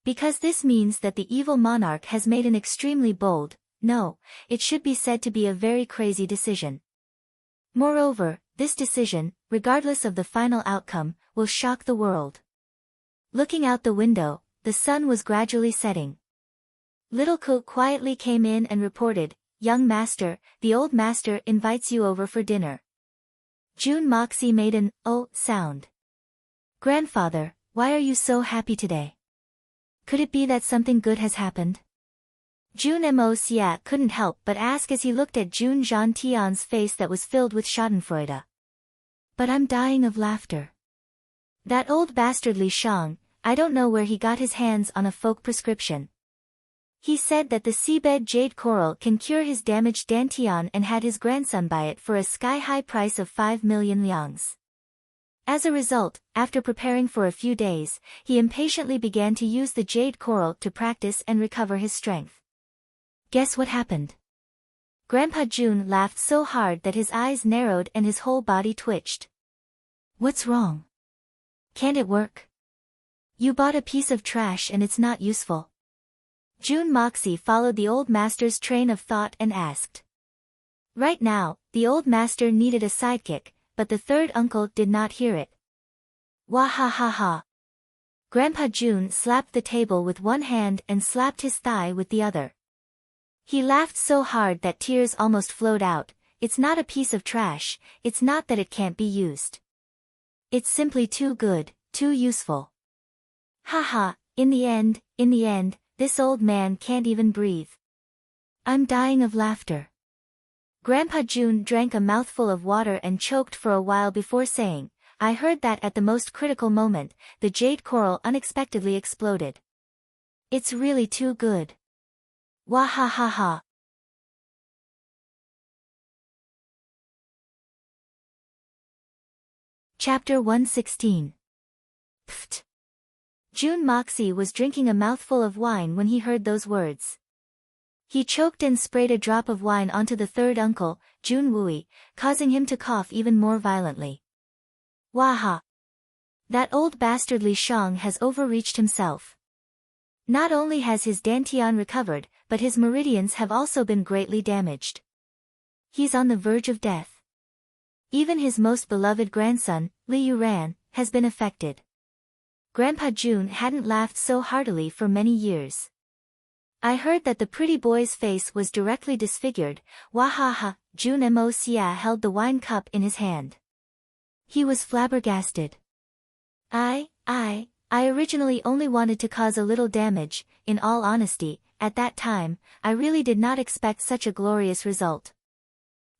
Because this means that the evil monarch has made an extremely bold, no, it should be said to be a very crazy decision. Moreover, this decision, regardless of the final outcome, will shock the world. Looking out the window, the sun was gradually setting. Little Ko quietly came in and reported, "Young master, the old master invites you over for dinner." June Moxie made an "oh" sound. "Grandfather, why are you so happy today? Could it be that something good has happened?" June Moxie couldn't help but ask as he looked at June Tian's face that was filled with schadenfreude. "But I'm dying of laughter. That old bastard Li Shang, I don't know where he got his hands on a folk prescription. He said that the seabed jade coral can cure his damaged dantian and had his grandson buy it for a sky-high price of 5 million liangs. As a result, after preparing for a few days, he impatiently began to use the jade coral to practice and recover his strength. Guess what happened?" Grandpa June laughed so hard that his eyes narrowed and his whole body twitched. "What's wrong? Can't it work? You bought a piece of trash and it's not useful." June Moxie followed the old master's train of thought and asked. Right now, the old master needed a sidekick, but the third uncle did not hear it. Wah ha ha ha. Grandpa June slapped the table with one hand and slapped his thigh with the other. He laughed so hard that tears almost flowed out. "It's not a piece of trash, it's not that it can't be used. It's simply too good, too useful. Ha ha, in the end, this old man can't even breathe. I'm dying of laughter." Grandpa June drank a mouthful of water and choked for a while before saying, "I heard that at the most critical moment, the jade coral unexpectedly exploded. It's really too good. Wah ha ha ha." Chapter 116. Pfft. June Moxie was drinking a mouthful of wine when he heard those words. He choked and sprayed a drop of wine onto the third uncle, June Wui, causing him to cough even more violently. Waha! That old bastard Li Shang has overreached himself. Not only has his dantian recovered, but his meridians have also been greatly damaged. He's on the verge of death. Even his most beloved grandson, Li Yuran, has been affected. Grandpa June hadn't laughed so heartily for many years. "I heard that the pretty boy's face was directly disfigured." Wahaha, June Moxie held the wine cup in his hand. He was flabbergasted. I originally only wanted to cause a little damage. In all honesty, at that time, I really did not expect such a glorious result.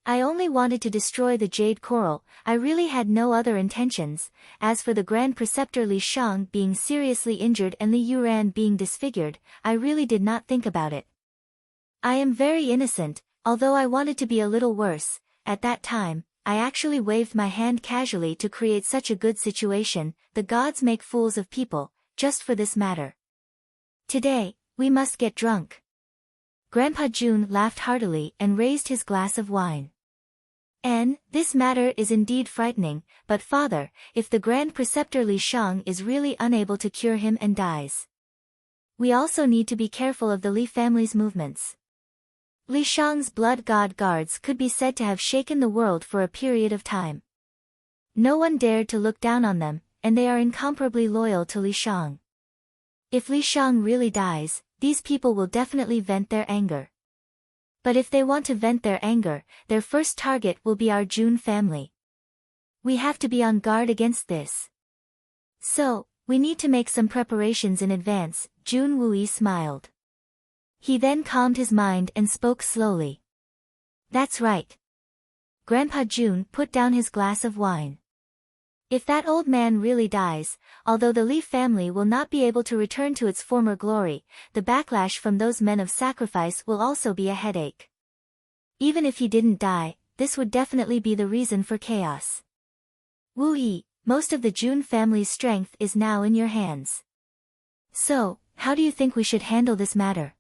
I only wanted to destroy the jade coral. I really had no other intentions. As for the Grand Preceptor Li Shang being seriously injured and Li Yuran being disfigured, I really did not think about it. I am very innocent, although I wanted to be a little worse. At that time, I actually waved my hand casually to create such a good situation. The gods make fools of people, just for this matter. Today, we must get drunk. Grandpa June laughed heartily and raised his glass of wine. This matter is indeed frightening, but father, if the Grand Preceptor Li Shang is really unable to cure him and dies, we also need to be careful of the Li family's movements. Li Shang's blood god guards could be said to have shaken the world for a period of time. No one dared to look down on them, and they are incomparably loyal to Li Shang. If Li Shang really dies, these people will definitely vent their anger. But if they want to vent their anger, their first target will be our June family. We have to be on guard against this. So, we need to make some preparations in advance. June Wui smiled. He then calmed his mind and spoke slowly. That's right. Grandpa June put down his glass of wine. If that old man really dies, although the Li family will not be able to return to its former glory, the backlash from those men of sacrifice will also be a headache. Even if he didn't die, this would definitely be the reason for chaos. Wu Yi, most of the June family's strength is now in your hands. So, how do you think we should handle this matter?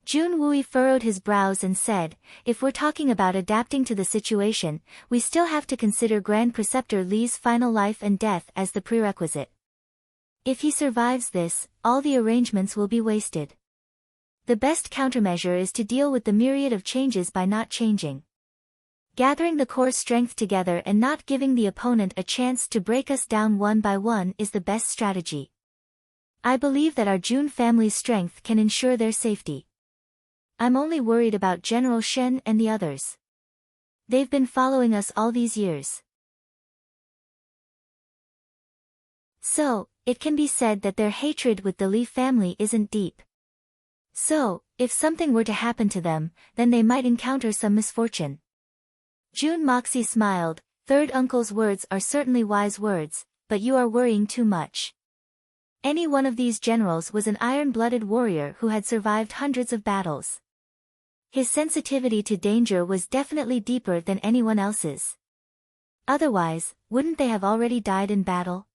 June Wui furrowed his brows and said, if we're talking about adapting to the situation, we still have to consider Grand Preceptor Li's final life and death as the prerequisite. If he survives this, all the arrangements will be wasted. The best countermeasure is to deal with the myriad of changes by not changing. Gathering the core strength together and not giving the opponent a chance to break us down one by one is the best strategy. I believe that our Jun family's strength can ensure their safety. I'm only worried about General Shen and the others. They've been following us all these years. So, it can be said that their hatred with the Li family isn't deep. So, if something were to happen to them, then they might encounter some misfortune. Jun Moxie smiled. Third uncle's words are certainly wise words, but you are worrying too much. Any one of these generals was an iron-blooded warrior who had survived hundreds of battles. His sensitivity to danger was definitely deeper than anyone else's. Otherwise, wouldn't they have already died in battle?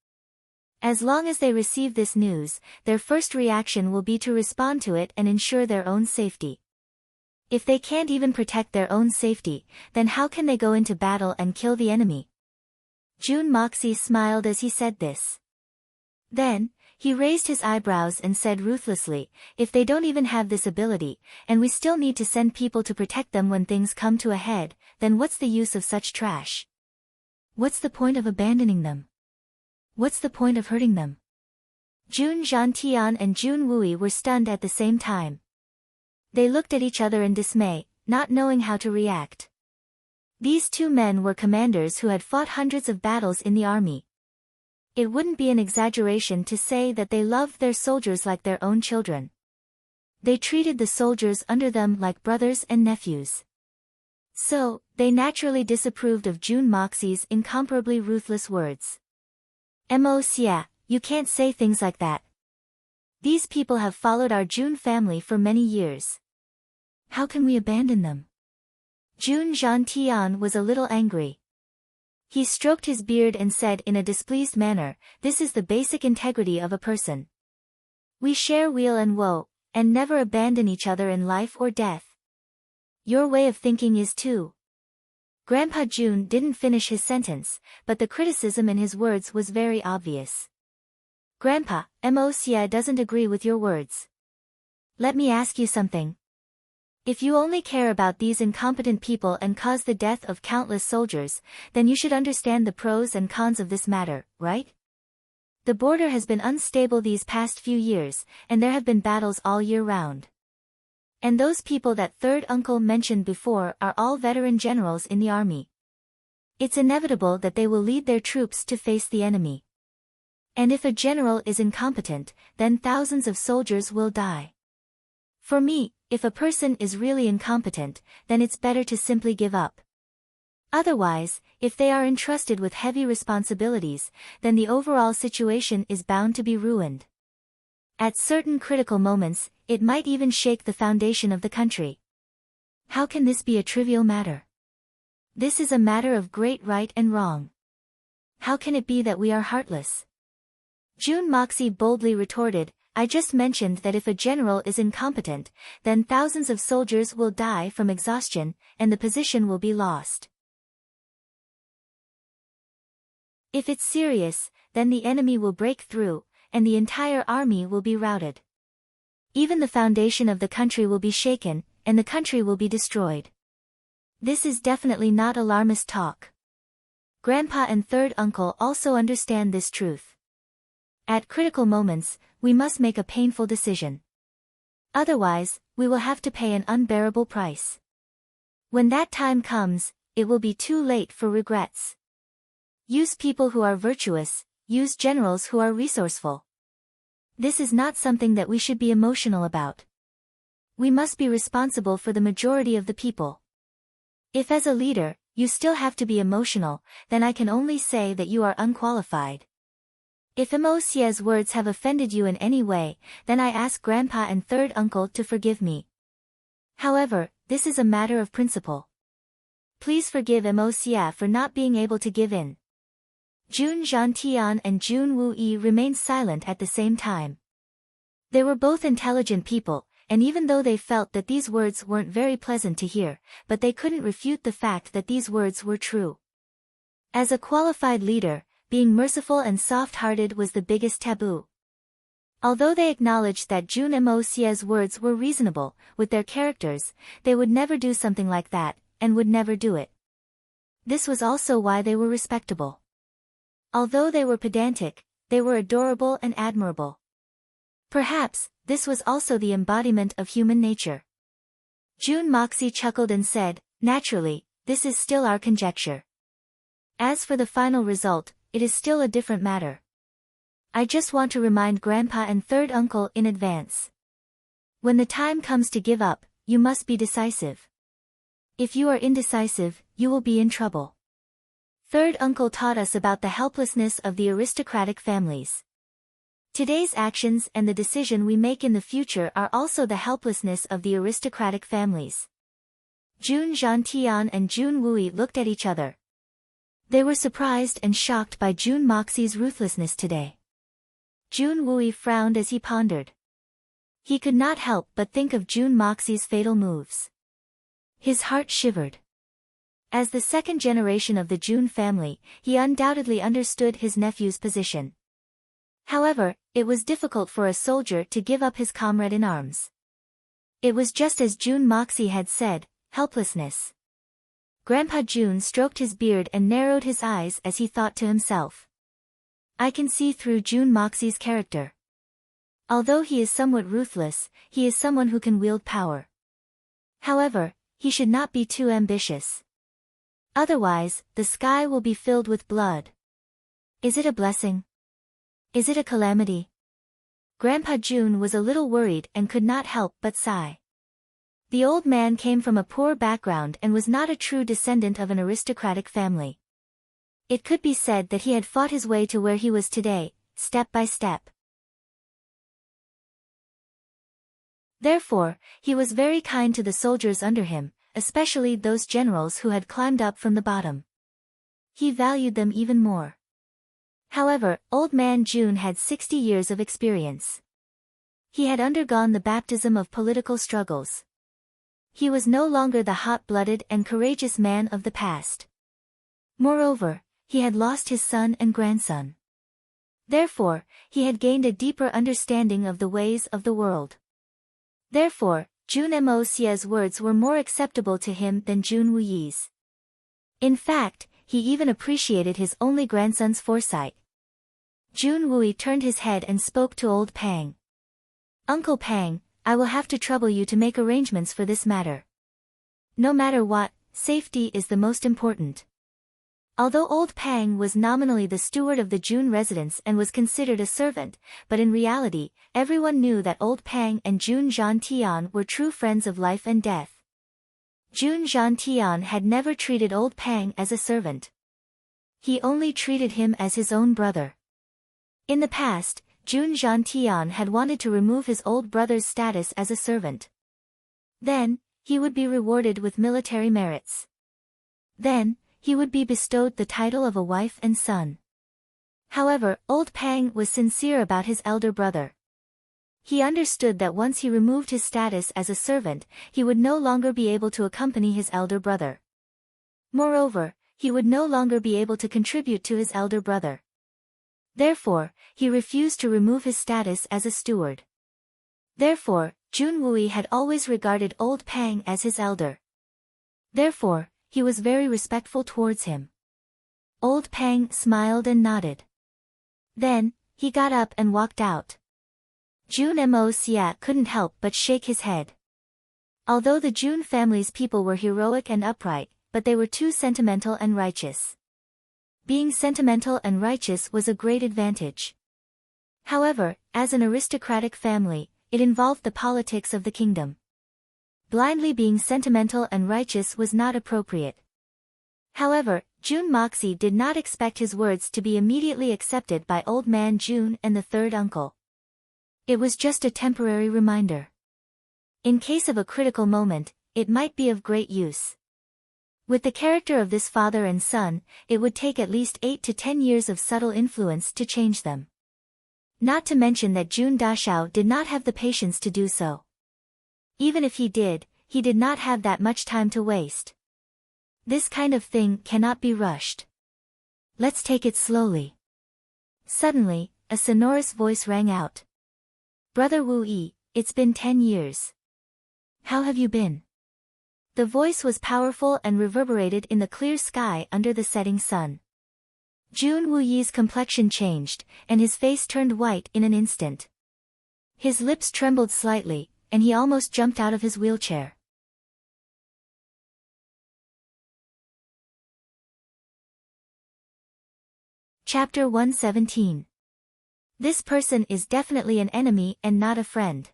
As long as they receive this news, their first reaction will be to respond to it and ensure their own safety. If they can't even protect their own safety, then how can they go into battle and kill the enemy? Jun Moxie smiled as he said this. Then, he raised his eyebrows and said ruthlessly, if they don't even have this ability, and we still need to send people to protect them when things come to a head, then what's the use of such trash? What's the point of abandoning them? What's the point of hurting them? Jun Zhantian and Jun Wui were stunned at the same time. They looked at each other in dismay, not knowing how to react. These two men were commanders who had fought hundreds of battles in the army. It wouldn't be an exaggeration to say that they loved their soldiers like their own children. They treated the soldiers under them like brothers and nephews. So, they naturally disapproved of Jun Moxie's incomparably ruthless words. Xia, you can't say things like that. These people have followed our Jun family for many years. How can we abandon them? Jun Zhantian was a little angry. He stroked his beard and said in a displeased manner, this is the basic integrity of a person. We share weal and woe, and never abandon each other in life or death. Your way of thinking is too. Grandpa Jun didn't finish his sentence, but the criticism in his words was very obvious. Grandpa, Xia doesn't agree with your words. Let me ask you something. If you only care about these incompetent people and cause the death of countless soldiers, then you should understand the pros and cons of this matter, right? The border has been unstable these past few years, and there have been battles all year round. And those people that third uncle mentioned before are all veteran generals in the army. It's inevitable that they will lead their troops to face the enemy. And if a general is incompetent, then thousands of soldiers will die. For me, if a person is really incompetent, then it's better to simply give up. Otherwise, if they are entrusted with heavy responsibilities, then the overall situation is bound to be ruined. At certain critical moments, it might even shake the foundation of the country. How can this be a trivial matter? This is a matter of great right and wrong. How can it be that we are heartless? Jun Moxie boldly retorted, I just mentioned that if a general is incompetent, then thousands of soldiers will die from exhaustion, and the position will be lost. If it's serious, then the enemy will break through, and the entire army will be routed. Even the foundation of the country will be shaken, and the country will be destroyed. This is definitely not alarmist talk. Grandpa and third uncle also understand this truth. At critical moments, we must make a painful decision. Otherwise, we will have to pay an unbearable price. When that time comes, it will be too late for regrets. Use people who are virtuous, use generals who are resourceful. This is not something that we should be emotional about. We must be responsible for the majority of the people. If as a leader, you still have to be emotional, then I can only say that you are unqualified. If Xia's words have offended you in any way, then I ask Grandpa and third uncle to forgive me. However, this is a matter of principle. Please forgive Xia for not being able to give in. Jun Zhantian and Jun Wui remained silent at the same time. They were both intelligent people, and even though they felt that these words weren't very pleasant to hear, but they couldn't refute the fact that these words were true. As a qualified leader, being merciful and soft-hearted was the biggest taboo. Although they acknowledged that Jun Xia's words were reasonable, with their characters, they would never do something like that, and would never do it. This was also why they were respectable. Although they were pedantic, they were adorable and admirable. Perhaps, this was also the embodiment of human nature. June Moxie chuckled and said, "Naturally, this is still our conjecture. As for the final result, it is still a different matter. I just want to remind Grandpa and third uncle in advance. When the time comes to give up, you must be decisive. If you are indecisive, you will be in trouble." Third uncle taught us about the helplessness of the aristocratic families. Today's actions and the decision we make in the future are also the helplessness of the aristocratic families. June Zhantian and June Wui looked at each other. They were surprised and shocked by June Moxie's ruthlessness today. June Wui frowned as he pondered. He could not help but think of June Moxie's fatal moves. His heart shivered. As the second generation of the June family, he undoubtedly understood his nephew's position. However, it was difficult for a soldier to give up his comrade in arms. It was just as June Moxie had said, helplessness. Grandpa June stroked his beard and narrowed his eyes as he thought to himself. I can see through June Moxie's character. Although he is somewhat ruthless, he is someone who can wield power. However, he should not be too ambitious. Otherwise, the sky will be filled with blood. Is it a blessing? Is it a calamity? Grandpa June was a little worried and could not help but sigh. The old man came from a poor background and was not a true descendant of an aristocratic family. It could be said that he had fought his way to where he was today, step by step. Therefore, he was very kind to the soldiers under him, especially those generals who had climbed up from the bottom. He valued them even more. However, Old Man June had 60 years of experience. He had undergone the baptism of political struggles. He was no longer the hot-blooded and courageous man of the past. Moreover, he had lost his son and grandson. Therefore, he had gained a deeper understanding of the ways of the world. Therefore, June Moxie's words were more acceptable to him than June Wuyi's. In fact, he even appreciated his only grandson's foresight. June Wui turned his head and spoke to Old Pang. Uncle Pang, I will have to trouble you to make arrangements for this matter. No matter what, safety is the most important. Although Old Pang was nominally the steward of the June residence and was considered a servant, but in reality, everyone knew that Old Pang and June Zhantian were true friends of life and death. June Zhantian had never treated Old Pang as a servant. He only treated him as his own brother. In the past, June Zhantian had wanted to remove his old brother's status as a servant. Then, he would be rewarded with military merits. Then, he would be bestowed the title of a wife and son. However, Old Pang was sincere about his elder brother. He understood that once he removed his status as a servant, he would no longer be able to accompany his elder brother. Moreover, he would no longer be able to contribute to his elder brother. Therefore, he refused to remove his status as a steward. Therefore, June Wui had always regarded Old Pang as his elder. Therefore, he was very respectful towards him. Old Pang smiled and nodded. Then, he got up and walked out. June Moxie couldn't help but shake his head. Although the June family's people were heroic and upright, but they were too sentimental and righteous. Being sentimental and righteous was a great advantage. However, as an aristocratic family, it involved the politics of the kingdom. Blindly being sentimental and righteous was not appropriate. However, June Moxie did not expect his words to be immediately accepted by Old Man June and the third uncle. It was just a temporary reminder. In case of a critical moment, it might be of great use. With the character of this father and son, it would take at least 8 to 10 years of subtle influence to change them. Not to mention that June Dashao did not have the patience to do so. Even if he did not have that much time to waste. This kind of thing cannot be rushed. Let's take it slowly. Suddenly, a sonorous voice rang out. Brother Wu Yi, it's been 10 years. How have you been? The voice was powerful and reverberated in the clear sky under the setting sun. Jun Wuyi's complexion changed, and his face turned white in an instant. His lips trembled slightly, and he almost jumped out of his wheelchair. Chapter 117. This person is definitely an enemy and not a friend.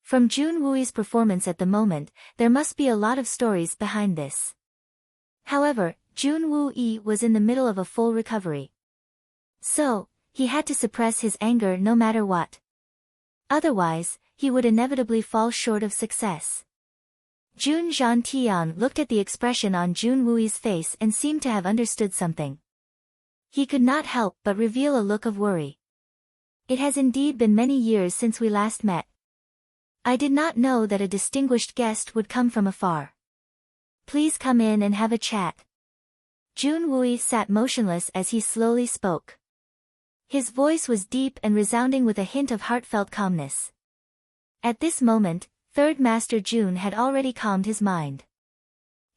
From Jun Wuyi's performance at the moment, there must be a lot of stories behind this. However, Jun Wuyi was in the middle of a full recovery. So, he had to suppress his anger no matter what. Otherwise, he would inevitably fall short of success. Jun Zhantian looked at the expression on Jun Wuyi's face and seemed to have understood something. He could not help but reveal a look of worry. It has indeed been many years since we last met. I did not know that a distinguished guest would come from afar. Please come in and have a chat. Jun Wuyi sat motionless as he slowly spoke. His voice was deep and resounding with a hint of heartfelt calmness. At this moment, Third Master Jun had already calmed his mind.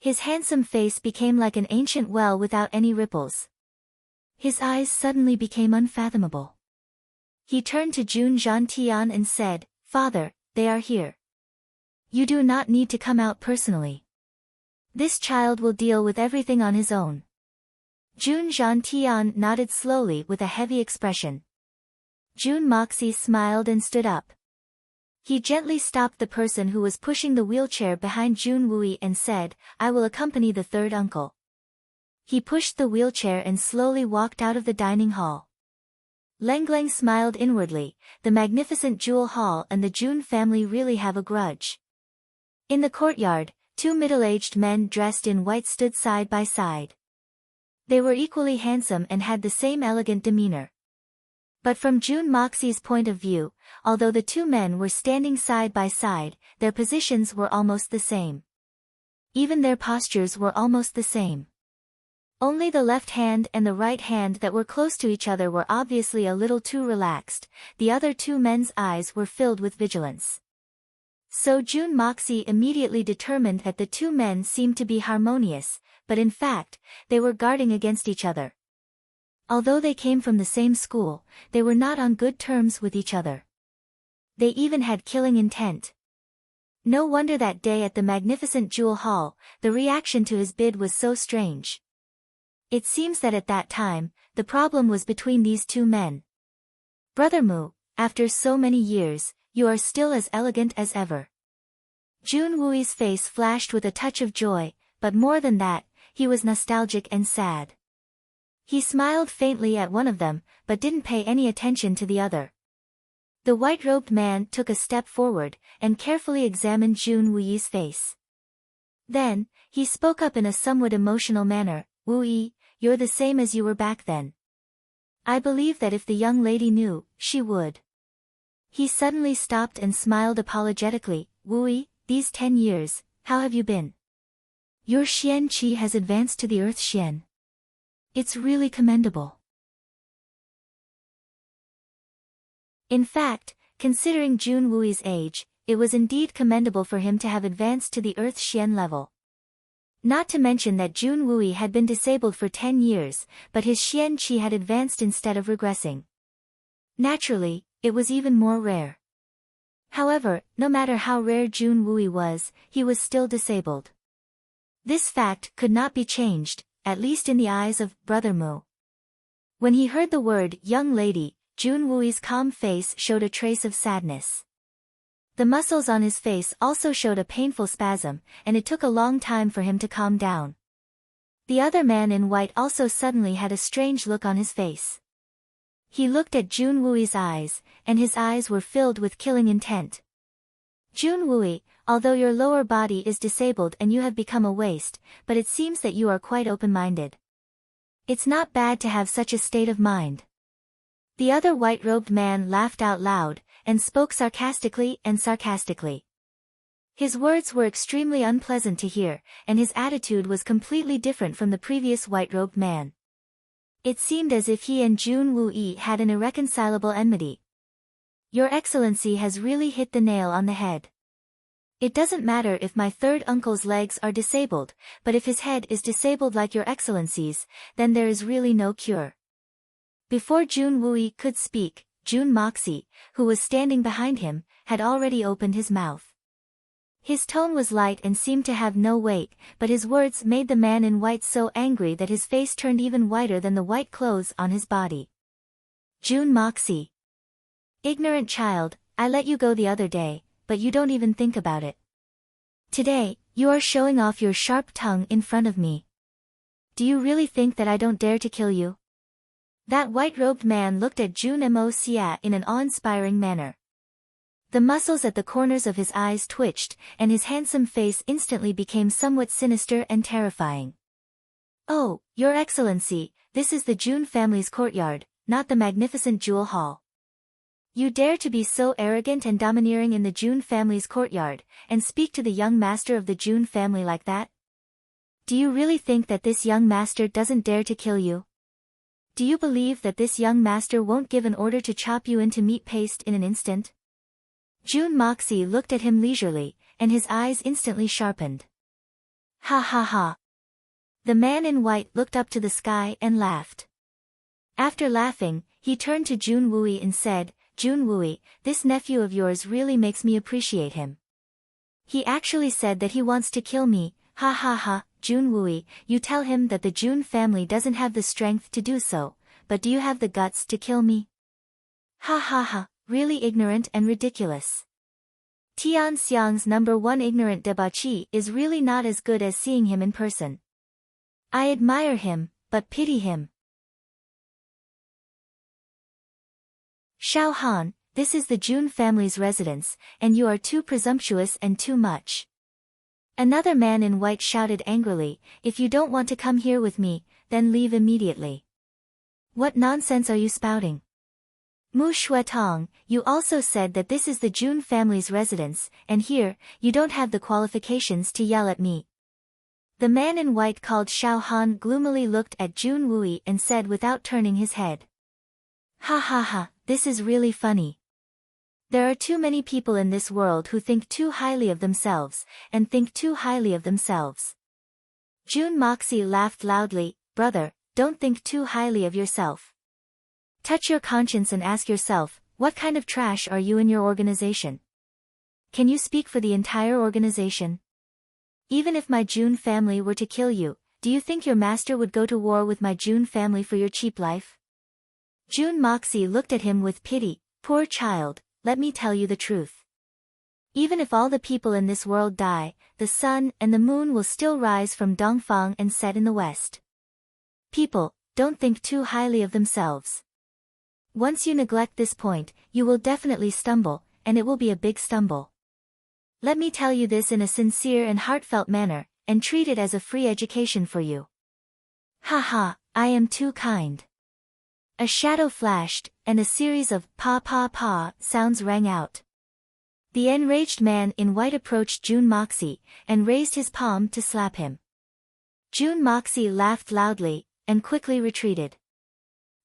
His handsome face became like an ancient well without any ripples. His eyes suddenly became unfathomable. He turned to Jun Zhantian and said, "Father, they are here. You do not need to come out personally. This child will deal with everything on his own." Jun Zhantian nodded slowly with a heavy expression. Jun Moxie smiled and stood up. He gently stopped the person who was pushing the wheelchair behind Jun Wuyi and said, "I will accompany the third uncle." He pushed the wheelchair and slowly walked out of the dining hall. Lengleng smiled inwardly. The magnificent jewel hall and the Jun family really have a grudge. In the courtyard, two middle-aged men dressed in white stood side by side. They were equally handsome and had the same elegant demeanor. But from Jun Moxie's point of view, although the two men were standing side by side, their positions were almost the same. Even their postures were almost the same. Only the left hand and the right hand that were close to each other were obviously a little too relaxed. The other two men's eyes were filled with vigilance. So Jun Moxie immediately determined that the two men seemed to be harmonious, but in fact, they were guarding against each other. Although they came from the same school, they were not on good terms with each other. They even had killing intent. No wonder that day at the magnificent jewel hall, the reaction to his bid was so strange. It seems that at that time, the problem was between these two men. "Brother Mu, after so many years, you are still as elegant as ever." Jun Wuyi's face flashed with a touch of joy, but more than that, he was nostalgic and sad. He smiled faintly at one of them, but didn't pay any attention to the other. The white-robed man took a step forward, and carefully examined Jun Wuyi's face. Then, he spoke up in a somewhat emotional manner, "Wuyi, you're the same as you were back then. I believe that if the young lady knew, she would." He suddenly stopped and smiled apologetically, "Wuyi, these 10 years, how have you been? Your Xian Qi has advanced to the Earth Xian. It's really commendable." In fact, considering Jun Wuyi's age, it was indeed commendable for him to have advanced to the Earth Xian level. Not to mention that Jun Wuyi had been disabled for 10 years, but his Xian Qi had advanced instead of regressing. Naturally, it was even more rare. However, no matter how rare Jun Wuyi was, he was still disabled. This fact could not be changed, at least in the eyes of Brother Mu. When he heard the word "young lady," Jun Wuyi's calm face showed a trace of sadness. The muscles on his face also showed a painful spasm, and it took a long time for him to calm down. The other man in white also suddenly had a strange look on his face. He looked at Jun Wuyi's eyes, and his eyes were filled with killing intent. "Jun Wuyi, although your lower body is disabled and you have become a waste, but it seems that you are quite open-minded. It's not bad to have such a state of mind." The other white-robed man laughed out loud, and spoke sarcastically and sarcastically. His words were extremely unpleasant to hear, and his attitude was completely different from the previous white-robed man. It seemed as if he and Jun Wuyi had an irreconcilable enmity. "Your Excellency has really hit the nail on the head. It doesn't matter if my third uncle's legs are disabled, but if his head is disabled like your excellencies, then there is really no cure. Before Jun Wui could speak, Jun Moxie, who was standing behind him, had already opened his mouth. His tone was light and seemed to have no weight, but his words made the man in white so angry that his face turned even whiter than the white clothes on his body. Jun Moxie. Ignorant child, I let you go the other day, but you don't even think about it. Today, you are showing off your sharp tongue in front of me. Do you really think that I don't dare to kill you? That white-robed man looked at Jun Moxie in an awe-inspiring manner. The muscles at the corners of his eyes twitched, and his handsome face instantly became somewhat sinister and terrifying. Oh, Your Excellency, this is the Jun family's courtyard, not the magnificent jewel hall. You dare to be so arrogant and domineering in the Jun family's courtyard, and speak to the young master of the Jun family like that? Do you really think that this young master doesn't dare to kill you? Do you believe that this young master won't give an order to chop you into meat paste in an instant? Jun Moxie looked at him leisurely, and his eyes instantly sharpened. Ha ha ha. The man in white looked up to the sky and laughed. After laughing, he turned to Jun Wui and said, Jun Wui, this nephew of yours really makes me appreciate him. He actually said that he wants to kill me, ha ha ha. Jun Wui, you tell him that the Jun family doesn't have the strength to do so, but do you have the guts to kill me? Ha ha ha. Really ignorant and ridiculous. Tian Xiang's #1 ignorant debauchee is really not as good as seeing him in person. I admire him, but pity him. Xiao Han, this is the Jun family's residence, and you are too presumptuous and too much. Another man in white shouted angrily, if you don't want to come here with me, then leave immediately. What nonsense are you spouting? Mu Shuetong, you also said that this is the Jun family's residence, and here, you don't have the qualifications to yell at me. The man in white called Xiao Han gloomily looked at Jun Wui and said without turning his head. Ha ha ha, this is really funny. There are too many people in this world who think too highly of themselves, and think too highly of themselves. Jun Moxie laughed loudly, brother, don't think too highly of yourself. Touch your conscience and ask yourself, what kind of trash are you in your organization? Can you speak for the entire organization? Even if my Jun family were to kill you, do you think your master would go to war with my Jun family for your cheap life? Jun Moxie looked at him with pity, poor child, let me tell you the truth. Even if all the people in this world die, the sun and the moon will still rise from Dongfang and set in the west. People, don't think too highly of themselves. Once you neglect this point, you will definitely stumble, and it will be a big stumble. Let me tell you this in a sincere and heartfelt manner, and treat it as a free education for you. Ha ha, I am too kind. A shadow flashed, and a series of pa pa pa sounds rang out. The enraged man in white approached Jun Moxie, and raised his palm to slap him. Jun Moxie laughed loudly, and quickly retreated.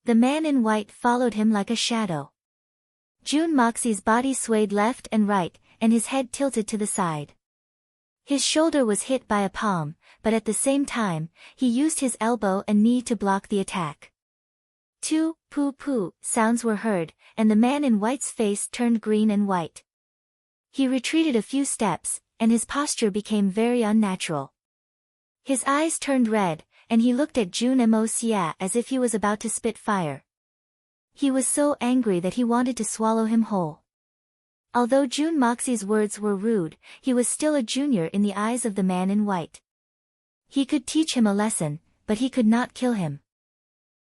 The man in white followed him like a shadow. Jun Moxie's body swayed left and right, and his head tilted to the side. His shoulder was hit by a palm, but at the same time, he used his elbow and knee to block the attack. Two poo-poo sounds were heard, and the man in white's face turned green and white. He retreated a few steps, and his posture became very unnatural. His eyes turned red, and he looked at Jun Moxie as if he was about to spit fire. He was so angry that he wanted to swallow him whole. Although Jun Moxie's words were rude, he was still a junior in the eyes of the man in white. He could teach him a lesson, but he could not kill him.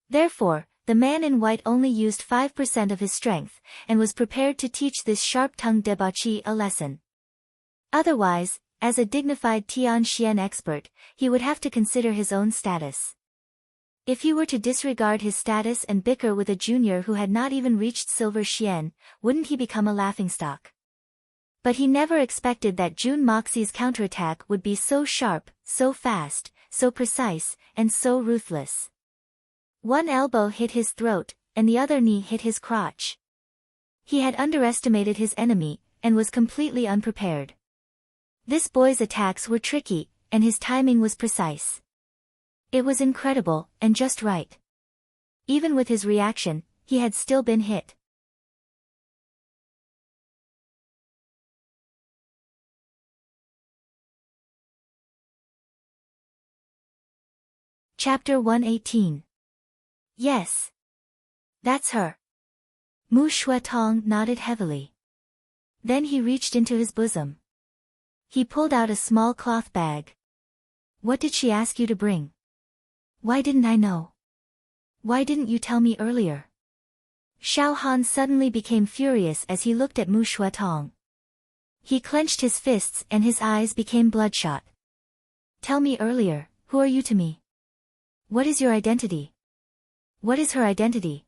Therefore, the man in white only used 5% of his strength, and was prepared to teach this sharp-tongued debauchee a lesson. Otherwise, as a dignified Tian Xian expert, he would have to consider his own status. If he were to disregard his status and bicker with a junior who had not even reached Silver Xian, wouldn't he become a laughingstock? But he never expected that Jun Moxie's counterattack would be so sharp, so fast, so precise, and so ruthless. One elbow hit his throat, and the other knee hit his crotch. He had underestimated his enemy, and was completely unprepared. This boy's attacks were tricky, and his timing was precise. It was incredible, and just right. Even with his reaction, he had still been hit. Chapter 118. Yes. That's her. Mu Shuetong nodded heavily. Then he reached into his bosom. He pulled out a small cloth bag. What did she ask you to bring? Why didn't I know? Why didn't you tell me earlier? Xiao Han suddenly became furious as he looked at Mu Shuetong. He clenched his fists and his eyes became bloodshot. Tell me earlier, who are you to me? What is your identity? What is her identity?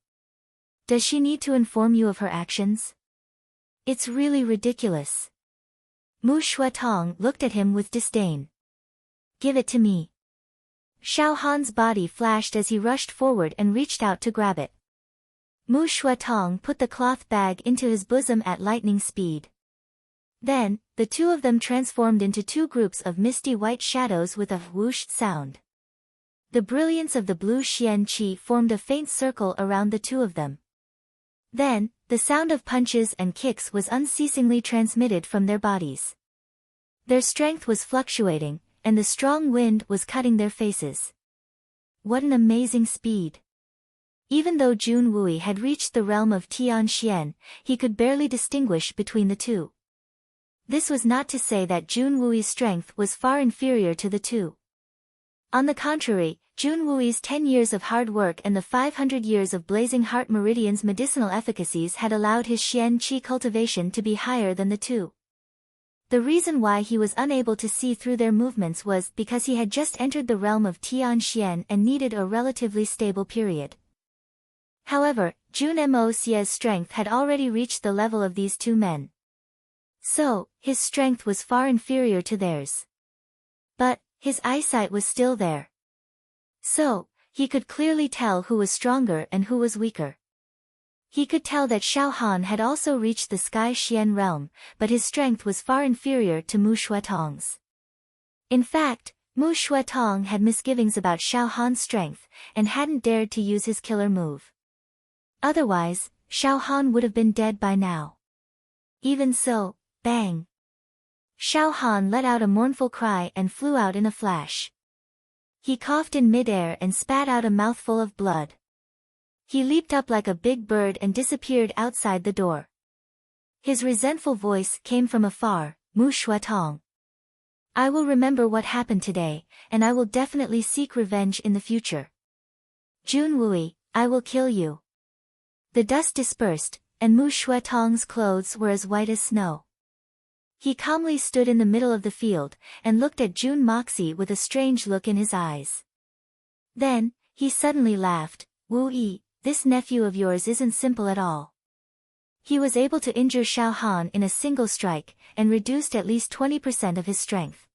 Does she need to inform you of her actions? It's really ridiculous. Mu Shuetong looked at him with disdain. Give it to me. Xiao Han's body flashed as he rushed forward and reached out to grab it. Mu Shuetong put the cloth bag into his bosom at lightning speed. Then, the two of them transformed into two groups of misty white shadows with a whoosh sound. The brilliance of the blue Xian Qi formed a faint circle around the two of them. Then, the sound of punches and kicks was unceasingly transmitted from their bodies. Their strength was fluctuating, and the strong wind was cutting their faces. What an amazing speed! Even though Jun Wui had reached the realm of Tian Xian, he could barely distinguish between the two. This was not to say that Jun Wui's strength was far inferior to the two. On the contrary, Jun Wui's 10 years of hard work and the 500 years of Blazing Heart Meridian's medicinal efficacies had allowed his Xian Qi cultivation to be higher than the two. The reason why he was unable to see through their movements was because he had just entered the realm of Tian Xian and needed a relatively stable period. However, Jun Mo Xie's strength had already reached the level of these two men. So, his strength was far inferior to theirs. But, his eyesight was still there. So, he could clearly tell who was stronger and who was weaker. He could tell that Xiao Han had also reached the Sky Xian realm, but his strength was far inferior to Mu Shuetong's. In fact, Mu Shuetong had misgivings about Xiao Han's strength, and hadn't dared to use his killer move. Otherwise, Xiao Han would have been dead by now. Even so, bang! Xiao Han let out a mournful cry and flew out in a flash. He coughed in midair and spat out a mouthful of blood. He leaped up like a big bird and disappeared outside the door. His resentful voice came from afar, Mu Shuetong. I will remember what happened today, and I will definitely seek revenge in the future. Jun Wui, I will kill you. The dust dispersed, and Mu Shuetong's clothes were as white as snow. He calmly stood in the middle of the field, and looked at Jun Moxie with a strange look in his eyes. Then, he suddenly laughed, Wu Yi, this nephew of yours isn't simple at all. He was able to injure Xiao Han in a single strike, and reduced at least 20% of his strength.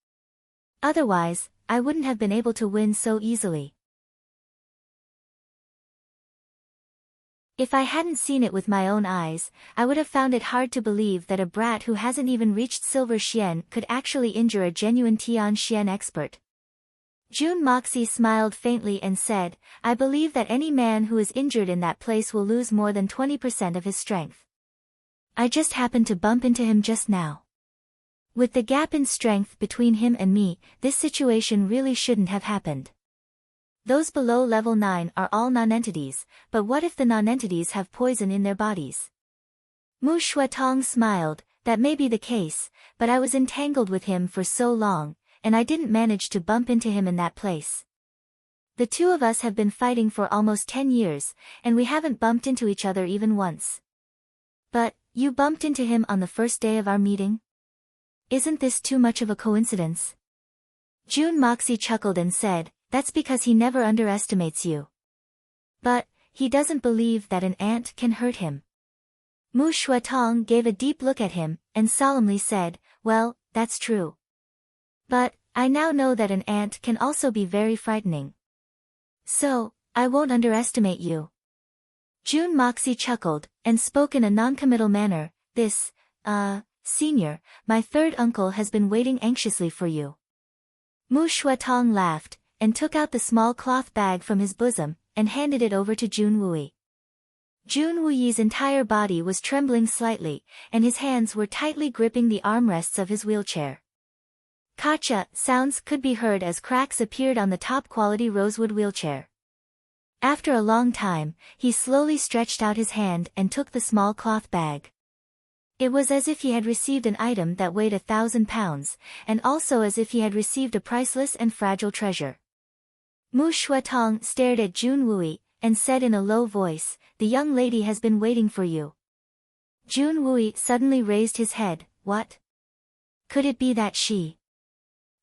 Otherwise, I wouldn't have been able to win so easily. If I hadn't seen it with my own eyes, I would have found it hard to believe that a brat who hasn't even reached Silver Xian could actually injure a genuine Tian Xian expert. Jun Moxie smiled faintly and said, I believe that any man who is injured in that place will lose more than 20% of his strength. I just happened to bump into him just now. With the gap in strength between him and me, this situation really shouldn't have happened. Those below level 9 are all non-entities, but what if the non-entities have poison in their bodies? Mu Shuetong smiled, that may be the case, but I was entangled with him for so long, and I didn't manage to bump into him in that place. The two of us have been fighting for almost 10 years, and we haven't bumped into each other even once. But, you bumped into him on the first day of our meeting? Isn't this too much of a coincidence? Jun Moxie chuckled and said, that's because he never underestimates you. But, he doesn't believe that an ant can hurt him. Mu Shuetong gave a deep look at him, and solemnly said, well, that's true. But, I now know that an ant can also be very frightening. So, I won't underestimate you. Jun Moxie chuckled, and spoke in a noncommittal manner, this, Senior, my third uncle has been waiting anxiously for you. Mu Shuatong laughed, and took out the small cloth bag from his bosom, and handed it over to Jun Wui. Jun Wuyi's entire body was trembling slightly, and his hands were tightly gripping the armrests of his wheelchair. Kacha sounds could be heard as cracks appeared on the top-quality rosewood wheelchair. After a long time, he slowly stretched out his hand and took the small cloth bag. It was as if he had received an item that weighed 1,000 pounds, and also as if he had received a priceless and fragile treasure. Mu Shuatong stared at Jun Wui, and said in a low voice, "The young lady has been waiting for you." Jun Wui suddenly raised his head. What? Could it be that she?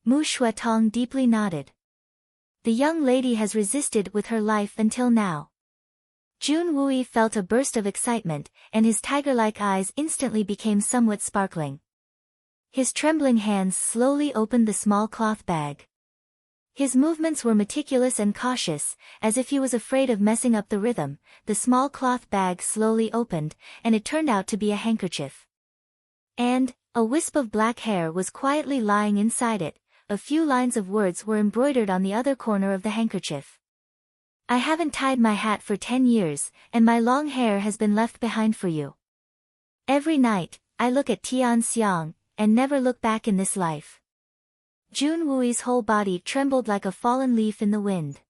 Mu Shuatong deeply nodded. The young lady has resisted with her life until now. Jun Wui felt a burst of excitement, and his tiger-like eyes instantly became somewhat sparkling. His trembling hands slowly opened the small cloth bag. His movements were meticulous and cautious, as if he was afraid of messing up the rhythm. The small cloth bag slowly opened, and it turned out to be a handkerchief. And a wisp of black hair was quietly lying inside it. A few lines of words were embroidered on the other corner of the handkerchief. I haven't tied my hat for 10 years, and my long hair has been left behind for you. Every night, I look at Tian Xiang, and never look back in this life. Jun Wui's whole body trembled like a fallen leaf in the wind.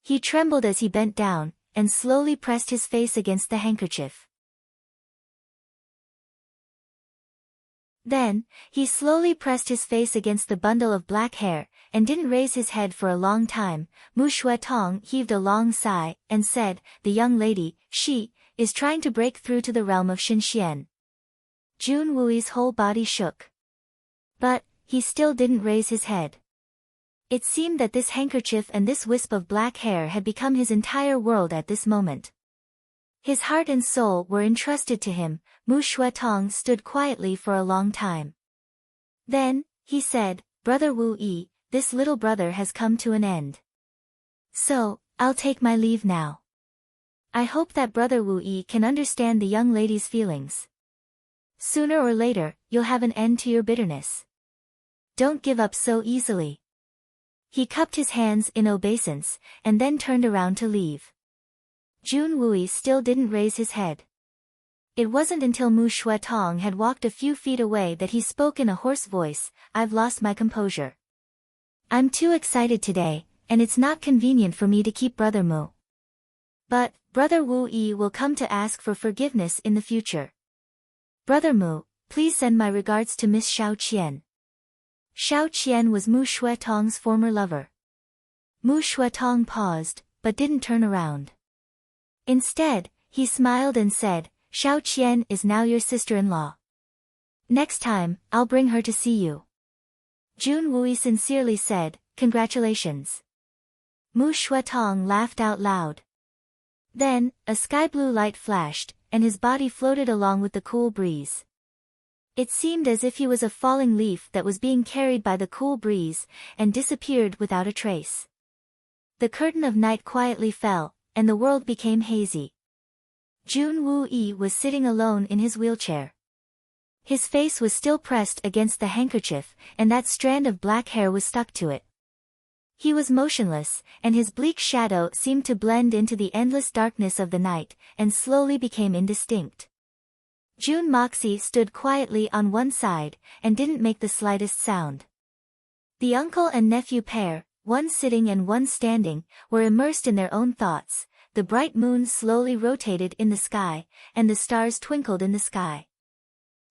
He trembled as he bent down, and slowly pressed his face against the handkerchief. Then, he slowly pressed his face against the bundle of black hair, and didn't raise his head for a long time. Mu Shuatong heaved a long sigh, and said, "The young lady, she, is trying to break through to the realm of Xinxian." Jun Wui's whole body shook. But he still didn't raise his head. It seemed that this handkerchief and this wisp of black hair had become his entire world at this moment. His heart and soul were entrusted to him. Mu Shuatong stood quietly for a long time. Then, he said, "Brother Wu Yi, this little brother has come to an end. So, I'll take my leave now. I hope that Brother Wu Yi can understand the young lady's feelings. Sooner or later, you'll have an end to your bitterness. Don't give up so easily." He cupped his hands in obeisance, and then turned around to leave. Jun Wui still didn't raise his head. It wasn't until Mu Shuatong had walked a few feet away that he spoke in a hoarse voice, "I've lost my composure. I'm too excited today, and it's not convenient for me to keep Brother Mu. But, Brother Wu Yi will come to ask for forgiveness in the future. Brother Mu, please send my regards to Miss Xiao Qian." Xiao Qian was Mu Shuatong's former lover. Mu Shuatong paused, but didn't turn around. Instead, he smiled and said, "Xiao Qian is now your sister-in-law. Next time, I'll bring her to see you." Jun Wui sincerely said, "Congratulations." Mu Shuatong laughed out loud. Then, a sky-blue light flashed, and his body floated along with the cool breeze. It seemed as if he was a falling leaf that was being carried by the cool breeze, and disappeared without a trace. The curtain of night quietly fell, and the world became hazy. Jun Wui was sitting alone in his wheelchair. His face was still pressed against the handkerchief, and that strand of black hair was stuck to it. He was motionless, and his bleak shadow seemed to blend into the endless darkness of the night, and slowly became indistinct. Jun Moxie stood quietly on one side, and didn't make the slightest sound. The uncle and nephew pair, one sitting and one standing, were immersed in their own thoughts. The bright moon slowly rotated in the sky, and the stars twinkled in the sky.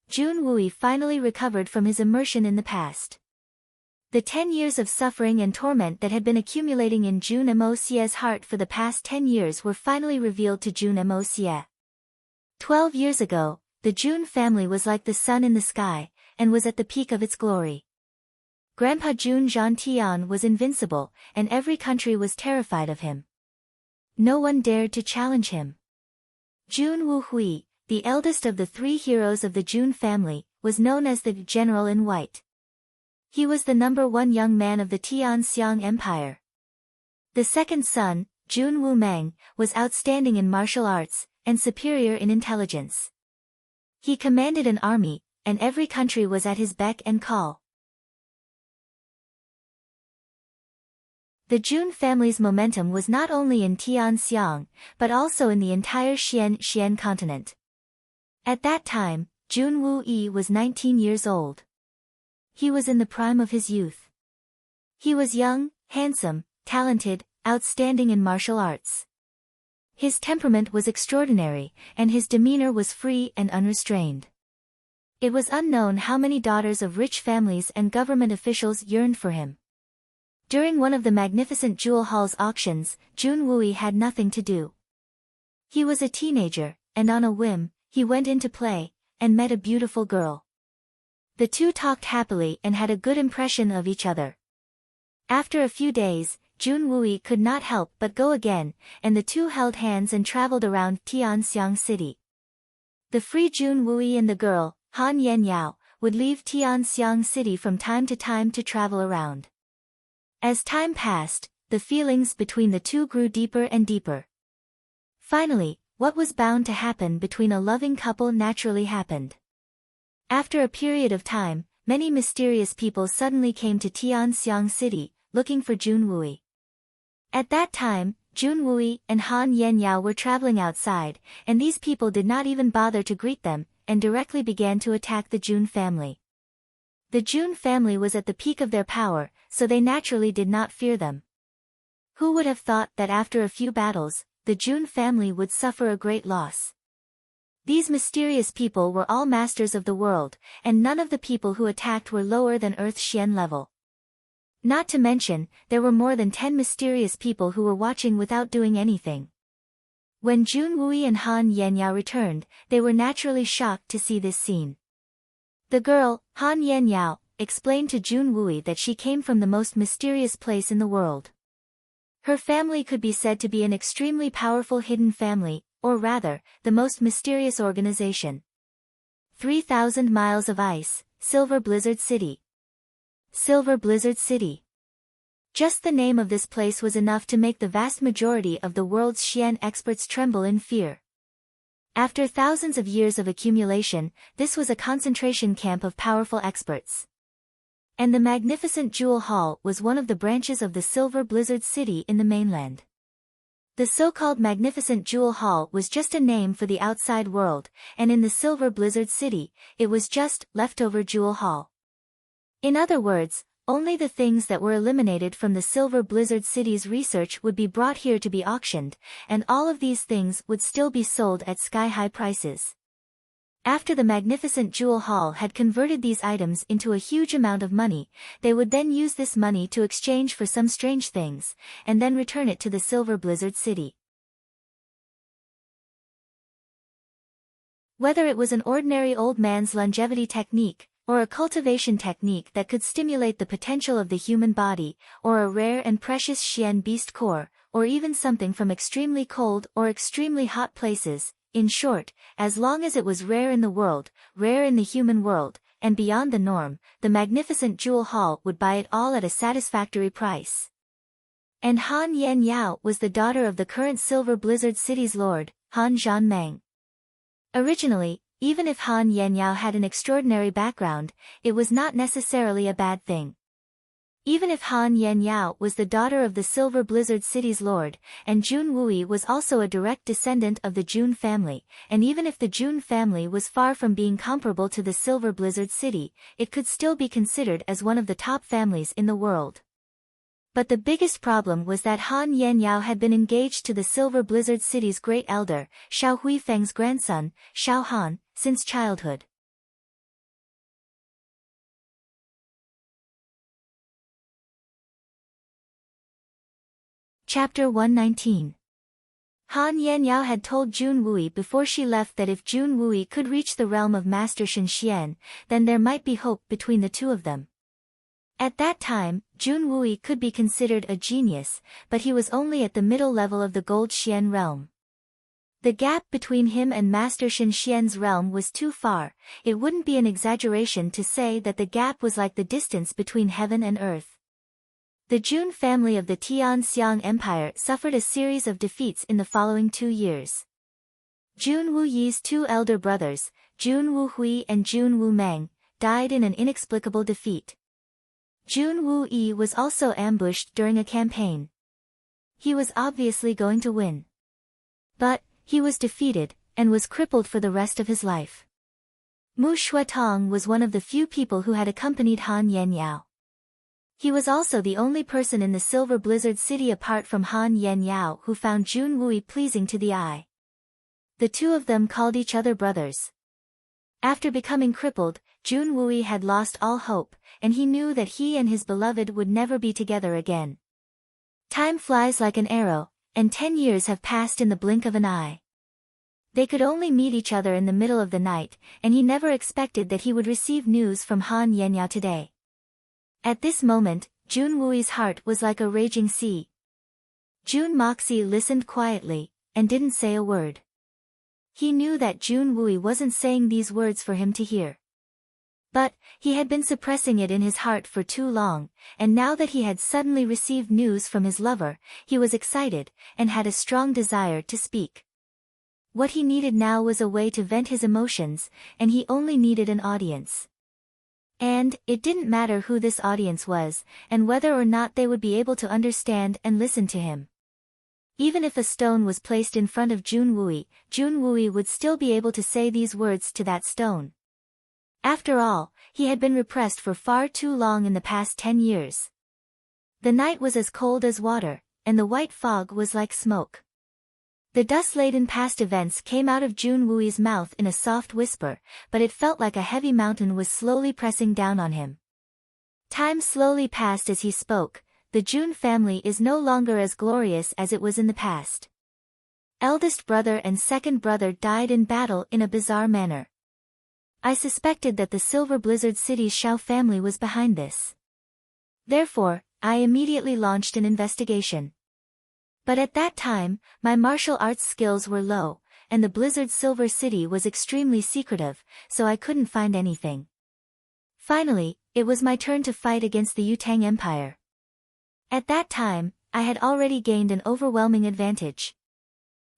Jun Wui finally recovered from his immersion in the past. The 10 years of suffering and torment that had been accumulating in Jun Moxie's heart for the past 10 years were finally revealed to Jun Moxie. 12 years ago, the Jun family was like the sun in the sky, and was at the peak of its glory. Grandpa Jun Zhantian was invincible, and every country was terrified of him. No one dared to challenge him. Jun Wu Hui, the eldest of the 3 heroes of the Jun family, was known as the General in White. He was the #1 young man of the Tianxiang Empire. The second son, Jun Wu Meng, was outstanding in martial arts, and superior in intelligence. He commanded an army, and every country was at his beck and call. The Jun family's momentum was not only in Tianxiang, but also in the entire Xian continent. At that time, Jun Wuyi was 19 years old. He was in the prime of his youth. He was young, handsome, talented, outstanding in martial arts. His temperament was extraordinary, and his demeanor was free and unrestrained. It was unknown how many daughters of rich families and government officials yearned for him. During one of the magnificent jewel hall's auctions, Jun Wuyi had nothing to do. He was a teenager, and on a whim, he went in to play, and met a beautiful girl. The two talked happily and had a good impression of each other. After a few days, Jun Wuyi could not help but go again, and the two held hands and traveled around Tianxiang city. The free Jun Wuyi and the girl, Han Yanyao, would leave Tianxiang city from time to travel around. As time passed, the feelings between the two grew deeper and deeper. Finally, what was bound to happen between a loving couple naturally happened. After a period of time, many mysterious people suddenly came to Tianxiang city, looking for Jun Wuyi. At that time, Jun Wuyi and Han Yanyao were traveling outside, and these people did not even bother to greet them, and directly began to attack the Jun family. The Jun family was at the peak of their power, so they naturally did not fear them. Who would have thought that after a few battles, the Jun family would suffer a great loss? These mysterious people were all masters of the world, and none of the people who attacked were lower than Earth Xian level. Not to mention, there were more than 10 mysterious people who were watching without doing anything. When Jun Wuyi and Han Yanyao returned, they were naturally shocked to see this scene. The girl, Han Yanyao, explained to Jun Wuyi that she came from the most mysterious place in the world. Her family could be said to be an extremely powerful hidden family, or rather, the most mysterious organization. 3,000 miles of ice, Silver Blizzard City. Silver Blizzard City. Just the name of this place was enough to make the vast majority of the world's Xian experts tremble in fear. After thousands of years of accumulation, this was a concentration camp of powerful experts. And the magnificent Jewel Hall was one of the branches of the Silver Blizzard City in the mainland. The so-called Magnificent Jewel Hall was just a name for the outside world, and in the Silver Blizzard City, it was just leftover Jewel Hall. In other words, only the things that were eliminated from the Silver Blizzard City's research would be brought here to be auctioned, and all of these things would still be sold at sky-high prices. After the magnificent Jewel Hall had converted these items into a huge amount of money, they would then use this money to exchange for some strange things, and then return it to the Silver Blizzard City. Whether it was an ordinary old man's longevity technique, or a cultivation technique that could stimulate the potential of the human body, or a rare and precious Xian beast core, or even something from extremely cold or extremely hot places, in short, as long as it was rare in the world, rare in the human world, and beyond the norm, the magnificent Jewel Hall would buy it all at a satisfactory price. And Han Yanyao was the daughter of the current Silver Blizzard City's lord, Han Zhanmeng. Originally, even if Han Yanyao had an extraordinary background, it was not necessarily a bad thing. Even if Han Yanyao was the daughter of the Silver Blizzard City's lord, and Jun Wuyi was also a direct descendant of the Jun family, and even if the Jun family was far from being comparable to the Silver Blizzard City, it could still be considered as one of the top families in the world. But the biggest problem was that Han Yanyao had been engaged to the Silver Blizzard City's great elder, Xiao Huifeng's grandson, Xiao Han, since childhood. Chapter 119. Han Yanyao had told Jun Wuyi before she left that if Jun Wuyi could reach the realm of Master Shen Xian, then there might be hope between the two of them. At that time, Jun Wuyi could be considered a genius, but he was only at the middle level of the Gold Xian realm. The gap between him and Master Shen Xian's realm was too far. It wouldn't be an exaggeration to say that the gap was like the distance between heaven and earth. The Jun family of the Tianxiang Empire suffered a series of defeats in the following 2 years. Jun Wu Yi's two elder brothers, Jun Wu Hui and Jun Wu Meng, died in an inexplicable defeat. Jun Wu Yi was also ambushed during a campaign. He was obviously going to win. But, he was defeated, and was crippled for the rest of his life. Mu Shuetong was one of the few people who had accompanied Han Yenyao. He was also the only person in the Silver Blizzard City apart from Han Yenyao who found Jun Wui pleasing to the eye. The two of them called each other brothers. After becoming crippled, Jun Wui had lost all hope, and he knew that he and his beloved would never be together again. Time flies like an arrow, and 10 years have passed in the blink of an eye. They could only meet each other in the middle of the night, and he never expected that he would receive news from Han Yenyao today. At this moment, Jun Wui's heart was like a raging sea. Jun Moxie listened quietly, and didn't say a word. He knew that Jun Wui wasn't saying these words for him to hear. But, he had been suppressing it in his heart for too long, and now that he had suddenly received news from his lover, he was excited, and had a strong desire to speak. What he needed now was a way to vent his emotions, and he only needed an audience. And, it didn't matter who this audience was, and whether or not they would be able to understand and listen to him. Even if a stone was placed in front of Jun Wui would still be able to say these words to that stone. After all, he had been repressed for far too long in the past 10 years. The night was as cold as water, and the white fog was like smoke. The dust-laden past events came out of Jun Wui's mouth in a soft whisper, but it felt like a heavy mountain was slowly pressing down on him. Time slowly passed as he spoke. The Jun family is no longer as glorious as it was in the past. Eldest brother and second brother died in battle in a bizarre manner. I suspected that the Silver Blizzard City's Shao family was behind this. Therefore, I immediately launched an investigation. But at that time, my martial arts skills were low, and the Blizzard Silver City was extremely secretive, so I couldn't find anything. Finally, it was my turn to fight against the Yutang Empire. At that time, I had already gained an overwhelming advantage.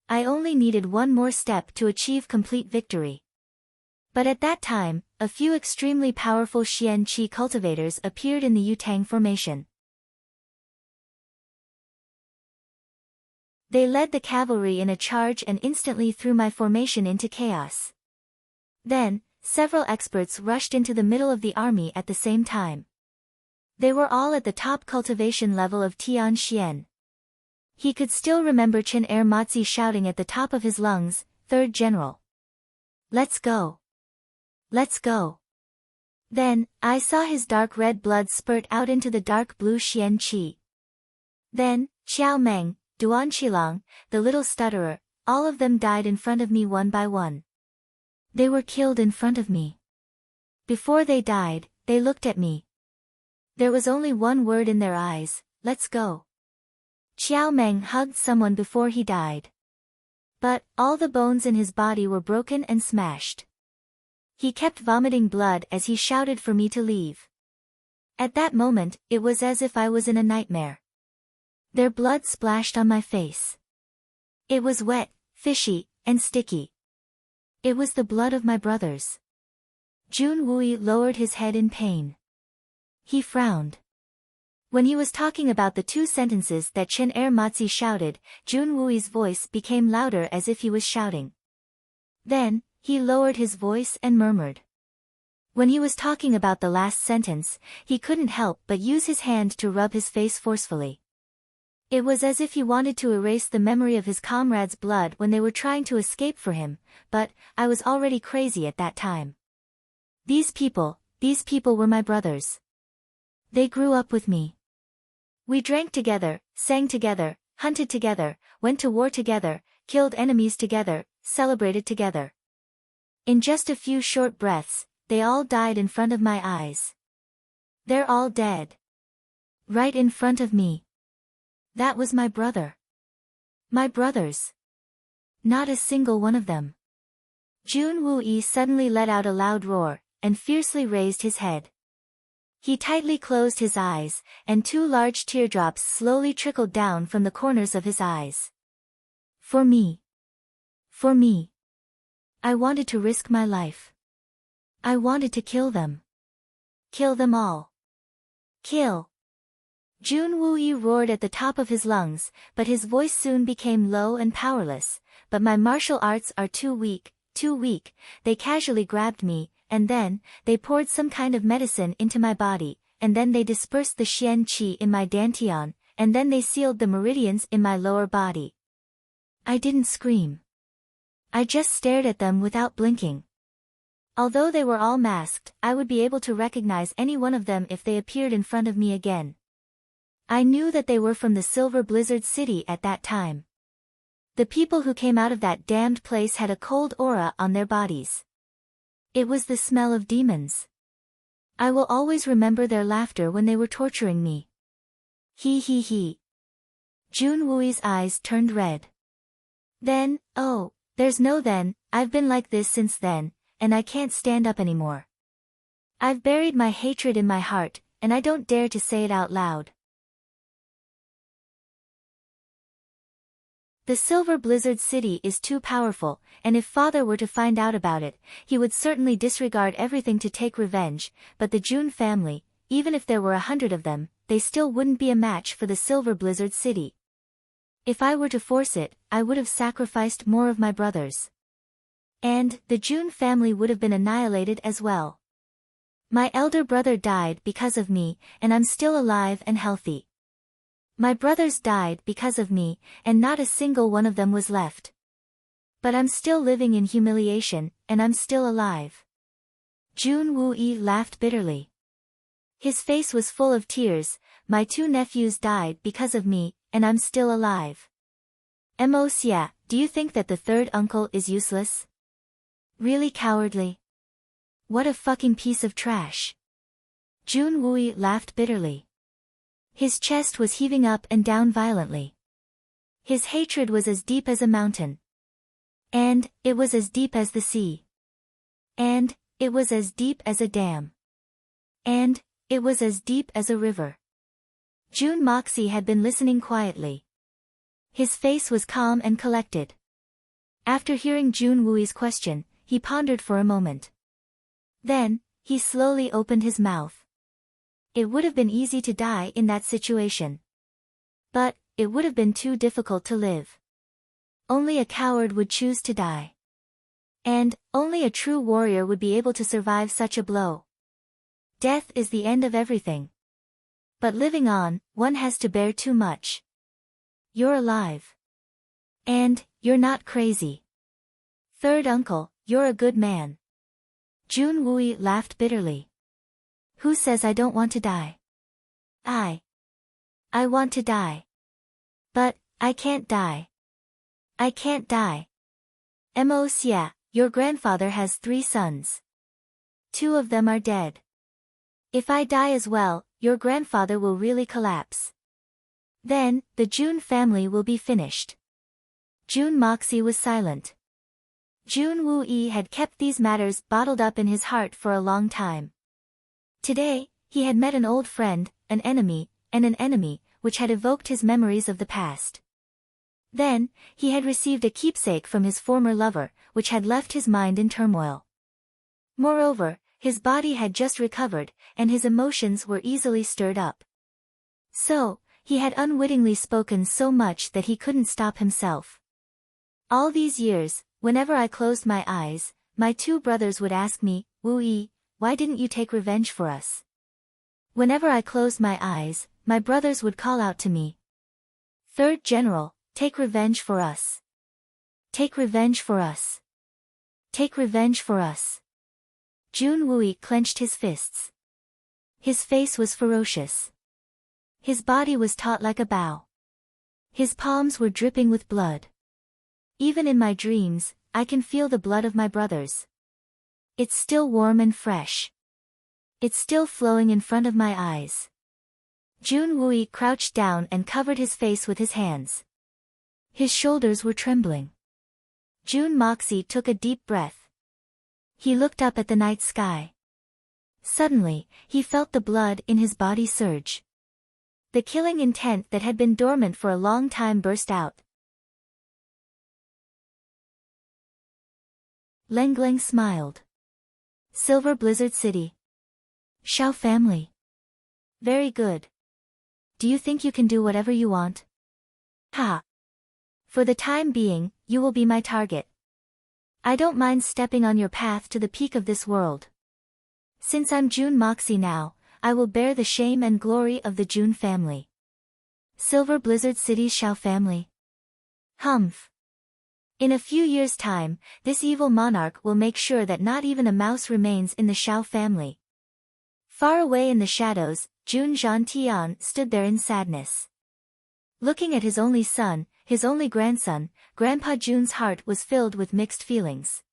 I only needed one more step to achieve complete victory. But at that time, a few extremely powerful Xian Qi cultivators appeared in the Yutang formation. They led the cavalry in a charge and instantly threw my formation into chaos. Then, several experts rushed into the middle of the army at the same time. They were all at the top cultivation level of Tian Xian. He could still remember Chen Matzi shouting at the top of his lungs, "Third General. Let's go. Let's go." Then, I saw his dark red blood spurt out into the dark blue Xian Qi. Then, Xiao Meng, Duan Qilang, the little stutterer, all of them died in front of me one by one. They were killed in front of me. Before they died, they looked at me. There was only one word in their eyes, "Let's go." Xiao Meng hugged someone before he died. But, all the bones in his body were broken and smashed. He kept vomiting blood as he shouted for me to leave. At that moment, it was as if I was in a nightmare. Their blood splashed on my face. It was wet, fishy, and sticky. It was the blood of my brothers. Jun Wui lowered his head in pain. He frowned. When he was talking about the two sentences that Chen Matzi shouted, Jun Wui's voice became louder as if he was shouting. Then, he lowered his voice and murmured. When he was talking about the last sentence, he couldn't help but use his hand to rub his face forcefully. It was as if he wanted to erase the memory of his comrades' blood when they were trying to escape for him, but, I was already crazy at that time. These people were my brothers. They grew up with me. We drank together, sang together, hunted together, went to war together, killed enemies together, celebrated together. In just a few short breaths, they all died in front of my eyes. They're all dead. Right in front of me. That was my brother. My brothers. Not a single one of them. Jun Wui suddenly let out a loud roar, and fiercely raised his head. He tightly closed his eyes, and two large teardrops slowly trickled down from the corners of his eyes. For me. For me. I wanted to risk my life. I wanted to kill them. Kill them all. Kill. Jun Wooyi roared at the top of his lungs, but his voice soon became low and powerless. But my martial arts are too weak, too weak. They casually grabbed me, and then, they poured some kind of medicine into my body, and then they dispersed the Xian Qi in my dantian, and then they sealed the meridians in my lower body. I didn't scream. I just stared at them without blinking. Although they were all masked, I would be able to recognize any one of them if they appeared in front of me again. I knew that they were from the Silver Blizzard City at that time. The people who came out of that damned place had a cold aura on their bodies. It was the smell of demons. I will always remember their laughter when they were torturing me. He he he. Jun Wooyi's eyes turned red. Then, oh, there's no then, I've been like this since then, and I can't stand up anymore. I've buried my hatred in my heart, and I don't dare to say it out loud. The Silver Blizzard City is too powerful, and if father were to find out about it, he would certainly disregard everything to take revenge, but the Jun family, even if there were 100 of them, they still wouldn't be a match for the Silver Blizzard City. If I were to force it, I would have sacrificed more of my brothers. And, the Jun family would have been annihilated as well. My elder brother died because of me, and I'm still alive and healthy. My brothers died because of me, and not a single one of them was left. But I'm still living in humiliation, and I'm still alive. Jun Wooyi laughed bitterly. His face was full of tears. My 2 nephews died because of me, and I'm still alive. Mosia, do you think that the 3rd uncle is useless? Really cowardly? What a fucking piece of trash. Jun Wooyi laughed bitterly. His chest was heaving up and down violently. His hatred was as deep as a mountain. And, it was as deep as the sea. And, it was as deep as a dam. And, it was as deep as a river. Jun Moxie had been listening quietly. His face was calm and collected. After hearing Jun Wooyi's question, he pondered for a moment. Then, he slowly opened his mouth. It would have been easy to die in that situation. But, it would have been too difficult to live. Only a coward would choose to die. And, only a true warrior would be able to survive such a blow. Death is the end of everything. But living on, one has to bear too much. You're alive. And, you're not crazy. 3rd uncle, you're a good man. Jun Wooyi laughed bitterly. Who says I don't want to die? I want to die. But, I can't die. I can't die. Mosia, your grandfather has 3 sons. 2 of them are dead. If I die as well, your grandfather will really collapse. Then, the Jun family will be finished. Jun Moxie was silent. Jun Wooyi had kept these matters bottled up in his heart for a long time. Today, he had met an old friend, an enemy, which had evoked his memories of the past. Then, he had received a keepsake from his former lover, which had left his mind in turmoil. Moreover, his body had just recovered, and his emotions were easily stirred up. So, he had unwittingly spoken so much that he couldn't stop himself. All these years, whenever I closed my eyes, my 2 brothers would ask me, Wooyi, why didn't you take revenge for us? Whenever I closed my eyes, my brothers would call out to me. 3rd General, take revenge for us. Take revenge for us. Take revenge for us. Jun Wooyi clenched his fists. His face was ferocious. His body was taut like a bow. His palms were dripping with blood. Even in my dreams, I can feel the blood of my brothers. It's still warm and fresh. It's still flowing in front of my eyes. Jun Wooyi crouched down and covered his face with his hands. His shoulders were trembling. Jun Moxie took a deep breath. He looked up at the night sky. Suddenly, he felt the blood in his body surge. The killing intent that had been dormant for a long time burst out. Lengling smiled. Silver Blizzard City. Shao family. Very good. Do you think you can do whatever you want? Ha. For the time being, you will be my target. I don't mind stepping on your path to the peak of this world. Since I'm June Moxie now, I will bear the shame and glory of the June family. Silver Blizzard City's Shao family. Humph. In a few years' time, this evil monarch will make sure that not even a mouse remains in the Shao family. Far away in the shadows, Jun Zhantian stood there in sadness. Looking at his only son, his only grandson, Grandpa Jun's heart was filled with mixed feelings.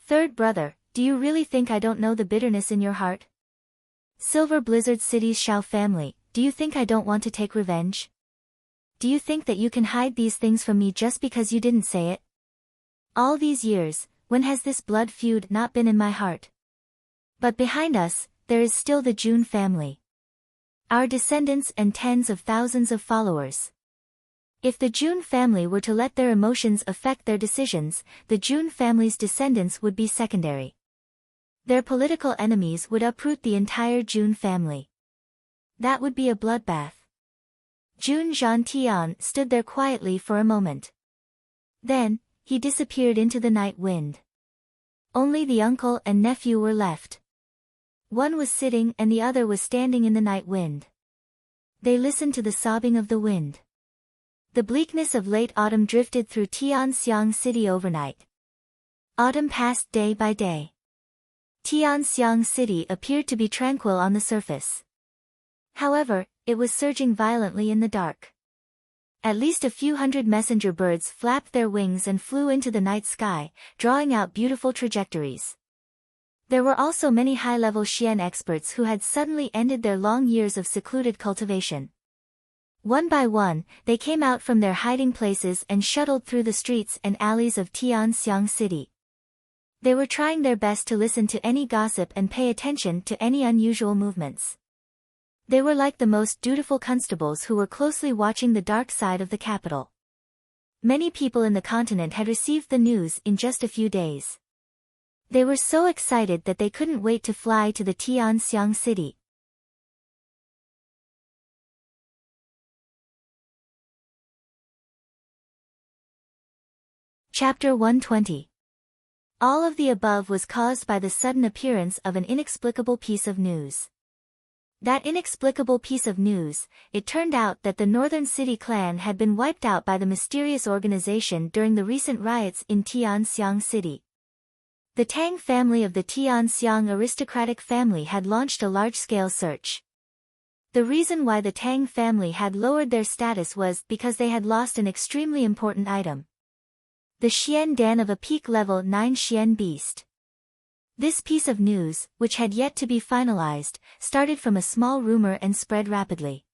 Third brother, do you really think I don't know the bitterness in your heart? Silver Blizzard City's Shao family, do you think I don't want to take revenge? Do you think that you can hide these things from me just because you didn't say it? All these years, when has this blood feud not been in my heart? But behind us, there is still the Jun family. Our descendants and tens of thousands of followers. If the Jun family were to let their emotions affect their decisions, the Jun family's descendants would be secondary. Their political enemies would uproot the entire Jun family. That would be a bloodbath. Jun Zhantian stood there quietly for a moment. Then, he disappeared into the night wind. Only the uncle and nephew were left. One was sitting and the other was standing in the night wind. They listened to the sobbing of the wind. The bleakness of late autumn drifted through Tianxiang City overnight. Autumn passed day by day. Tianxiang City appeared to be tranquil on the surface. However, it was surging violently in the dark. At least a few hundred messenger birds flapped their wings and flew into the night sky, drawing out beautiful trajectories. There were also many high-level Xian experts who had suddenly ended their long years of secluded cultivation. One by one, they came out from their hiding places and shuttled through the streets and alleys of Tianxiang City. They were trying their best to listen to any gossip and pay attention to any unusual movements. They were like the most dutiful constables who were closely watching the dark side of the capital. Many people in the continent had received the news in just a few days. They were so excited that they couldn't wait to fly to the Tianxiang City. Chapter 120. All of the above was caused by the sudden appearance of an inexplicable piece of news. That inexplicable piece of news, it turned out that the Northern City clan had been wiped out by the mysterious organization during the recent riots in Tianxiang City. The Tang family of the Tianxiang aristocratic family had launched a large-scale search. The reason why the Tang family had lowered their status was because they had lost an extremely important item. The Xian Dan of a peak level 9 Xian beast. This piece of news, which had yet to be finalized, started from a small rumor and spread rapidly.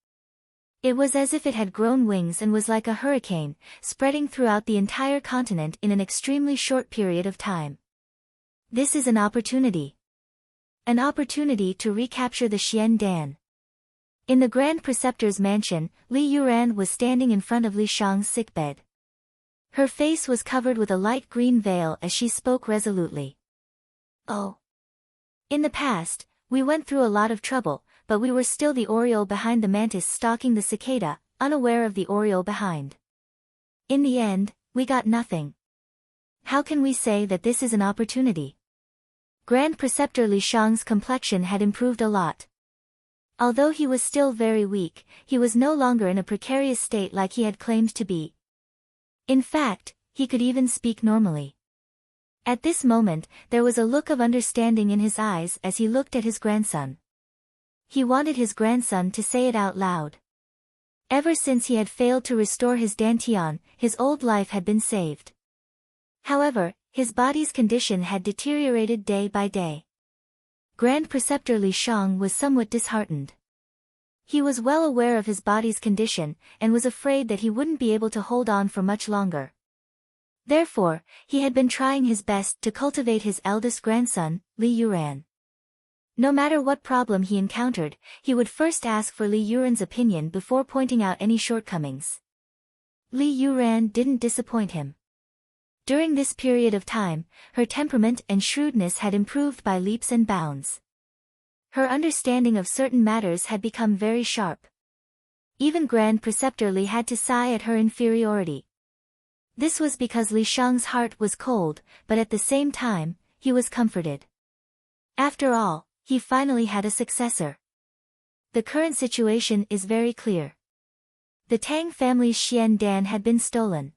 It was as if it had grown wings and was like a hurricane, spreading throughout the entire continent in an extremely short period of time. This is an opportunity. An opportunity to recapture the Xian Dan. In the Grand Preceptor's mansion, Li Yuran was standing in front of Li Shang's sickbed. Her face was covered with a light green veil as she spoke resolutely. Oh. In the past, we went through a lot of trouble, but we were still the oriole behind the mantis stalking the cicada, unaware of the oriole behind. In the end, we got nothing. How can we say that this is an opportunity? Grand Preceptor Li Shang's complexion had improved a lot. Although he was still very weak, he was no longer in a precarious state like he had claimed to be. In fact, he could even speak normally. At this moment, there was a look of understanding in his eyes as he looked at his grandson. He wanted his grandson to say it out loud. Ever since he had failed to restore his dantian, his old life had been saved. However, his body's condition had deteriorated day by day. Grand Preceptor Li Shang was somewhat disheartened. He was well aware of his body's condition, and was afraid that he wouldn't be able to hold on for much longer. Therefore, he had been trying his best to cultivate his eldest grandson, Li Yuran. No matter what problem he encountered, he would first ask for Li Yuran's opinion before pointing out any shortcomings. Li Yuran didn't disappoint him. During this period of time, her temperament and shrewdness had improved by leaps and bounds. Her understanding of certain matters had become very sharp. Even Grand Preceptor Li had to sigh at her inferiority. This was because Li Shang's heart was cold, but at the same time, he was comforted. After all, he finally had a successor. The current situation is very clear. The Tang family's Xian Dan had been stolen.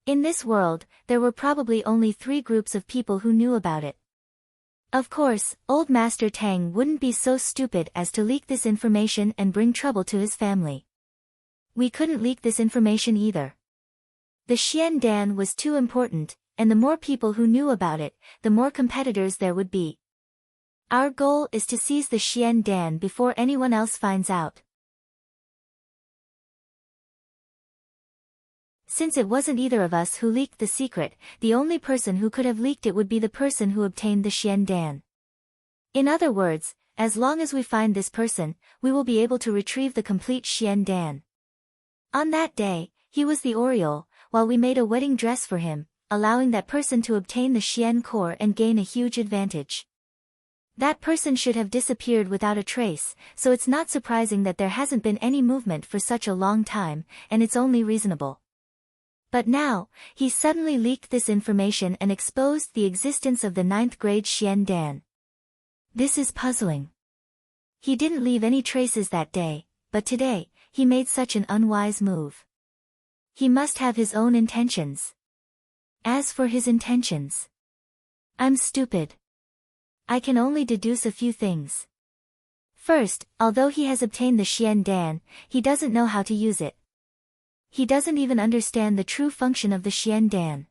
In this world, there were probably only 3 groups of people who knew about it. Of course, old Master Tang wouldn't be so stupid as to leak this information and bring trouble to his family. We couldn't leak this information either. The Xian Dan was too important, and the more people who knew about it, the more competitors there would be. Our goal is to seize the Xian Dan before anyone else finds out. Since it wasn't either of us who leaked the secret, the only person who could have leaked it would be the person who obtained the Xian Dan. In other words, as long as we find this person, we will be able to retrieve the complete Xian Dan. On that day, he was the Oriole, while we made a wedding dress for him, allowing that person to obtain the Xian core and gain a huge advantage. That person should have disappeared without a trace, so it's not surprising that there hasn't been any movement for such a long time, and it's only reasonable. But now, he suddenly leaked this information and exposed the existence of the 9th grade Xian Dan. This is puzzling. He didn't leave any traces that day, but today, he made such an unwise move. He must have his own intentions. As for his intentions, I'm stupid. I can only deduce a few things. First, although he has obtained the Xian Dan, he doesn't know how to use it. He doesn't even understand the true function of the Xian Dan.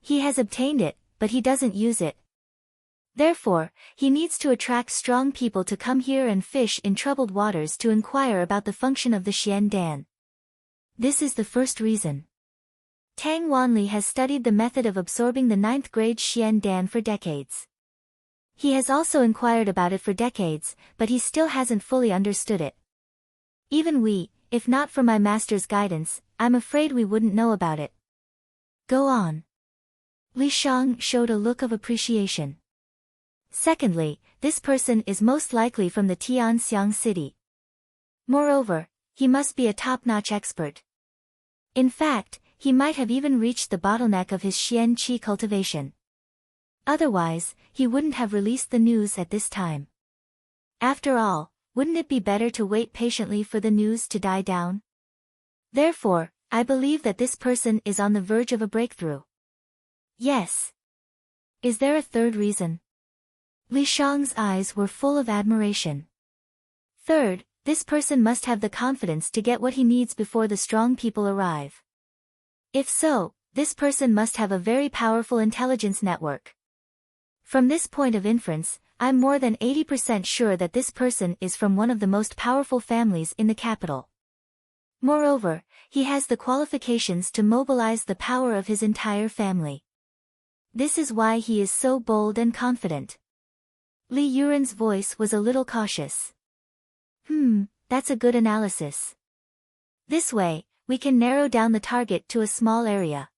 He has obtained it, but he doesn't use it. Therefore, he needs to attract strong people to come here and fish in troubled waters to inquire about the function of the Xian Dan. This is the first reason. Tang Wanli has studied the method of absorbing the 9th grade Xian Dan for decades. He has also inquired about it for decades, but he still hasn't fully understood it. Even we, if not for my master's guidance, I'm afraid we wouldn't know about it. Go on. Li Shang showed a look of appreciation. Secondly, this person is most likely from the Tianxiang city. Moreover, he must be a top-notch expert. In fact, he might have even reached the bottleneck of his Xian Qi cultivation. Otherwise, he wouldn't have released the news at this time. After all, wouldn't it be better to wait patiently for the news to die down? Therefore, I believe that this person is on the verge of a breakthrough. Yes. Is there a third reason? Li Shang's eyes were full of admiration. Third, this person must have the confidence to get what he needs before the strong people arrive. If so, this person must have a very powerful intelligence network. From this point of inference, I'm more than 80% sure that this person is from one of the most powerful families in the capital. Moreover, he has the qualifications to mobilize the power of his entire family. This is why he is so bold and confident. Li Yuren's voice was a little cautious. That's a good analysis. This way, we can narrow down the target to a small area.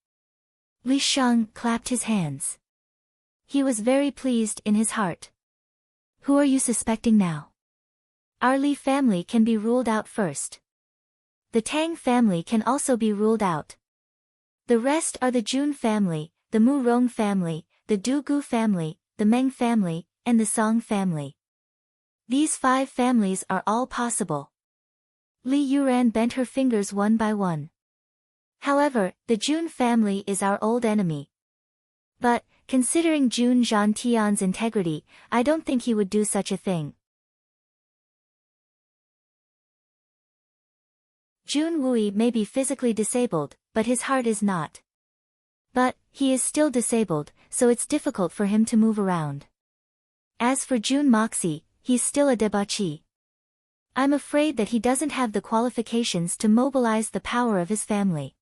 Li Shang clapped his hands. He was very pleased in his heart. Who are you suspecting now? Our Li family can be ruled out first. The Tang family can also be ruled out. The rest are the Jun family, the Mu Rong family, the Du Gu family, the Meng family, and the Song family. These 5 families are all possible. Li Yuran bent her fingers one by one. However, the Jun family is our old enemy. But, considering Jun Zhantian's integrity, I don't think he would do such a thing. Jun Wui may be physically disabled, but his heart is not. But, he is still disabled, so it's difficult for him to move around. As for Jun Moxie, he's still a debauchee. I'm afraid that he doesn't have the qualifications to mobilize the power of his family.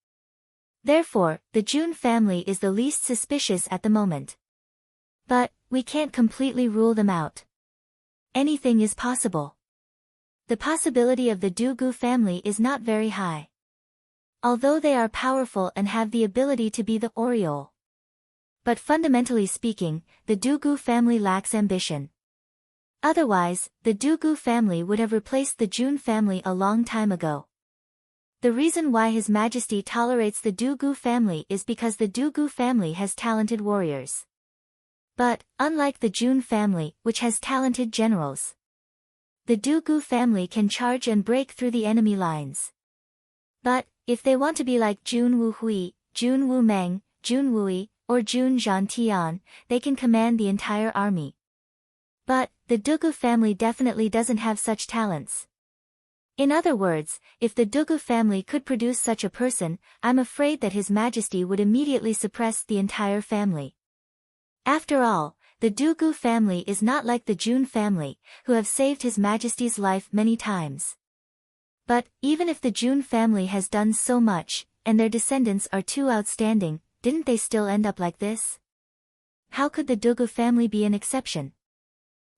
Therefore, the Jun family is the least suspicious at the moment. But, we can't completely rule them out. Anything is possible. The possibility of the Du Gu family is not very high. although they are powerful and have the ability to be the aureole. But fundamentally speaking, the Dugu family lacks ambition. Otherwise, the Dugu family would have replaced the Jun family a long time ago. The reason why His Majesty tolerates the Dugu family is because the Dugu family has talented warriors. But, unlike the Jun family, which has talented generals, the Dugu family can charge and break through the enemy lines. But, if they want to be like Jun Wu Hui, Jun Wu Meng, Jun Wui, or Jun Zhan Tian, they can command the entire army. But, the Dugu family definitely doesn't have such talents. In other words, if the Dugu family could produce such a person, I'm afraid that His Majesty would immediately suppress the entire family. After all, the Dugu family is not like the Jun family, who have saved His Majesty's life many times. But, even if the Jun family has done so much, and their descendants are too outstanding, didn't they still end up like this? How could the Dugu family be an exception?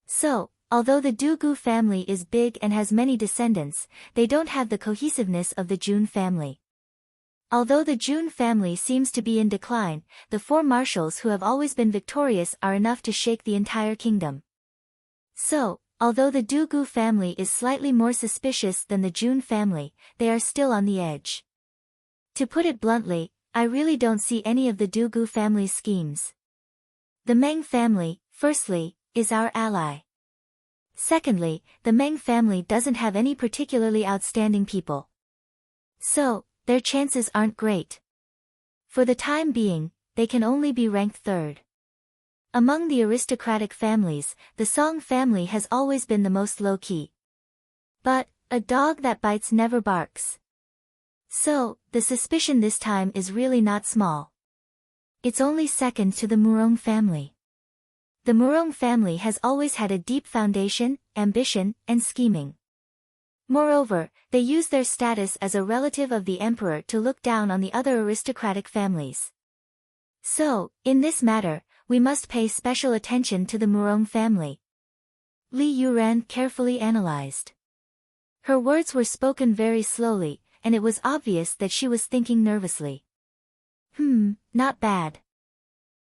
So, although the Dugu family is big and has many descendants, they don't have the cohesiveness of the Jun family. Although the Jun family seems to be in decline, the four marshals who have always been victorious are enough to shake the entire kingdom. So, although the Dugu family is slightly more suspicious than the Jun family, they are still on the edge. To put it bluntly, I really don't see any of the Dugu family's schemes. The Meng family, firstly, is our ally. Secondly, the Meng family doesn't have any particularly outstanding people. So, their chances aren't great. For the time being, they can only be ranked third. Among the aristocratic families, the Song family has always been the most low-key. But, a dog that bites never barks. So, the suspicion this time is really not small. It's only second to the Murong family. The Murong family has always had a deep foundation, ambition, and scheming. Moreover, they use their status as a relative of the emperor to look down on the other aristocratic families. So, in this matter, we must pay special attention to the Murong family. Li Yuran carefully analyzed. Her words were spoken very slowly, and it was obvious that she was thinking nervously. Not bad.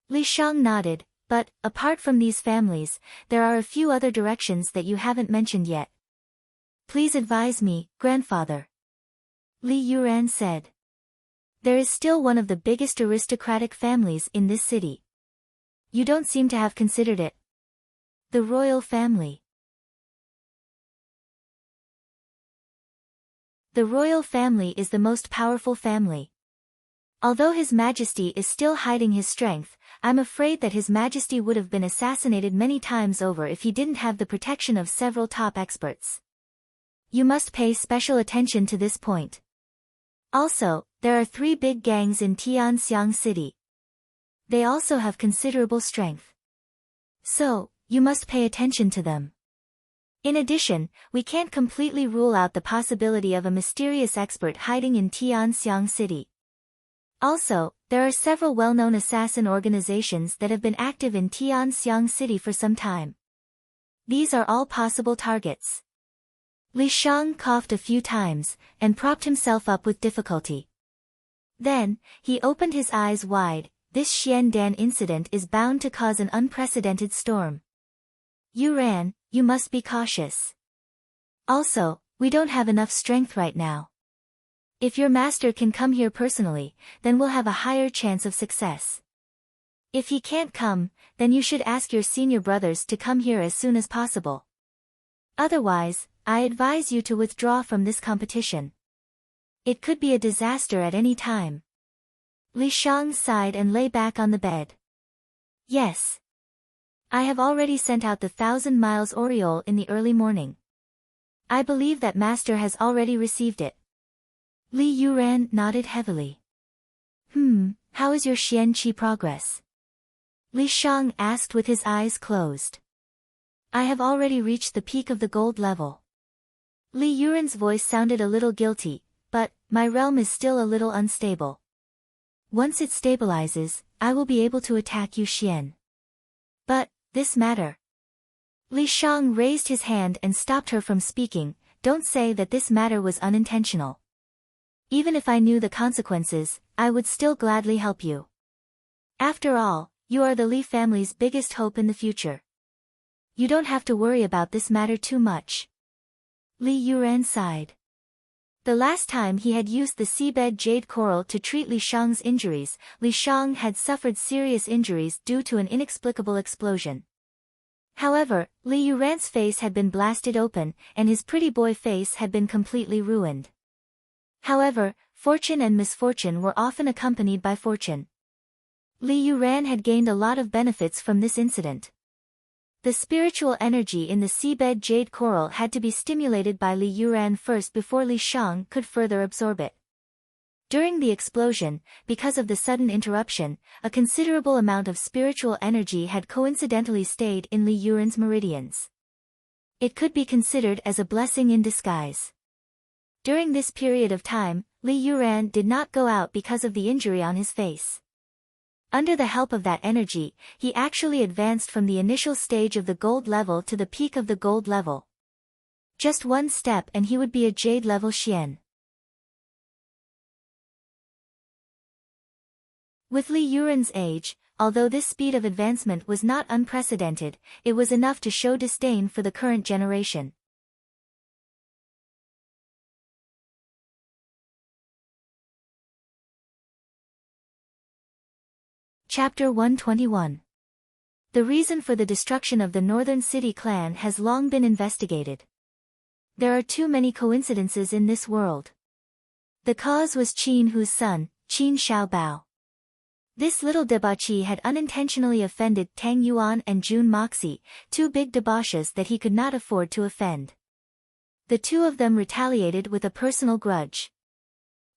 Li Shang nodded. But, apart from these families, there are a few other directions that you haven't mentioned yet. Please advise me, grandfather. Li Yuran said. There is still one of the biggest aristocratic families in this city. You don't seem to have considered it. The royal family. The royal family is the most powerful family. Although His Majesty is still hiding his strength, I'm afraid that His Majesty would have been assassinated many times over if he didn't have the protection of several top experts. You must pay special attention to this point. Also, there are 3 big gangs in Tianxiang City. They also have considerable strength. So, you must pay attention to them. In addition, we can't completely rule out the possibility of a mysterious expert hiding in Tianxiang City. Also, there are several well-known assassin organizations that have been active in Tianxiang City for some time. These are all possible targets. Li Shang coughed a few times, and propped himself up with difficulty. Then, he opened his eyes wide. This Xian Dan incident is bound to cause an unprecedented storm. Yuran, you must be cautious. Also, we don't have enough strength right now. If your master can come here personally, then we'll have a higher chance of success. If he can't come, then you should ask your senior brothers to come here as soon as possible. Otherwise, I advise you to withdraw from this competition. It could be a disaster at any time. Li Shang sighed and lay back on the bed. Yes. I have already sent out the 1,000 miles aureole in the early morning. I believe that master has already received it. Li Yuran nodded heavily. How is your Xian Qi progress? Li Shang asked with his eyes closed. I have already reached the peak of the gold level. Li Yuran's voice sounded a little guilty, but, my realm is still a little unstable. Once it stabilizes, I will be able to attack Yu Xian. But, this matter. Li Shang raised his hand and stopped her from speaking. Don't say that this matter was unintentional. Even if I knew the consequences, I would still gladly help you. After all, you are the Li family's biggest hope in the future. You don't have to worry about this matter too much. Li Yuran sighed. The last time he had used the seabed jade coral to treat Li Shang's injuries, Li Shang had suffered serious injuries due to an inexplicable explosion. However, Li Yuran's face had been blasted open, and his pretty boy face had been completely ruined. However, fortune and misfortune were often accompanied by fortune. Li Yuran had gained a lot of benefits from this incident. The spiritual energy in the seabed jade coral had to be stimulated by Li Yuran first before Li Shang could further absorb it. During the explosion, because of the sudden interruption, a considerable amount of spiritual energy had coincidentally stayed in Li Yuran's meridians. It could be considered as a blessing in disguise. During this period of time, Li Yuran did not go out because of the injury on his face. Under the help of that energy, he actually advanced from the initial stage of the gold level to the peak of the gold level. Just one step and he would be a jade level Xian. With Li Yuran's age, although this speed of advancement was not unprecedented, it was enough to show disdain for the current generation. Chapter 121. The reason for the destruction of the Northern City clan has long been investigated. There are too many coincidences in this world. The cause was Qin Hu's son, Qin Xiaobao. This little debauchee had unintentionally offended Tang Yuan and Jun Moxie, two big debauches that he could not afford to offend. The two of them retaliated with a personal grudge.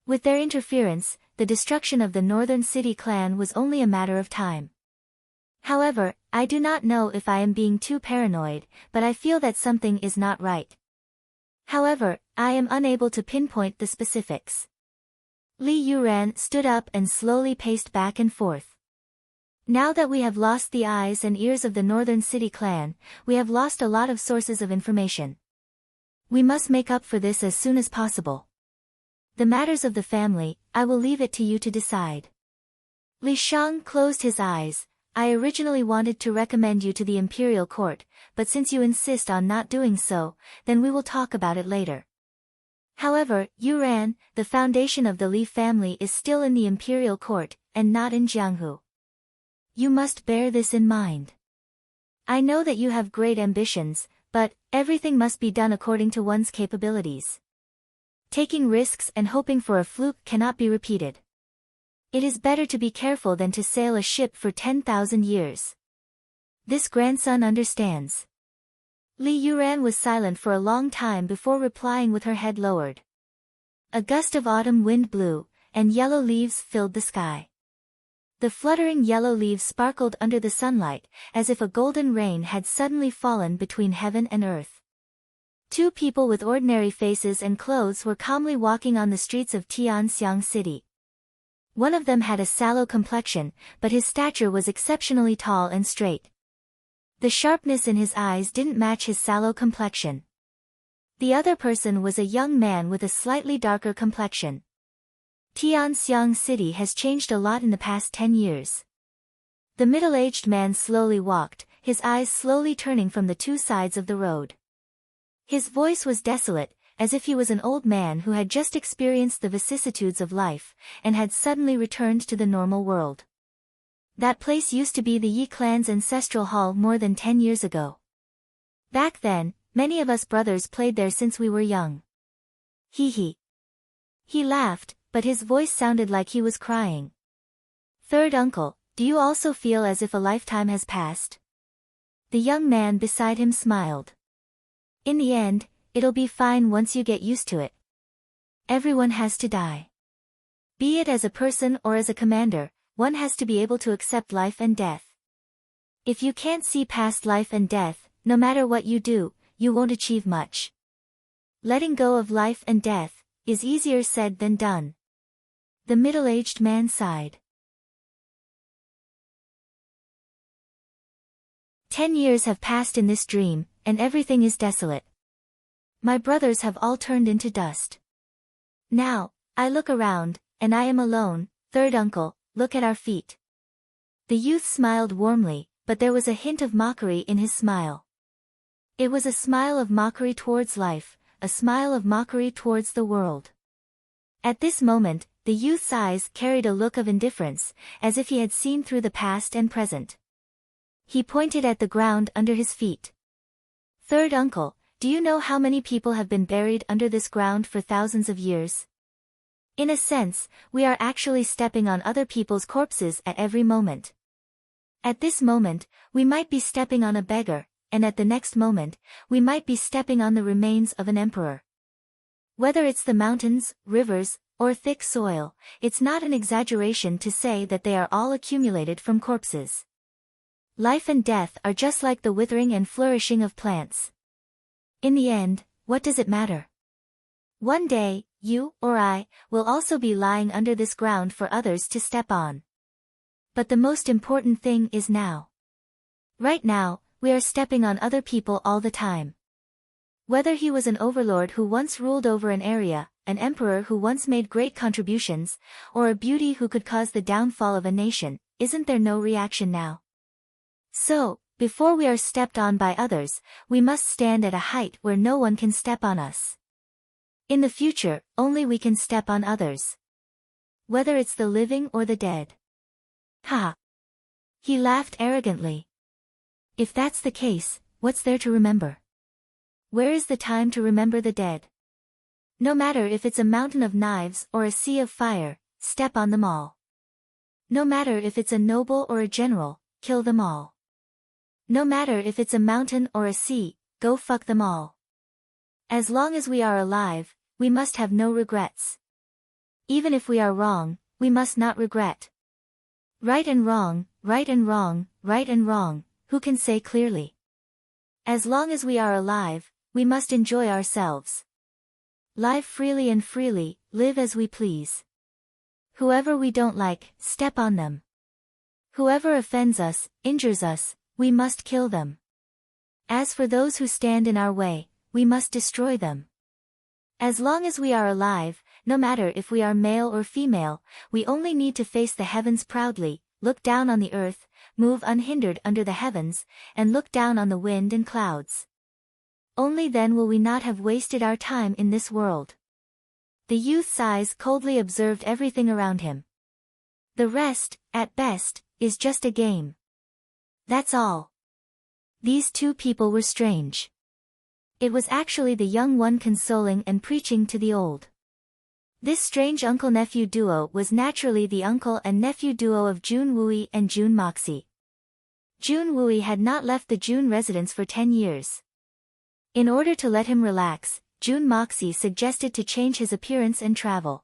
With their interference, the destruction of the Northern City clan was only a matter of time. However, I do not know if I am being too paranoid, but I feel that something is not right. However, I am unable to pinpoint the specifics. Li Yuran stood up and slowly paced back and forth. Now that we have lost the eyes and ears of the Northern City clan, we have lost a lot of sources of information. We must make up for this as soon as possible. The matters of the family, I will leave it to you to decide. Li Shang closed his eyes. I originally wanted to recommend you to the imperial court, but since you insist on not doing so, then we will talk about it later. However, Yuran, the foundation of the Li family is still in the imperial court, and not in Jianghu. You must bear this in mind. I know that you have great ambitions, but everything must be done according to one's capabilities. Taking risks and hoping for a fluke cannot be repeated. It is better to be careful than to sail a ship for 10,000 years. This grandson understands. Li Yuran was silent for a long time before replying with her head lowered. A gust of autumn wind blew, and yellow leaves filled the sky. The fluttering yellow leaves sparkled under the sunlight, as if a golden rain had suddenly fallen between heaven and earth. Two people with ordinary faces and clothes were calmly walking on the streets of Tianxiang City. One of them had a sallow complexion, but his stature was exceptionally tall and straight. The sharpness in his eyes didn't match his sallow complexion. The other person was a young man with a slightly darker complexion. Tianxiang City has changed a lot in the past 10 years. The middle-aged man slowly walked, his eyes slowly turning from the two sides of the road. His voice was desolate, as if he was an old man who had just experienced the vicissitudes of life, and had suddenly returned to the normal world. That place used to be the Yi clan's ancestral hall more than 10 years ago. Back then, many of us brothers played there since we were young. He laughed, but his voice sounded like he was crying. Third uncle, do you also feel as if a lifetime has passed? The young man beside him smiled. In the end, it'll be fine once you get used to it. Everyone has to die. Be it as a person or as a commander, one has to be able to accept life and death. If you can't see past life and death, no matter what you do, you won't achieve much. Letting go of life and death is easier said than done. The middle-aged man sighed. 10 years have passed in this dream, and everything is desolate. My brothers have all turned into dust. Now, I look around, and I am alone. Third uncle, look at our feet. The youth smiled warmly, but there was a hint of mockery in his smile. It was a smile of mockery towards life, a smile of mockery towards the world. At this moment, the youth's eyes carried a look of indifference, as if he had seen through the past and present. He pointed at the ground under his feet. Third uncle, do you know how many people have been buried under this ground for thousands of years? In a sense, we are actually stepping on other people's corpses at every moment. At this moment, we might be stepping on a beggar, and at the next moment, we might be stepping on the remains of an emperor. Whether it's the mountains, rivers, or thick soil, it's not an exaggeration to say that they are all accumulated from corpses. Life and death are just like the withering and flourishing of plants. In the end, what does it matter? One day, you, or I, will also be lying under this ground for others to step on. But the most important thing is now. Right now, we are stepping on other people all the time. Whether he was an overlord who once ruled over an area, an emperor who once made great contributions, or a beauty who could cause the downfall of a nation, isn't there no reaction now? So, before we are stepped on by others, we must stand at a height where no one can step on us. In the future, only we can step on others. Whether it's the living or the dead. Ha! He laughed arrogantly. If that's the case, what's there to remember? Where is the time to remember the dead? No matter if it's a mountain of knives or a sea of fire, step on them all. No matter if it's a noble or a general, kill them all. No matter if it's a mountain or a sea, go fuck them all. As long as we are alive, we must have no regrets. Even if we are wrong, we must not regret. Right and wrong, right and wrong, right and wrong, who can say clearly? As long as we are alive, we must enjoy ourselves. Live freely and freely, live as we please. Whoever we don't like, step on them. Whoever offends us, injures us, we must kill them. As for those who stand in our way, we must destroy them. As long as we are alive, no matter if we are male or female, we only need to face the heavens proudly, look down on the earth, move unhindered under the heavens, and look down on the wind and clouds. Only then will we not have wasted our time in this world. The youth's eyes coldly observed everything around him. The rest, at best, is just a game. That's all. These two people were strange. It was actually the young one consoling and preaching to the old. This strange uncle-nephew duo was naturally the uncle and nephew duo of Jun Wooey and Jun Moxie. Jun Wooey had not left the Jun residence for 10 years. In order to let him relax, Jun Moxie suggested to change his appearance and travel.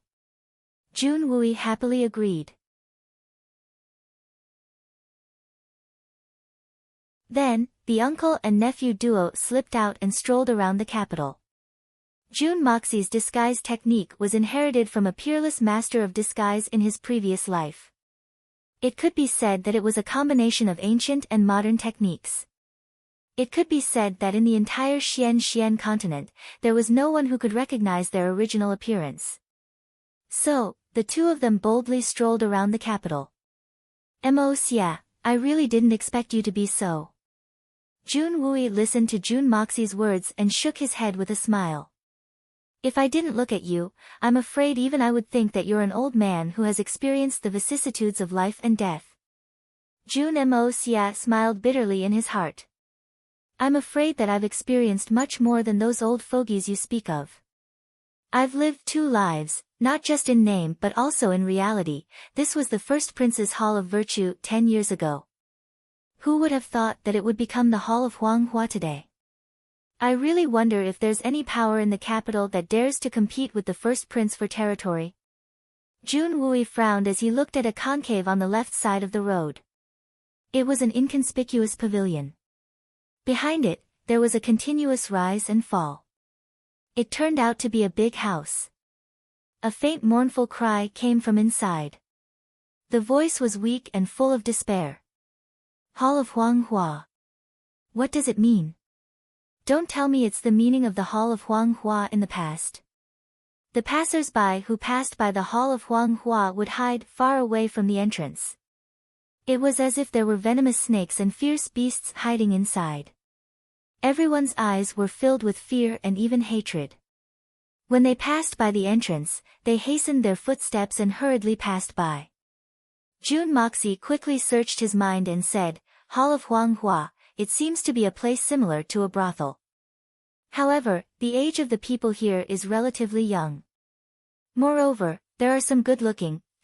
Jun Wooey happily agreed. Then, the uncle and nephew duo slipped out and strolled around the capital. Jun Moxie's disguise technique was inherited from a peerless master of disguise in his previous life. It could be said that it was a combination of ancient and modern techniques. It could be said that in the entire Xian continent, there was no one who could recognize their original appearance. So, the two of them boldly strolled around the capital. Xia, I really didn't expect you to be so. Jun Wooey listened to Jun Moxie's words and shook his head with a smile. If I didn't look at you, I'm afraid even I would think that you're an old man who has experienced the vicissitudes of life and death. Jun Xia smiled bitterly in his heart. I'm afraid that I've experienced much more than those old fogies you speak of. I've lived 2 lives, not just in name but also in reality. This was the first Prince's Hall of Virtue 10 years ago. Who would have thought that it would become the Hall of Huanghua today? I really wonder if there's any power in the capital that dares to compete with the first prince for territory. Jun Wooey frowned as he looked at a concave on the left side of the road. It was an inconspicuous pavilion. Behind it, there was a continuous rise and fall. It turned out to be a big house. A faint mournful cry came from inside. The voice was weak and full of despair. Hall of Huanghua. What does it mean? Don't tell me it's the meaning of the Hall of Huanghua in the past. The passers-by who passed by the hall of Huang Hua would hide far away from the entrance. It was as if there were venomous snakes and fierce beasts hiding inside. Everyone's eyes were filled with fear and even hatred. When they passed by the entrance, they hastened their footsteps and hurriedly passed by. Jun Moxie quickly searched his mind and said, "Hall of Huang Hua, it seems to be a place similar to a brothel. However, the age of the people here is relatively young. Moreover, there are some good-looking, ******.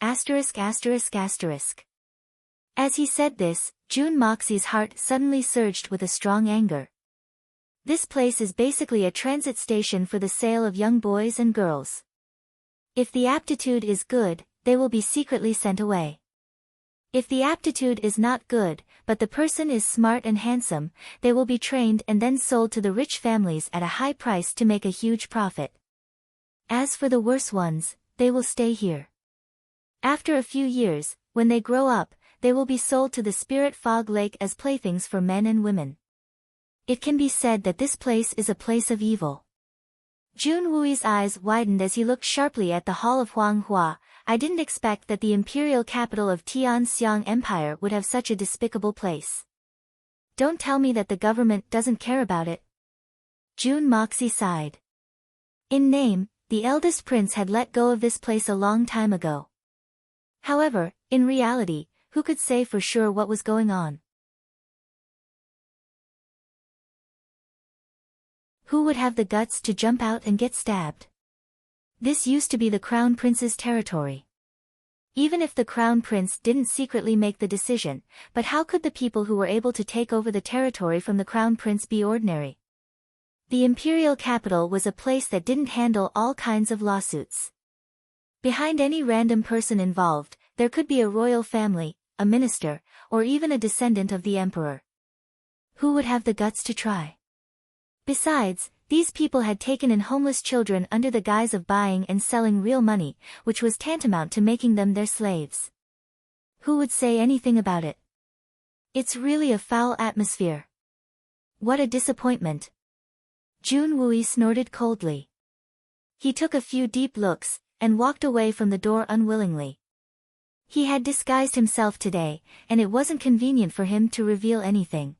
As he said this, Jun Moxie's heart suddenly surged with a strong anger. This place is basically a transit station for the sale of young boys and girls. If the aptitude is good, they will be secretly sent away. If the aptitude is not good, but the person is smart and handsome, they will be trained and then sold to the rich families at a high price to make a huge profit. As for the worse ones, they will stay here. After a few years, when they grow up, they will be sold to the Spirit Fog Lake as playthings for men and women. It can be said that this place is a place of evil." Jun Wui's eyes widened as he looked sharply at the Hall of Huang Hua. "I didn't expect that the imperial capital of Tianxiang Empire would have such a despicable place. Don't tell me that the government doesn't care about it." Jun Moxie sighed. In name, the eldest prince had let go of this place a long time ago. However, in reality, who could say for sure what was going on? Who would have the guts to jump out and get stabbed? This used to be the Crown Prince's territory. Even if the Crown Prince didn't secretly make the decision, but how could the people who were able to take over the territory from the Crown Prince be ordinary? The imperial capital was a place that didn't handle all kinds of lawsuits. Behind any random person involved, there could be a royal family, a minister, or even a descendant of the emperor. Who would have the guts to try? Besides, these people had taken in homeless children under the guise of buying and selling real money, which was tantamount to making them their slaves. Who would say anything about it? It's really a foul atmosphere. What a disappointment. Jun Wui snorted coldly. He took a few deep looks, and walked away from the door unwillingly. He had disguised himself today, and it wasn't convenient for him to reveal anything.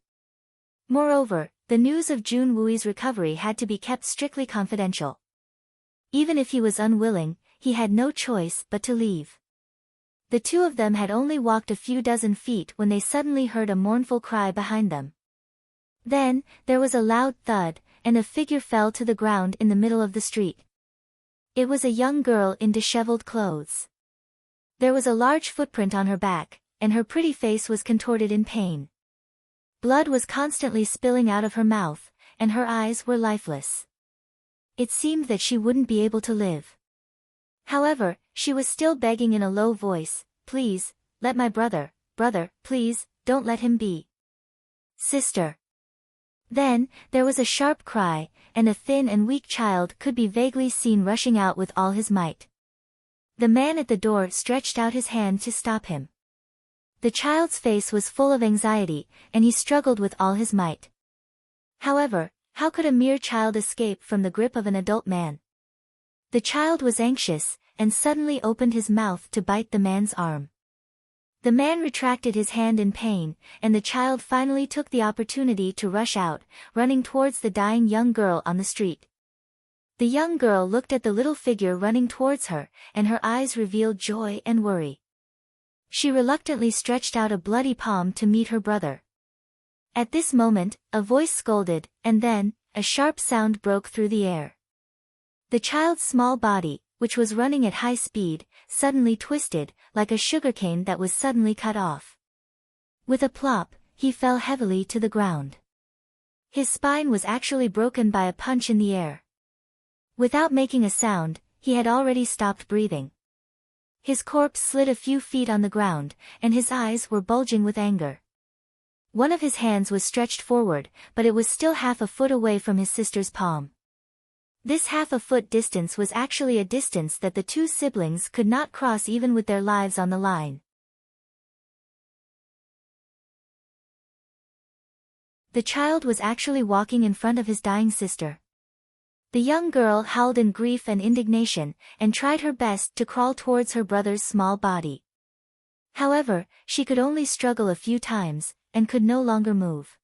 Moreover, the news of Jun Wui's recovery had to be kept strictly confidential. Even if he was unwilling, he had no choice but to leave. The two of them had only walked a few dozen feet when they suddenly heard a mournful cry behind them. Then, there was a loud thud, and a figure fell to the ground in the middle of the street. It was a young girl in disheveled clothes. There was a large footprint on her back, and her pretty face was contorted in pain. Blood was constantly spilling out of her mouth, and her eyes were lifeless. It seemed that she wouldn't be able to live. However, she was still begging in a low voice, "Please, let my brother, please, don't let him be. Sister." Then, there was a sharp cry, and a thin and weak child could be vaguely seen rushing out with all his might. The man at the door stretched out his hand to stop him. The child's face was full of anxiety, and he struggled with all his might. However, how could a mere child escape from the grip of an adult man? The child was anxious, and suddenly opened his mouth to bite the man's arm. The man retracted his hand in pain, and the child finally took the opportunity to rush out, running towards the dying young girl on the street. The young girl looked at the little figure running towards her, and her eyes revealed joy and worry. She reluctantly stretched out a bloody palm to meet her brother. At this moment, a voice scolded, and then, a sharp sound broke through the air. The child's small body, which was running at high speed, suddenly twisted, like a sugarcane that was suddenly cut off. With a plop, he fell heavily to the ground. His spine was actually broken by a punch in the air. Without making a sound, he had already stopped breathing. His corpse slid a few feet on the ground, and his eyes were bulging with anger. One of his hands was stretched forward, but it was still half a foot away from his sister's palm. This half-a-foot distance was actually a distance that the two siblings could not cross even with their lives on the line. The child was actually walking in front of his dying sister. The young girl howled in grief and indignation, and tried her best to crawl towards her brother's small body. However, she could only struggle a few times, and could no longer move.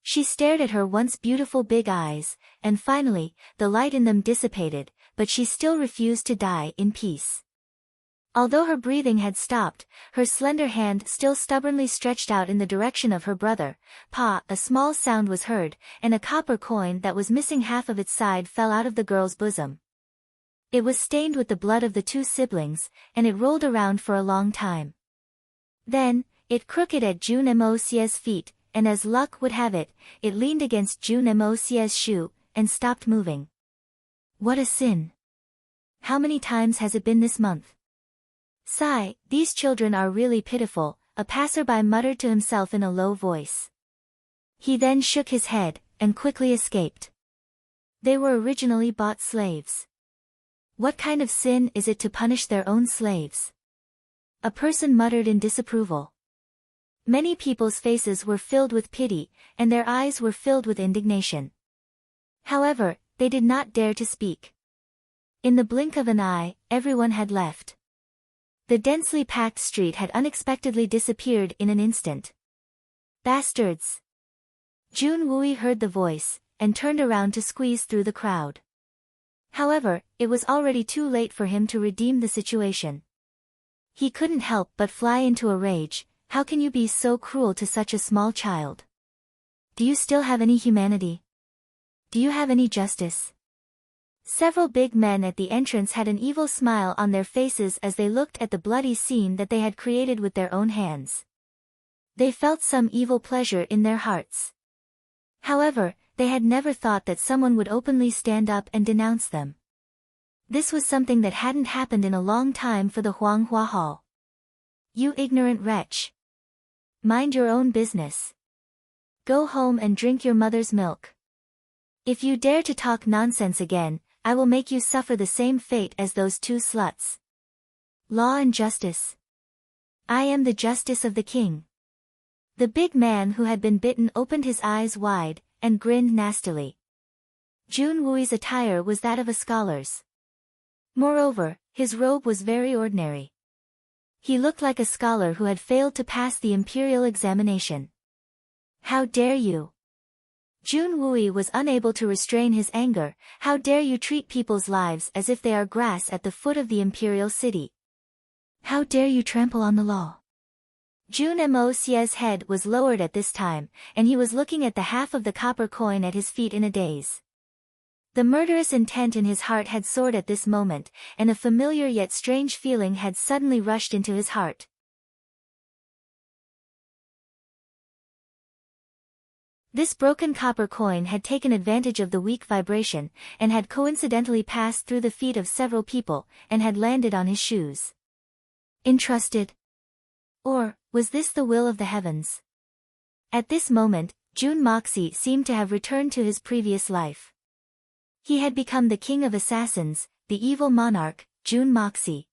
She stared at her once beautiful big eyes, and finally, the light in them dissipated, but she still refused to die in peace. Although her breathing had stopped, her slender hand still stubbornly stretched out in the direction of her brother. Pa! A small sound was heard, and a copper coin that was missing half of its side fell out of the girl's bosom. It was stained with the blood of the two siblings, and it rolled around for a long time. Then, it crooked at June Moc's feet, and as luck would have it, it leaned against June Moc's shoe, and stopped moving. What a sin! How many times has it been this month? Sigh, these children are really pitiful, a passerby muttered to himself in a low voice. He then shook his head, and quickly escaped. They were originally bought slaves. What kind of sin is it to punish their own slaves? A person muttered in disapproval. Many people's faces were filled with pity, and their eyes were filled with indignation. However, they did not dare to speak. In the blink of an eye, everyone had left. The densely packed street had unexpectedly disappeared in an instant. Bastards! Jun Wui heard the voice, and turned around to squeeze through the crowd. However, it was already too late for him to redeem the situation. He couldn't help but fly into a rage. How can you be so cruel to such a small child? Do you still have any humanity? Do you have any justice? Several big men at the entrance had an evil smile on their faces as they looked at the bloody scene that they had created with their own hands. They felt some evil pleasure in their hearts. However, they had never thought that someone would openly stand up and denounce them. This was something that hadn't happened in a long time for the Huanghua Hall. You ignorant wretch! Mind your own business. Go home and drink your mother's milk. If you dare to talk nonsense again, I will make you suffer the same fate as those two sluts. Law and justice. I am the justice of the king. The big man who had been bitten opened his eyes wide, and grinned nastily. Jun Wui's attire was that of a scholar's. Moreover, his robe was very ordinary. He looked like a scholar who had failed to pass the imperial examination. How dare you! Jun Wui was unable to restrain his anger. How dare you treat people's lives as if they are grass at the foot of the imperial city? How dare you trample on the law? Jun Moc's head was lowered at this time, and he was looking at the half of the copper coin at his feet in a daze. The murderous intent in his heart had soared at this moment, and a familiar yet strange feeling had suddenly rushed into his heart. This broken copper coin had taken advantage of the weak vibration, and had coincidentally passed through the feet of several people, and had landed on his shoes. Entrusted? Or, was this the will of the heavens? At this moment, Jun Moxie seemed to have returned to his previous life. He had become the king of assassins, the evil monarch, Jun Moxie.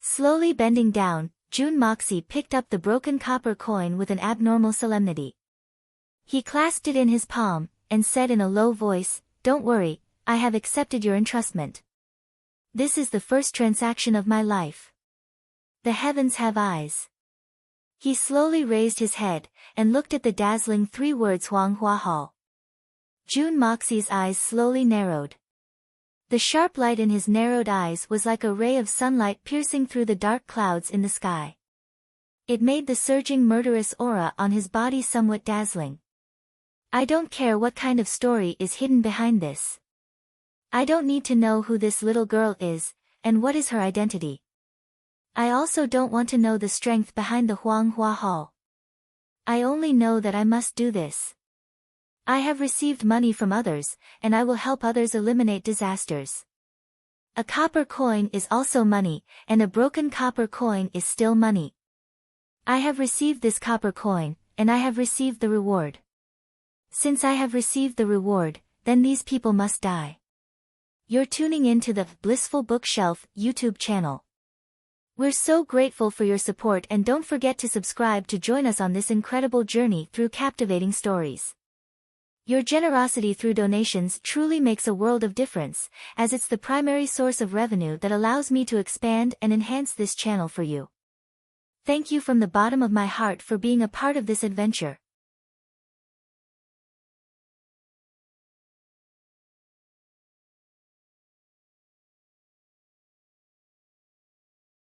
Slowly bending down, Jun Moxie picked up the broken copper coin with an abnormal solemnity. He clasped it in his palm, and said in a low voice, "Don't worry, I have accepted your entrustment. This is the first transaction of my life. The heavens have eyes." He slowly raised his head, and looked at the dazzling three words Huanghua Hall. Jun Moxie's eyes slowly narrowed. The sharp light in his narrowed eyes was like a ray of sunlight piercing through the dark clouds in the sky. It made the surging murderous aura on his body somewhat dazzling. I don't care what kind of story is hidden behind this. I don't need to know who this little girl is, and what is her identity. I also don't want to know the strength behind the Huanghua Hall. I only know that I must do this. I have received money from others, and I will help others eliminate disasters. A copper coin is also money, and a broken copper coin is still money. I have received this copper coin, and I have received the reward. Since I have received the reward, then these people must die. You're tuning in to the Blissful Bookshelf YouTube channel. We're so grateful for your support, and don't forget to subscribe to join us on this incredible journey through captivating stories. Your generosity through donations truly makes a world of difference, as it's the primary source of revenue that allows me to expand and enhance this channel for you. Thank you from the bottom of my heart for being a part of this adventure.